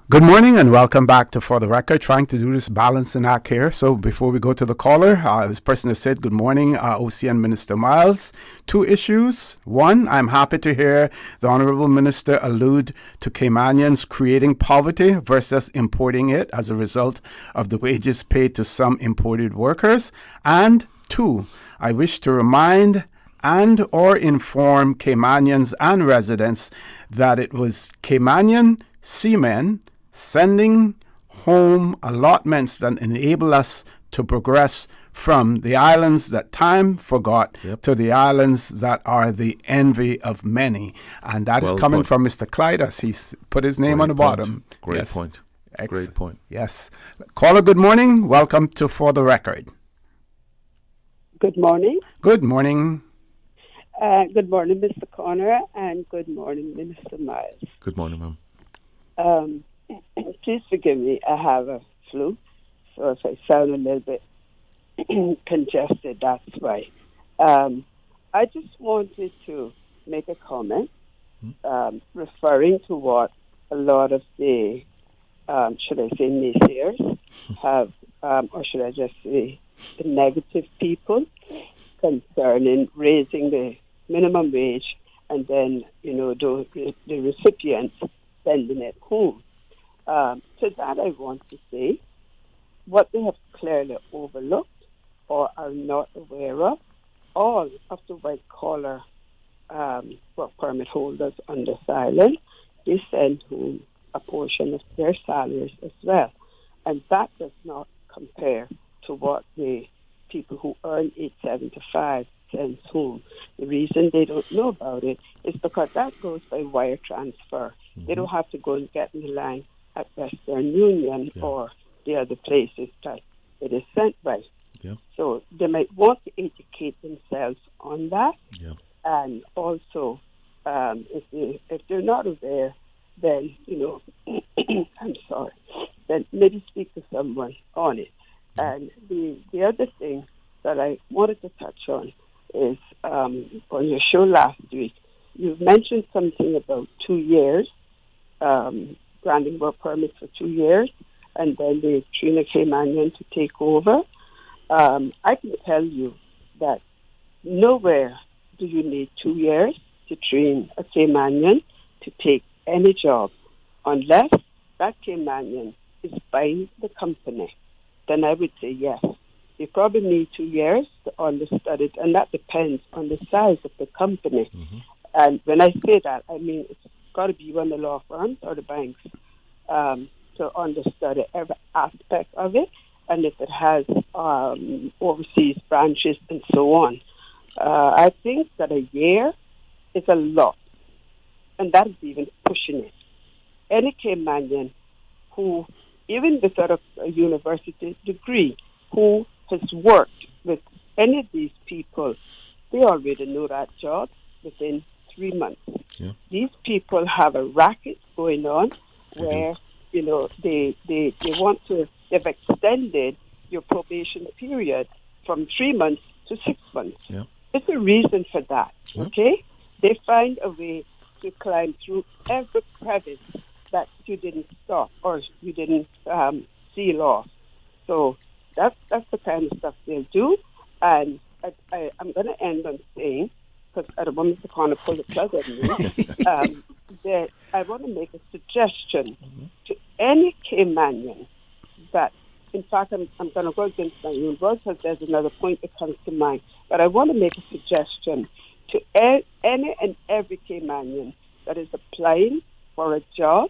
Good morning and welcome back to For the Record, trying to do this balancing act here. So before we go to the caller, this person has said, good morning, OCN Minister Myles. Two issues. One, I'm happy to hear the Honorable Minister allude to Caymanians creating poverty versus importing it as a result of the wages paid to some imported workers. And two, I wish to remind and or inform Caymanians and residents that it was Caymanian seamen sending home allotments that enable us to progress from the islands that time forgot to the islands that are the envy of many. And that is coming from Mr. Clydas. He's put his name on the bottom. Great point. Great point. Yes. Caller, good morning. Welcome to For the Record. Good morning. Good morning. Good morning, Mr. Connor, and good morning, Minister Myles. Good morning, ma'am. Please forgive me, I have a flu, so if I sound a little bit congested, that's why. I just wanted to make a comment referring to what a lot of the, should I say, naysayers have, or should I just say, the negative people concerning raising the minimum wage and then, the recipients sending it home. To that I want to say, what they have clearly overlooked or are not aware of, all of the white-collar work permit holders on this island, they send home a portion of their salaries as well. And that does not compare to what the people who earn 875 sends home. The reason they don't know about it is because that goes by wire transfer. They don't have to go and get in the line at Western Union or the other places that it is sent by. Yeah. So they might want to educate themselves on that. Yeah. And also, if they're not aware, then, I'm sorry, then maybe speak to someone on it. And the other thing that I wanted to touch on is on your show last week, you mentioned something about 2 years, granting work permits for 2 years, and then the Trina Caymanian to take over. I can tell you that nowhere do you need 2 years to train a Caymanian to take any job unless that Caymanian is by the company. Then I would say yes. You probably need 2 years to understudy it, and that depends on the size of the company. And when I say that, I mean it's got to be one of the law firms or the banks to understudy every aspect of it, and if it has overseas branches and so on. I think that a year is a lot, and that is even pushing it. Any Caymanian who, even without a university degree, who has worked with any of these people, they already know that job within 3 months. Yeah. These people have a racket going on where, they want to, they've extended your probation period from 3 months to 6 months. Yeah. It's a reason for that, okay? They find a way to climb through every crevice that you didn't stop or you didn't seal off. So that's the kind of stuff they'll do. And I'm going to end on saying, because I don't want Mr. Connor to pull the plug on me, that I want to make a suggestion to any Caymanian that, in fact, I'm going to go against my own words because there's another point that comes to mind. But I want to make a suggestion to any and every Caymanian that is applying for a job.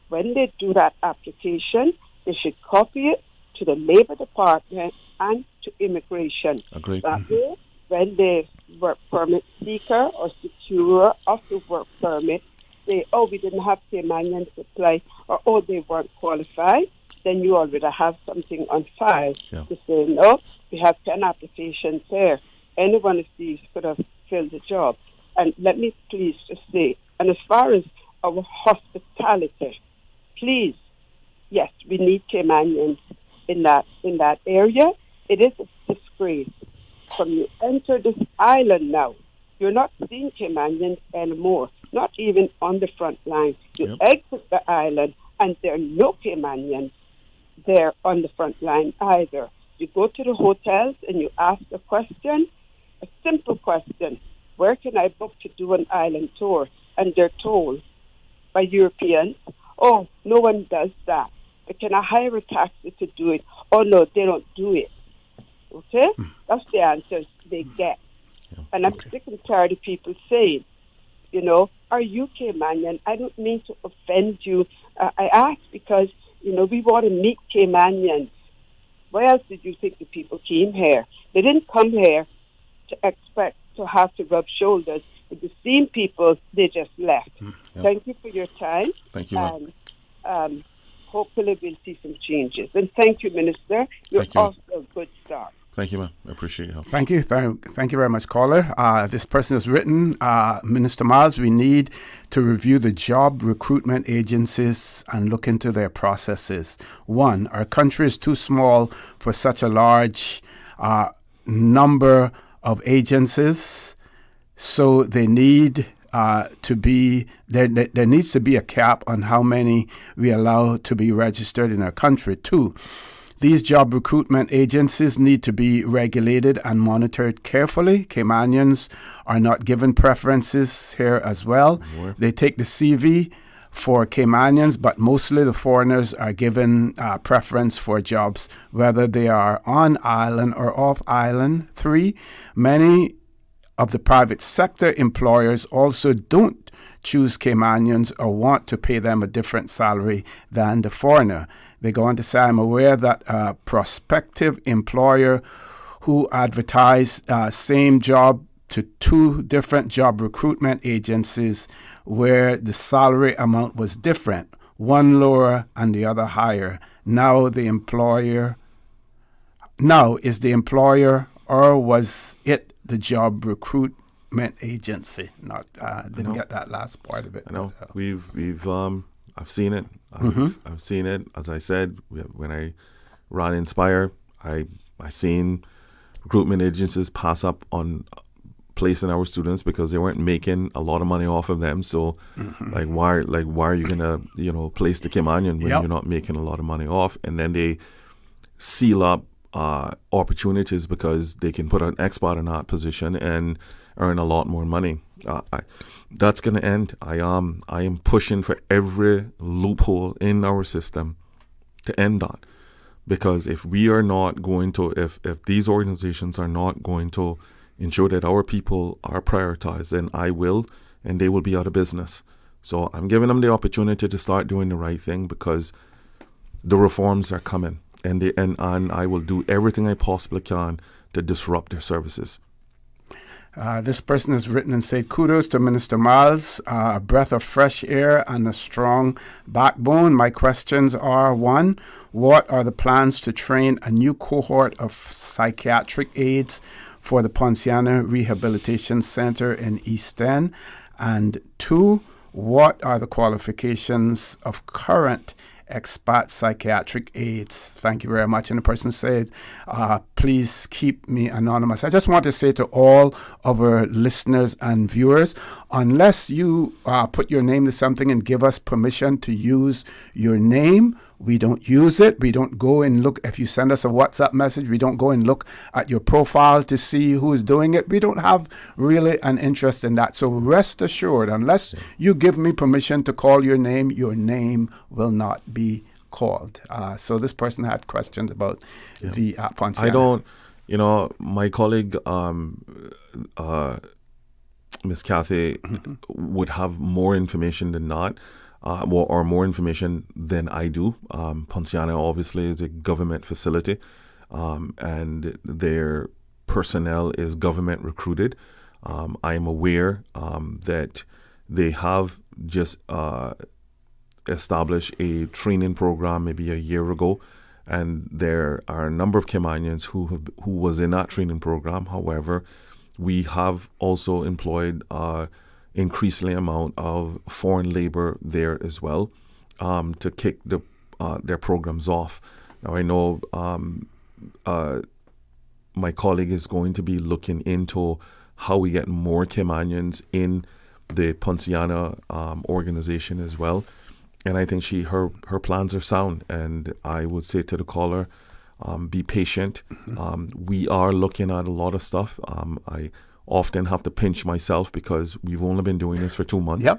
When they do that application, they should copy it to the Labor Department and to Immigration. Agreed. That way, when the work permit seeker or securer of the work permit say, oh, we didn't have Caymanians to apply, or oh, they weren't qualified, then you already have something on file to say, no, we have 10 applications here. Any one of these could have filled the job. And let me please just say, and as far as our hospitality, please, yes, we need Caymanians in that area. It is a disgrace. When you enter this island now, you're not seeing Caymanians anymore, not even on the front line. You exit the island, and there are no Caymanians there on the front line either. You go to the hotels and you ask a question, a simple question, where can I book to do an island tour? And they're told by Europeans, oh, no one does that. But can I hire a taxi to do it? Oh, no, they don't do it. Okay? That's the answers they get. And I'm sick and tired of people saying, are you Caymanian? I don't mean to offend you. I ask because, we want to meet Caymanians. Why else did you think the people came here? They didn't come here to expect to have to rub shoulders with the same people. They just left. Thank you for your time. Thank you, ma'am. And hopefully we'll see some changes. And thank you, Minister. You're off to a good start. Thank you, ma'am. I appreciate your help. Thank you. Thank you very much, caller. This person has written, Minister Myles, we need to review the job recruitment agencies and look into their processes. One, our country is too small for such a large number of agencies, so they need to be there needs to be a cap on how many we allow to be registered in our country too. These job recruitment agencies need to be regulated and monitored carefully. Caymanians are not given preferences here as well. They take the CV for Caymanians, but mostly the foreigners are given preference for jobs, whether they are on island or off island. 3, many of the private sector employers also don't choose Caymanians or want to pay them a different salary than the foreigner. They go on to say, I'm aware that a prospective employer who advertised same job to 2 different job recruitment agencies where the salary amount was different, one lower and the other higher. Now is the employer or was it the job recruitment agency? Didn't get that last part of it. I know. I've seen it. I've seen it. As I said, when I ran Inspire, I seen recruitment agencies pass up on placing our students because they weren't making a lot of money off of them. So, why are you gonna place the Caymanian when you're not making a lot of money off? And then they seal up opportunities because they can put an expert in that position and earn a lot more money. That's going to end. I am pushing for every loophole in our system to end that, because if we are not going to, if these organizations are not going to ensure that our people are prioritized, then I will, and they will be out of business. So I'm giving them the opportunity to start doing the right thing, because the reforms are coming, and I will do everything I possibly can to disrupt their services. This person has written and said, kudos to Minister Myles, a breath of fresh air and a strong backbone. My questions are, 1, what are the plans to train a new cohort of psychiatric aides for the Ponciana Rehabilitation Center in East End? And 2, what are the qualifications of current expat psychiatric aides? Thank you very much. And the person said, please keep me anonymous. I just want to say to all of our listeners and viewers, unless you put your name to something and give us permission to use your name, we don't use it. We don't go and look. If you send us a WhatsApp message, we don't go and look at your profile to see who is doing it. We don't have really an interest in that. So rest assured, unless you give me permission to call your name will not be called. So this person had questions about the Ponciana. I don't, my colleague, Miss Kathy, would have more information than that. Or more information than I do. Ponciana obviously is a government facility, and their personnel is government recruited. I am aware that they have just established a training program maybe a year ago, and there are a number of Caymanians who was in that training program. However, we have also employed increasingly amount of foreign labor there as well, to kick their programs off. Now I know my colleague is going to be looking into how we get more Caymanians in the Ponciana organization as well, and I think her plans are sound. And I would say to the caller, be patient. We are looking at a lot of stuff. I often have to pinch myself because we've only been doing this for 2 months.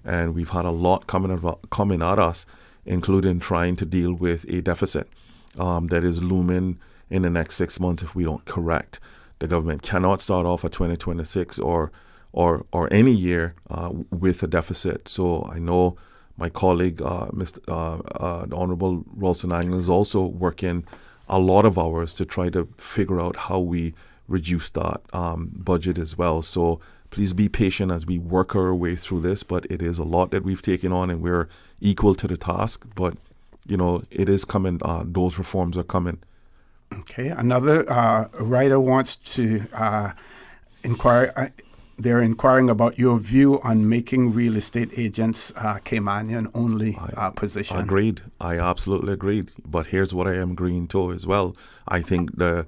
And we've had a lot coming at us, including trying to deal with a deficit that is looming in the next 6 months if we don't correct. The government cannot start off at 2026 or any year with a deficit. So I know my colleague, the Honorable Ralston Anglin, is also working a lot of hours to try to figure out how we reduce that budget as well. So please be patient as we work our way through this, but it is a lot that we've taken on, and we're equal to the task. But, it is coming. Those reforms are coming. Okay. Another writer wants to inquire. They're inquiring about your view on making real estate agents Caymanian only position. Agreed. I absolutely agreed. But here's what I am agreeing to as well. I think the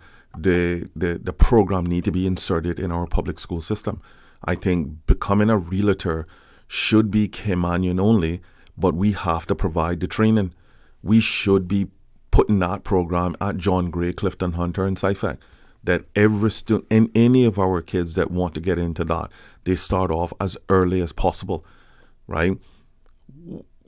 program need to be inserted in our public school system. I think becoming a realtor should be Caymanian only, but we have to provide the training. We should be putting that program at John Gray, Clifton Hunter, and SciFec, that every student and any of our kids that want to get into that, they start off as early as possible, right?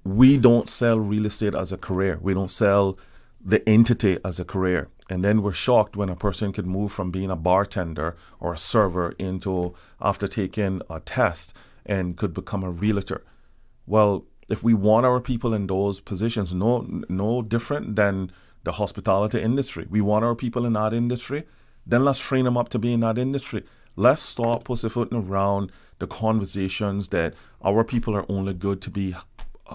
We don't sell real estate as a career. We don't sell the entity as a career. And then we're shocked when a person could move from being a bartender or a server into, after taking a test, and could become a realtor. Well, if we want our people in those positions, no different than the hospitality industry. We want our people in that industry, then let's train them up to be in that industry. Let's stop pussyfooting around the conversations that our people are only good to be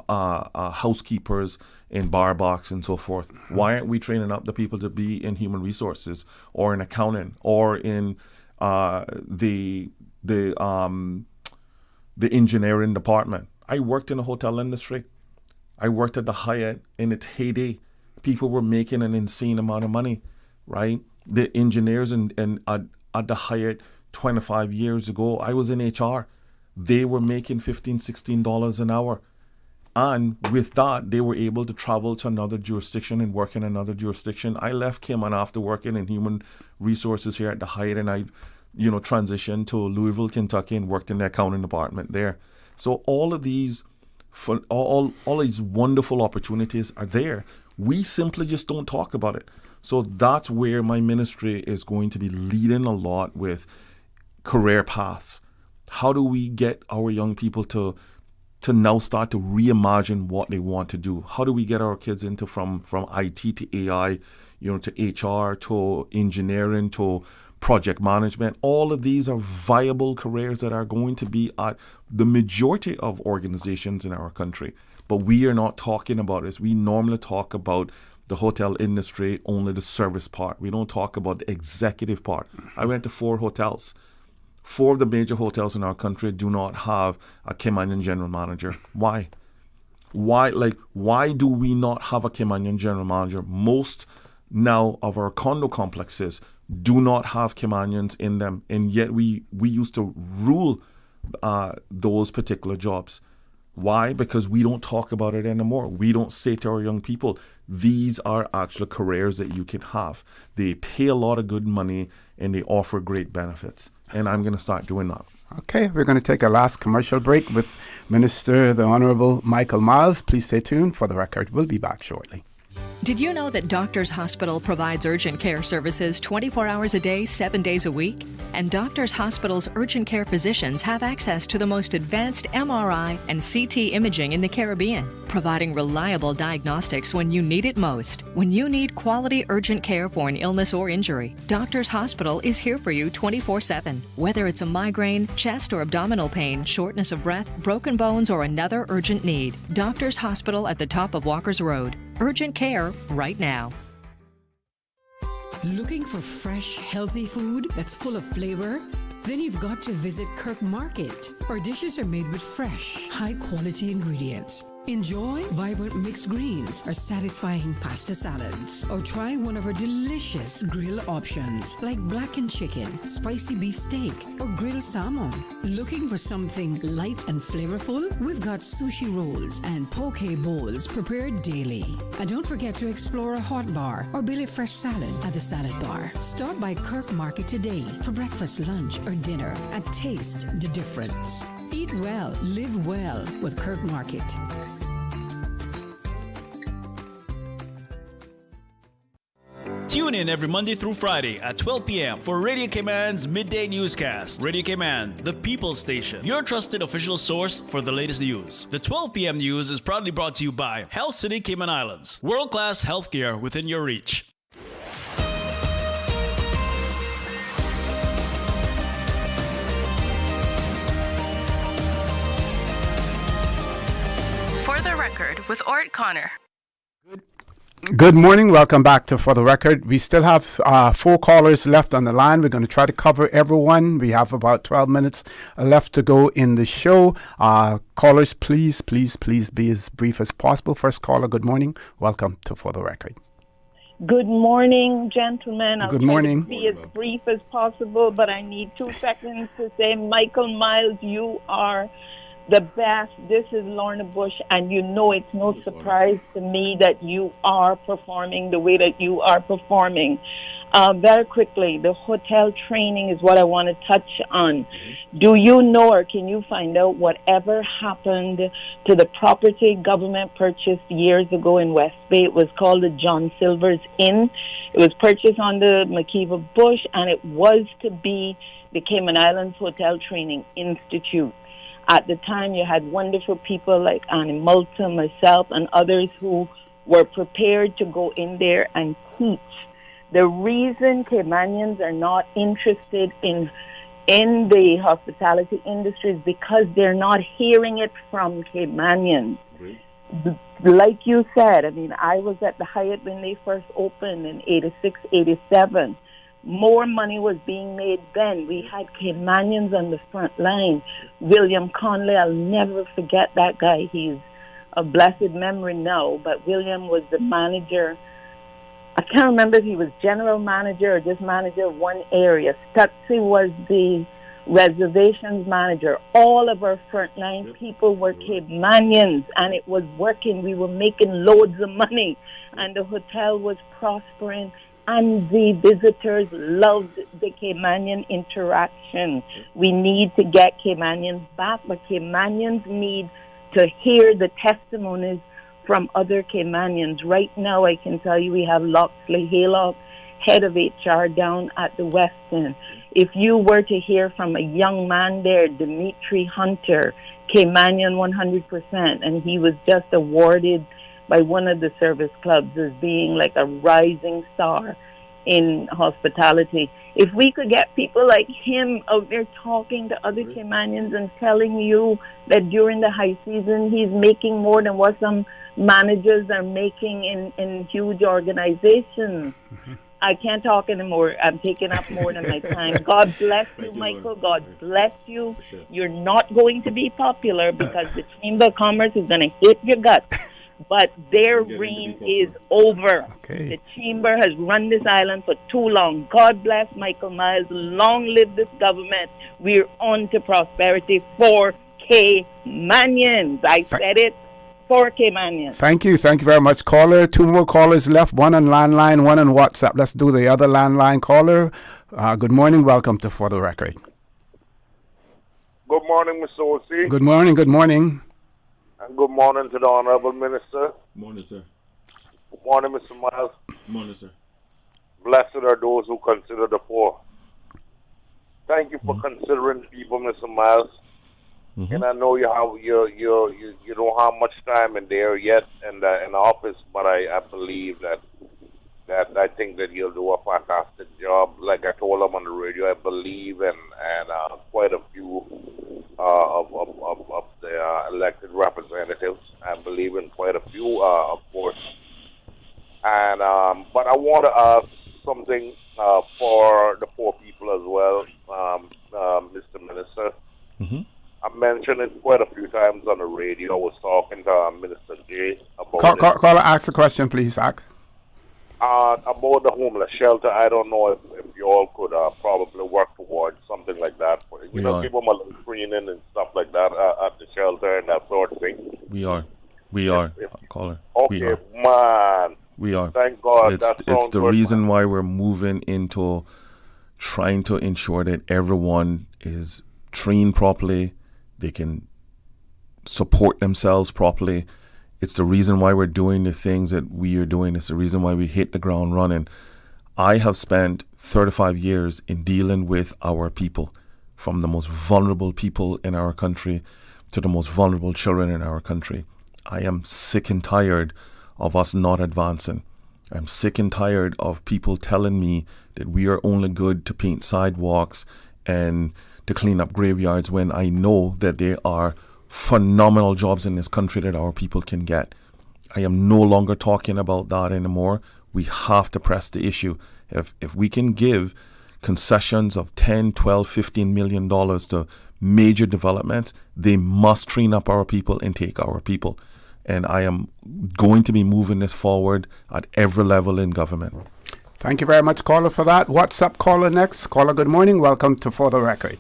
housekeepers in bar box and so forth. Why aren't we training up the people to be in human resources or in accounting or in the engineering department? I worked in the hotel industry. I worked at the Hyatt in its heyday. People were making an insane amount of money, right? The engineers at the Hyatt 25 years ago, I was in HR. They were making $15, $16 an hour. And with that, they were able to travel to another jurisdiction and work in another jurisdiction. I left Cayman after working in human resources here at the Hyatt, and I, transitioned to Louisville, Kentucky, and worked in the accounting department there. So all of these, all these wonderful opportunities are there. We simply just don't talk about it. So that's where my ministry is going to be leading a lot with career paths. How do we get our young people to now start to reimagine what they want to do? How do we get our kids into from IT to AI, to HR, to engineering, to project management? All of these are viable careers that are going to be at the majority of organizations in our country. But we are not talking about this. We normally talk about the hotel industry, only the service part. We don't talk about the executive part. I went to 4 hotels. 4 of the major hotels in our country do not have a Caymanian general manager. Why? Why do we not have a Caymanian general manager? Most now of our condo complexes do not have Caymanians in them, and yet we used to rule those particular jobs. Why? Because we don't talk about it anymore. We don't say to our young people, these are actual careers that you can have. They pay a lot of good money and they offer great benefits. And I'm going to start doing that. Okay, we're going to take a last commercial break with Minister, the Honorable Micheal Myles. Please stay tuned. For the record, we'll be back shortly. Did you know that Doctors Hospital provides urgent care services 24 hours a day, 7 days a week? And Doctors Hospital's urgent care physicians have access to the most advanced MRI and CT imaging in the Caribbean, providing reliable diagnostics when you need it most. When you need quality urgent care for an illness or injury, Doctors Hospital is here for you 24/7. Whether it's a migraine, chest or abdominal pain, shortness of breath, broken bones, or another urgent need, Doctors Hospital at the top of Walker's Road. Urgent care right now. Looking for fresh, healthy food that's full of flavor? Then you've got to visit Kirk Market. Our dishes are made with fresh, high-quality ingredients. Enjoy vibrant mixed greens or satisfying pasta salads. Or try one of our delicious grill options like blackened chicken, spicy beef steak, or grilled salmon. Looking for something light and flavorful? We've got sushi rolls and poke bowls prepared daily. And don't forget to explore a hot bar or Billy Fresh salad at the salad bar. Stop by Kirk Market today for breakfast, lunch, or dinner and taste the difference. Eat well, live well with Kirk Market. Tune in every Monday through Friday at 12 p.m. for Radio Cayman's Midday Newscast. Radio Cayman, the People's Station, your trusted official source for the latest news. The 12 p.m. news is proudly brought to you by Health City Cayman Islands. World-class healthcare within your reach. For the Record with Orrett Connor. Good morning. Welcome back to For the Record. We still have 4 callers left on the line. We're going to try to cover everyone. We have about 12 minutes left to go in the show. Callers, please be as brief as possible. First caller, good morning. Welcome to For the Record. Good morning, gentlemen. I'll Good try morning. to be as brief as possible, but I need 2 seconds to say, Micheal Myles, you are the best. This is Lorna Bush, and you know it's no surprise to me that you are performing the way that you are performing. Very quickly, the hotel training is what I want to touch on. Do you know, or can you find out whatever happened to the property government purchased years ago in West Bay? It was called the John Silver's Inn. It was purchased on the McKeever Bush, and it was to be the Cayman Islands Hotel Training Institute. At the time, you had wonderful people like Annie Moulton, myself, and others who were prepared to go in there and teach. The reason Caymanians are not interested in the hospitality industry is because they're not hearing it from Caymanians. Like you said, I mean, I was at the Hyatt when they first opened in 86, 87. More money was being made then. We had Caymanians on the front line. William Conley, I'll never forget that guy. He's a blessed memory now, but William was the manager. I can't remember if he was general manager or just manager of one area. Stutzy was the reservations manager. All of our frontline people were Caymanians, and it was working. We were making loads of money, and the hotel was prospering, and the visitors loved the Caymanian interaction. We need to get Caymanians back, but Caymanians need to hear the testimonies from other Caymanians. Right now, I can tell you we have Loxley Haylock, head of HR down at the West End. If you were to hear from a young man there, Dimitri Hunter, Caymanian 100%, and he was just awarded by one of the service clubs as being like a rising star in hospitality. If we could get people like him out there talking to other Caymanians and telling you that during the high season he's making more than what some managers are making in huge organizations. I can't talk anymore. I'm taking up more than my time. God bless you, Michael. God bless you. You're not going to be popular because the Chamber of Commerce is going to hit your guts. But their reign is over. Okay. The Chamber has run this island for too long. God bless Micheal Myles. Long live this government. We're on to prosperity for Caymanians. I said it. For Caymanians. Thank you very much, caller. 2 more callers left, one on landline, one on WhatsApp. Let's do the other landline caller. Good morning, welcome to For the Record. Good morning, Mr. O.C. Good morning. And good morning to the Honorable Minister. Morning, sir. Good morning, Mr. Myles. Morning, sir. Blessed are those who consider the poor. Thank you for considering people, Mr. Myles. And I know you don't have much time in there yet in the office, but I believe that I think that he'll do a fantastic job. Like I told him on the radio, I believe in quite a few of the elected representatives. I believe in quite a few, of course. And but I want to ask something for the poor people as well, Mr. Minister. I mentioned it quite a few times on the radio. I was talking to Minister J about Caller, ask the question, please. Ask. About the homeless shelter. I don't know if you all could probably work towards something like that. Give them a little screening and stuff like that at the shelter and that sort of thing. We are, caller. Okay, man. We are. Thank God. It's the reason why we're moving into trying to ensure that everyone is trained properly. They can support themselves properly. It's the reason why we're doing the things that we are doing. It's the reason why we hit the ground running. I have spent 35 years in dealing with our people, from the most vulnerable people in our country to the most vulnerable children in our country. I am sick and tired of us not advancing. I'm sick and tired of people telling me that we are only good to paint sidewalks and to clean up graveyards when I know that there are phenomenal jobs in this country that our people can get. I am no longer talking about that anymore. We have to press the issue. If we can give concessions of $10, $12, $15 million to major developments, they must train up our people and take our people. and I am going to be moving this forward at every level in government. Thank you very much, caller, for that. What's up, caller next? Caller, good morning. Welcome to For the Record.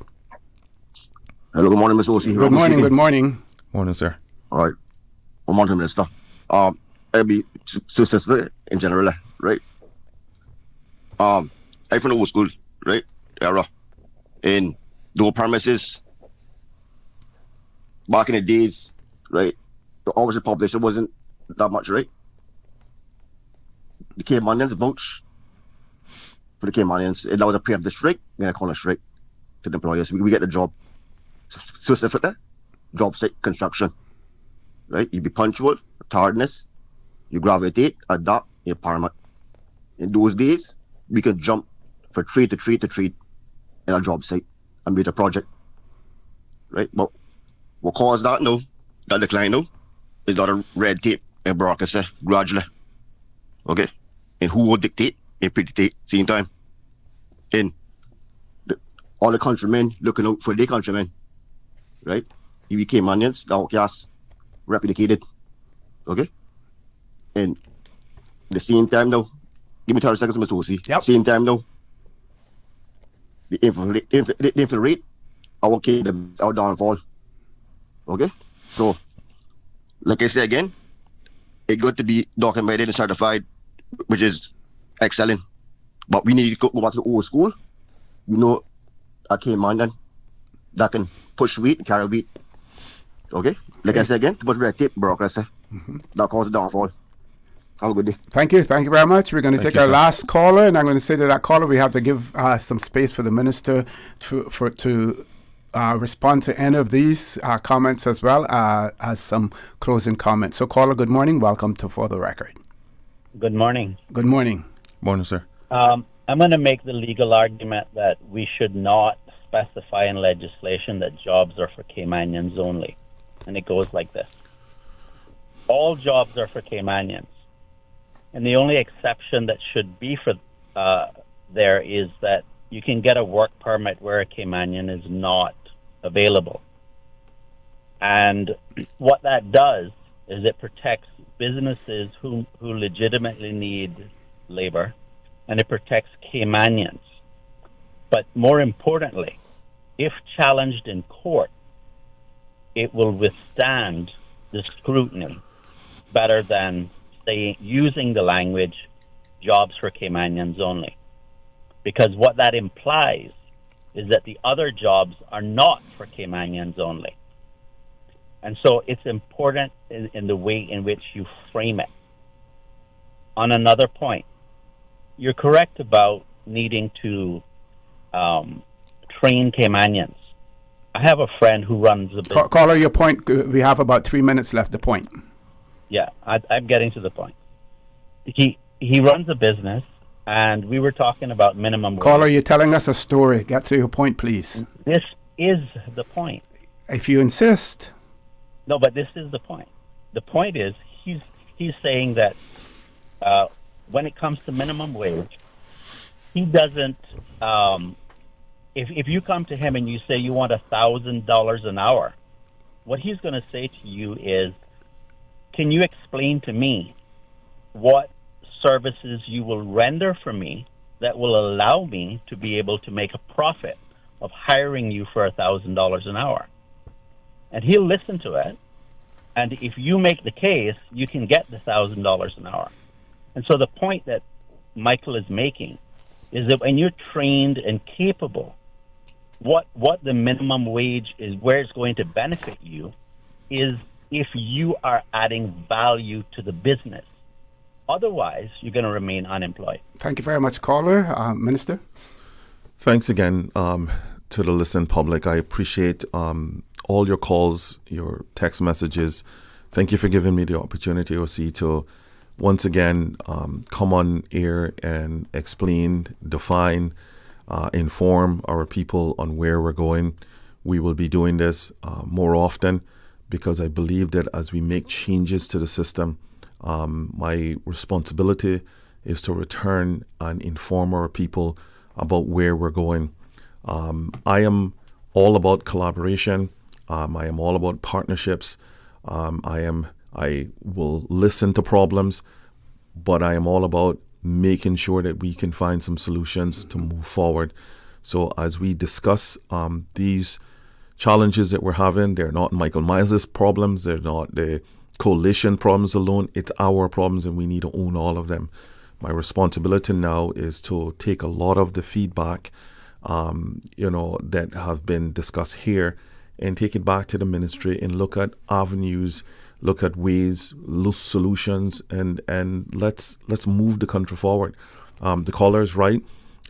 Hello, good morning, Mr. O.C. Good morning, good morning. Morning, sir. All right. Good morning, Minister. Every sister in general, right? I'm from the old school, right? Era. In the premises, back in the days, right? The obviously population wasn't that much, right? The Caymanians vouch for the Caymanians. And that was a preemptive strike, and I call it strike to the employers. We get the job. Specifically, job site construction, right? You be punctual, tiredness, you gravitate, adapt, you're paramount. In those days, we can jump for trade to trade to trade in a job site and meet a project, right? But what caused that now, that decline now, is that a red tape and bureaucracy gradually, okay? And who will dictate and predictate same time? And all the countrymen looking out for their countrymen, right? You Caymanians, the outcasts, replicated, okay? And the same time now, give me 30 seconds, Mr. O.C. Yep. Same time now, the infiltrate our kingdom, our downfall, okay? So, like I say again, it got to be documented and certified, which is excellent. But we need to go back to the old school. You know, a Caymanian that can push weight and carry weight. Okay? Like I said again, too much red tape, bureaucracy. That causes downfall. Have a good day. Thank you. Thank you very much. We're going to take our last caller, and I'm going to say to that caller, we have to give some space for the minister to respond to any of these comments as well as some closing comments. So, caller, good morning. Welcome to For the Record. Good morning. Good morning. Morning, sir. I'm going to make the legal argument that we should not specify in legislation that jobs are for Caymanians only. And it goes like this. All jobs are for Caymanians. And the only exception that should be for there is that you can get a work permit where a Caymanian is not available. And what that does is it protects businesses who legitimately need labor, and it protects Caymanians. But more importantly, if challenged in court, it will withstand the scrutiny better than, say, using the language jobs for Caymanians only. Because what that implies is that the other jobs are not for Caymanians only. And so it's important in the way in which you frame it. On another point, you're correct about needing to train Caymanians. I have a friend who runs a business. Caller, your point. We have about 3 minutes left. The point. Yeah, I'm getting to the point. He runs a business, and we were talking about minimum wage. Caller, you're telling us a story. Get to your point, please. This is the point. If you insist. No, but this is the point. The point is he's saying that when it comes to minimum wage, he doesn't. If you come to him and you say you want $1,000 an hour, what he's going to say to you is, can you explain to me what services you will render for me that will allow me to be able to make a profit of hiring you for $1,000 an hour? And he'll listen to it. And if you make the case, you can get the $1,000 an hour. And so the point that Micheal is making is that when you're trained and capable, what the minimum wage is, where it's going to benefit you, is if you are adding value to the business. Otherwise, you're going to remain unemployed. Thank you very much, caller. Minister? Thanks again to the listening public. I appreciate all your calls, your text messages. Thank you for giving me the opportunity, OC, to once again come on air and explain, define, inform our people on where we're going. We will be doing this more often because I believe that as we make changes to the system, my responsibility is to return and inform our people about where we're going. I am all about collaboration. I am all about partnerships. I am I will listen to problems, but I am all about making sure that we can find some solutions to move forward. So as we discuss these challenges that we're having, they're not Micheal Myles' problems, they're not the coalition problems alone, it's our problems, and we need to own all of them. My responsibility now is to take a lot of the feedback that have been discussed here and take it back to the ministry and look at avenues, look at ways, solutions, and let's move the country forward. The caller is right.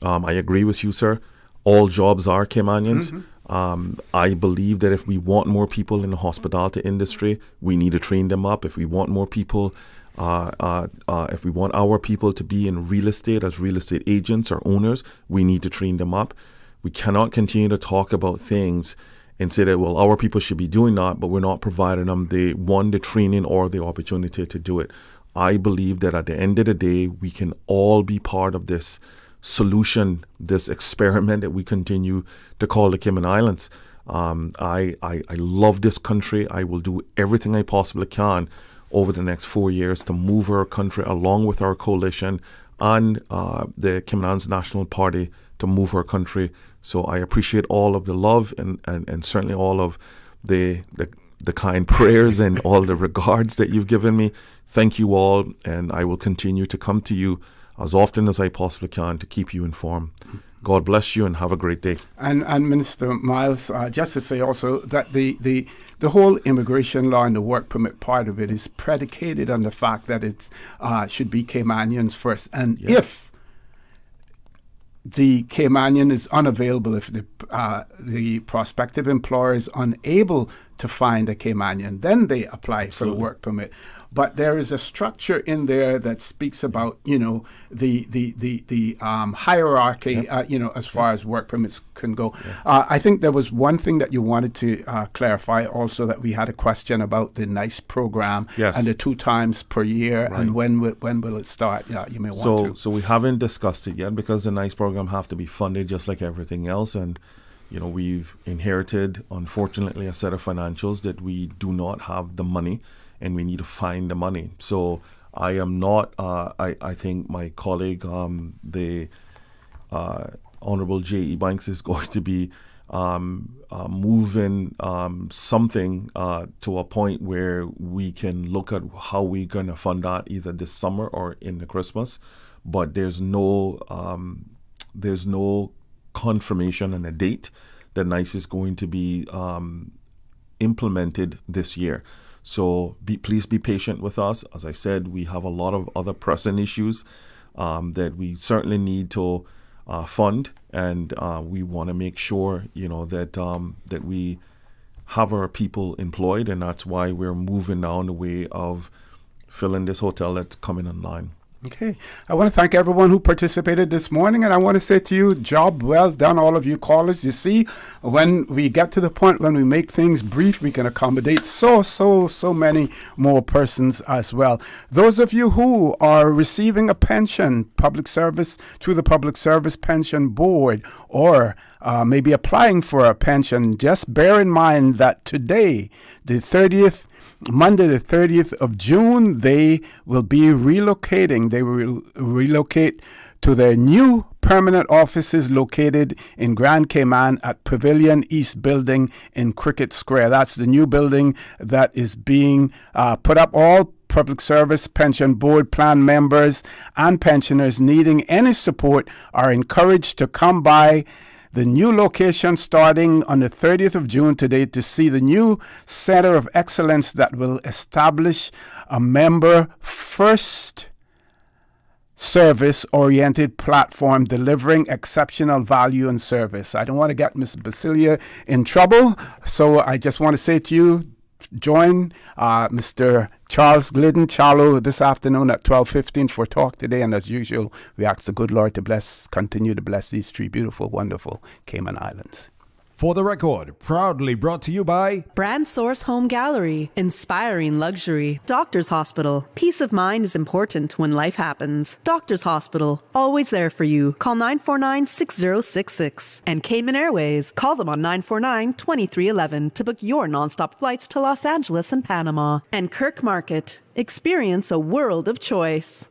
I agree with you, sir. All jobs are Caymanians. I believe that if we want more people in the hospitality industry, we need to train them up. If we want more people, if we want our people to be in real estate as real estate agents or owners, we need to train them up. We cannot continue to talk about things and say that, well, our people should be doing that, but we're not providing them the training or the opportunity to do it. I believe that at the end of the day, we can all be part of this solution, this experiment that we continue to call the Cayman Islands. I love this country. I will do everything I possibly can over the next 4 years to move our country along with our coalition and the Cayman Islands National Party to move our country. So I appreciate all of the love and certainly all of the kind prayers and all the regards that you've given me. Thank you all, and I will continue to come to you as often as I possibly can to keep you informed. God bless you and have a great day. And Minister Myles, just to say also that the whole immigration law and the work permit part of it is predicated on the fact that it should be Caymanians first. And if the Caymanian is unavailable, if the prospective employer is unable to find a Caymanian, then they apply for the work permit. But there is a structure in there that speaks about, the hierarchy, as far as work permits can go. I think there was one thing that you wanted to clarify also, that we had a question about the NICE program and the 2 times per year, and when will it start? Yeah, you may want to. So we haven't discussed it yet because the NICE program have to be funded just like everything else. And, we've inherited, unfortunately, a set of financials that we do not have the money, and we need to find the money. So I am not, I think my colleague, the Honorable J.E. Banks, is going to be moving something to a point where we can look at how we're going to fund that either this summer or in the Christmas. But there's no confirmation and a date that NICE is going to be implemented this year. So please be patient with us. As I said, we have a lot of other pressing issues that we certainly need to fund, and we want to make sure, that we have our people employed, and that's why we're moving down the way of filling this hotel that's coming online. Okay. I want to thank everyone who participated this morning, and I want to say to you, job well done, all of you callers. You see, when we get to the point when we make things brief, we can accommodate so many more persons as well. Those of you who are receiving a pension, public service, through the Public Service Pension Board, or maybe applying for a pension, just bear in mind that today, Monday the 30th of June, they will be relocating. They will relocate to their new permanent offices located in Grand Cayman at Pavilion East Building in Cricket Square. That's the new building that is being put up. All Public Service Pension Board plan members and pensioners needing any support are encouraged to come by the new location starting on the 30th of June today to see the new Center of Excellence that will establish a member-first service-oriented platform delivering exceptional value and service. I don't want to get Ms. Basilia in trouble, so I just want to say to you, join Mr. Charles Glidden Charlo this afternoon at 12:15 for Talk Today. And as usual, we ask the good Lord to continue to bless these 3 beautiful, wonderful Cayman Islands. For the Record, proudly brought to you by Brand Source Home Gallery, inspiring luxury. Doctors Hospital, peace of mind is important when life happens. Doctors Hospital, always there for you. Call 949-6066. And Cayman Airways, call them on 949-2311 to book your nonstop flights to Los Angeles and Panama. And Kirk Market, experience a world of choice.